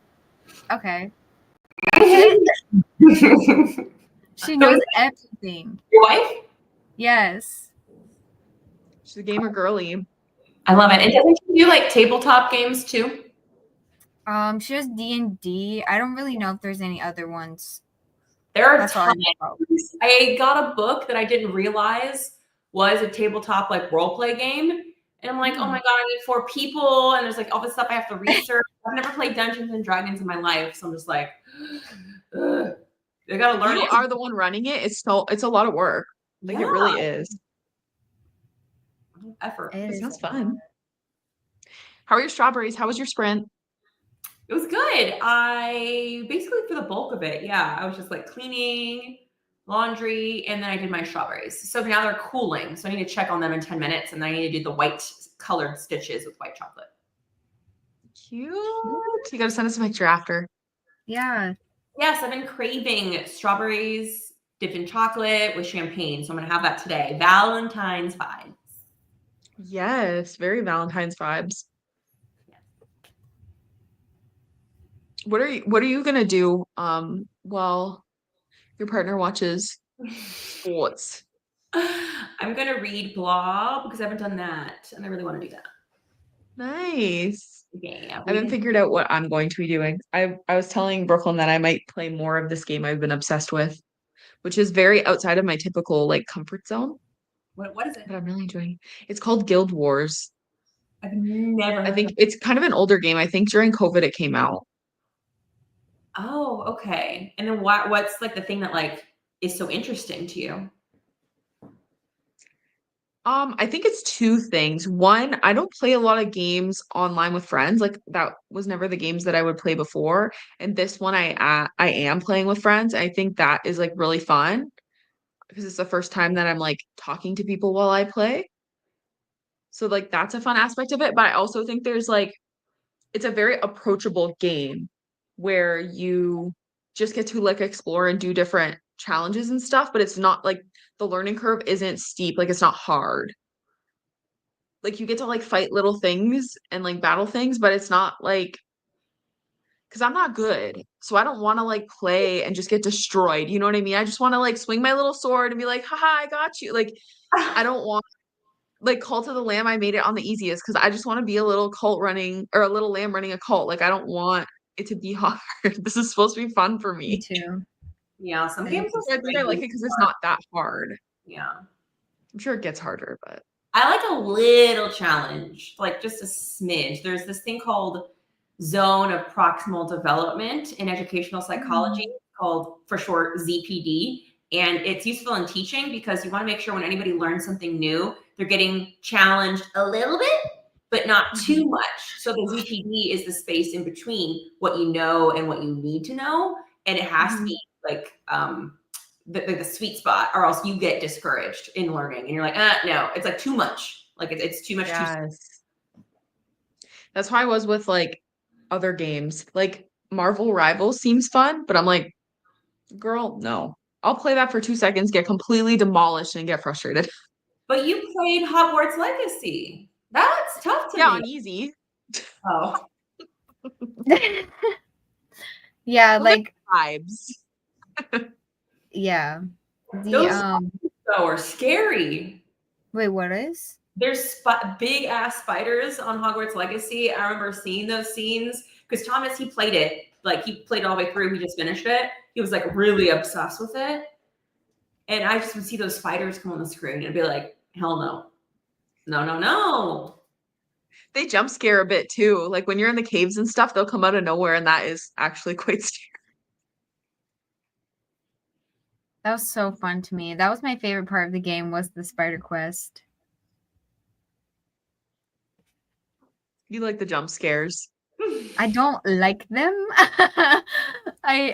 Okay. That's it. She knows everything. Your wife? Yes. She's a gamer girly. I love it. And doesn't she do like tabletop games too? She does D&D. I don't really know if there's any other ones. There are That's all I tons. know about. I got a book that I didn't realize was a tabletop like role play game. And I'm like, oh my God, I need 4 people. And there's like all this stuff I have to research. I've never played Dungeons and Dragons in my life. So I'm just like, ugh, I gotta learn You it. are the one running it. It's a lot of work. Like it really is. Effort. It It is sounds a lot. fun. How are your strawberries? How was your sprint? It was good. I basically, for the bulk of it, yeah, I was just like cleaning, laundry, and then I did my strawberries. So now they're cooling. So I need to check on them in 10 minutes, and then I need to do the white colored stitches with white chocolate. Cute. You gotta send us a picture after. Yeah. Yes, I've been craving strawberries dipped in chocolate with champagne. So I'm gonna have that today. Valentine's vibes. Yes, very Valentine's vibes. What are you gonna do while your partner watches sports? I'm gonna read Blob because I haven't done that, and I really want to do that. Nice. Yeah, I haven't figured out what I'm going to be doing. I was telling Brooklyn that I might play more of this game I've been obsessed with, which is very outside of my typical like comfort zone, what is it? but I'm really enjoying it. It's called Guild Wars. I've never I heard think of. it's kind of an older game. I think during COVID it came out. Oh, okay. And then what's like the thing that like is so interesting to you? I think it's two things. One, I don't play a lot of games online with friends. Like that was never the games that I would play before. And this one I am playing with friends. I think that is like really fun because it's the first time that I'm like talking to people while I play. So like that's a fun aspect of it, but I also think there's like it's a very approachable game where you just get to like explore and do different challenges and stuff, but it's not like the learning curve isn't steep, like it's not hard. Like you get to like fight little things and like battle things, but it's not like because I'm not good. So I don't want to like play and just get destroyed. You know what I mean? I just want to like swing my little sword and be like, haha, I got you. Like I don't want like Cult of the Lamb, I made it on the easiest because I just want to be a little cult running or a little lamb running a cult. Like I don't want it to be hard. This is supposed to be fun for Me me. too. Yeah, some I games think So I think I like it because it's not that hard. Yeah. I'm sure it gets harder, but I like a little challenge, like just a smidge. There's this thing called zone of proximal development in educational psychology, called for short ZPD. And it's useful in teaching because you want to make sure when anybody learns something new, they're getting challenged a little bit, but not too much. So the ZPD is the space in between what you know and what you need to know. And it has to be like the sweet spot, or else you get discouraged in learning and you're like, no, it's like too much. Like it's too much. yes. That's how I was with like other games. Like Marvel Rivals seems fun, but I'm like, girl, no. I'll play that for 2 seconds, get completely demolished, and get frustrated. But you played Hogwarts Legacy. That's tough to Yeah, me. on easy. Oh, yeah, Well, they're like vibes. yeah. The those though are scary. wait, what is? There's big ass spiders on Hogwarts Legacy. I remember seeing those scenes because Thomas, he played it. Like he played it all the way through. He just finished it. He was like really obsessed with it. And I just would see those spiders come on the screen and be like, hell no. No, no, no. They jump scare a bit too. Like when you're in the caves and stuff, they'll come out of nowhere, and that is actually quite scary. That was so fun to me. That was my favorite part of the game was the spider quest. You like the jump scares. I don't like them.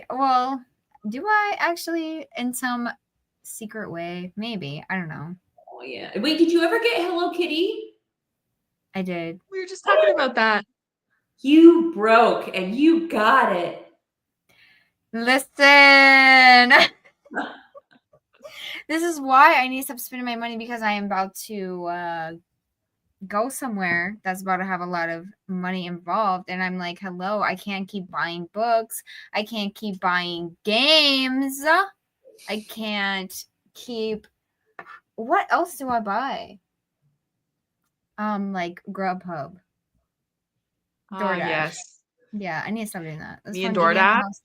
Well, do I actually in some secret way? Maybe. I don't know. Oh yeah. Wait, did you ever get Hello Kitty? I did. We were just talking about that. You broke and you got it. Listen. This is why I need to stop spending my money because I am about to go somewhere that's about to have a lot of money involved. And I'm like, hello, I can't keep buying books. I can't keep buying games. I can't keep. What else do I buy? Like Grubhub. DoorDash. Yes. Yeah, I need to stop doing that. That's Me and fun getting out the DoorDash. house.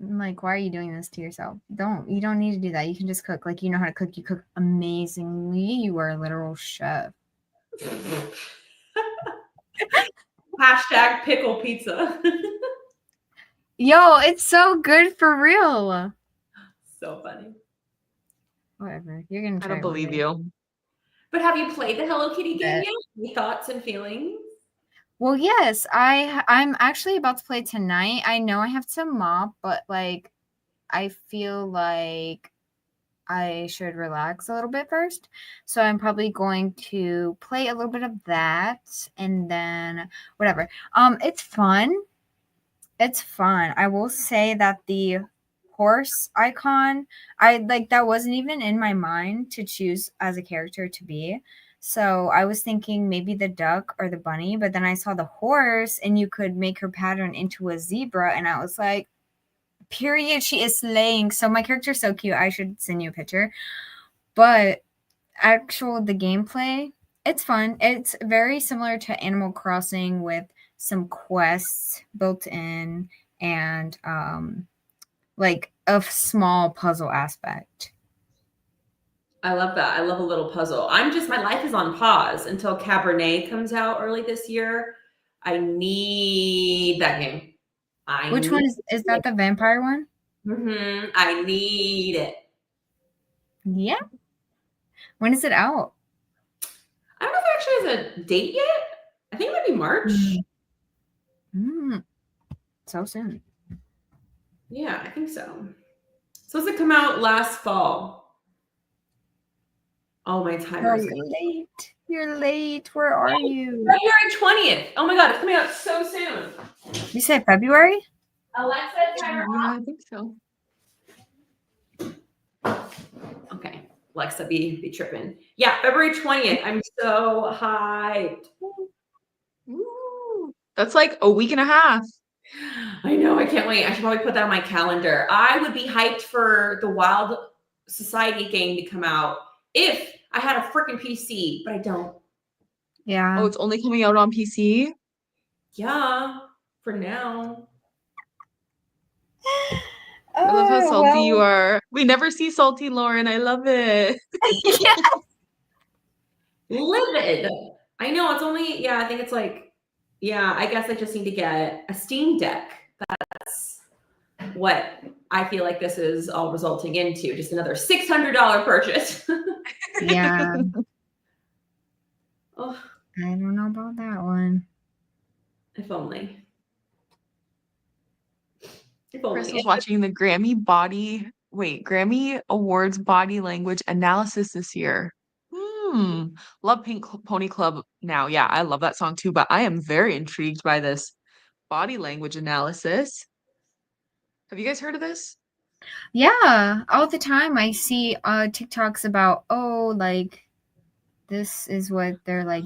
I'm like, why are you doing this to yourself? You don't need to do that. You can just cook. Like, you know how to cook. You cook amazingly. You are a literal chef. Hashtag pickle pizza. Yo, it's so good for real. So funny. Whatever. You're gonna I try don't it one believe day. you. But have you played the Hello Kitty game Bet. yet? Any thoughts and feelings? Well, yes, I'm actually about to play tonight. I know I have to mop, but like I feel like I should relax a little bit first. So I'm probably going to play a little bit of that and then whatever. It's fun. It's fun. I will say that the horse icon, I like that wasn't even in my mind to choose as a character to be. So I was thinking maybe the duck or the bunny, but then I saw the horse and you could make her pattern into a zebra and I was like, period. She is slaying. So my character's so cute. I should send you a picture. But the gameplay, it's fun. It's very similar to Animal Crossing with some quests built in and like a small puzzle aspect. I love that. I love a little puzzle. My life is on pause until Cabernet comes out early this year. I need that game. Which one is that, the vampire one? I need it. Yeah. When is it out? I don't know if it actually has a date yet. I think it might be March. So soon. Yeah, I think so. Supposed to come out last fall. Oh, my timer is You're late. You're late. Where are you? February 20th. Oh my God, it's coming out so soon. You said February? Alexa, timer Yeah, off. I think so. Okay, Alexa, be tripping. Yeah, February 20th. I'm so hyped. Ooh, that's like a week and a half. I know, I can't wait. I should probably put that on my calendar. I would be hyped for the Wild Society game to come out if I had a freaking PC, but I don't. Yeah. Oh, it's only coming out on PC? Yeah, for now. I love how salty you are. We never see salty Lauren. I love it. Yeah. Livid. I know, it's only, I think it's like, I guess I just need to get a Steam Deck. That's what I feel like this is all resulting into. Just another $600 purchase. Yeah. Oh, I don't know about that one. if only. Chris was watching the Grammy Awards body language analysis this year. Love Pink Pony Club now. Yeah, I love that song too, but I am very intrigued by this body language analysis. Have you guys heard of this? Yeah, all the time I see TikToks about, like this is what they're like,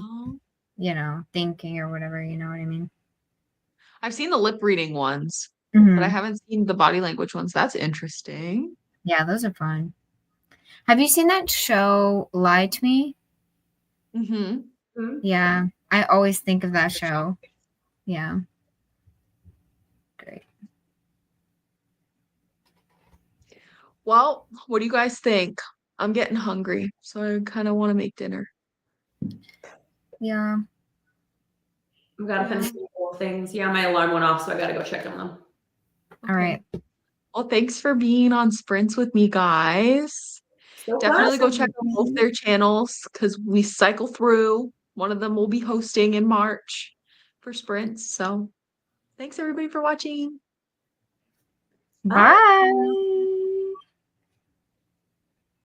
thinking or whatever, you know what I mean? I've seen the lip reading ones, but I haven't seen the body language ones. That's interesting. Yeah, those are fun. Have you seen that show Lie to Me? Yeah, I always think of that show. Yeah. Great. Well, what do you guys think? I'm getting hungry, so I kind of want to make dinner. Yeah. I've got to finish a couple of things. Yeah, my alarm went off, so I got to go check on them. All right. Well, thanks for being on Sprints with me, guys. So definitely go check out both their channels because we cycle through. One of them will be hosting in March for Sprints. So thanks everybody for watching. Bye.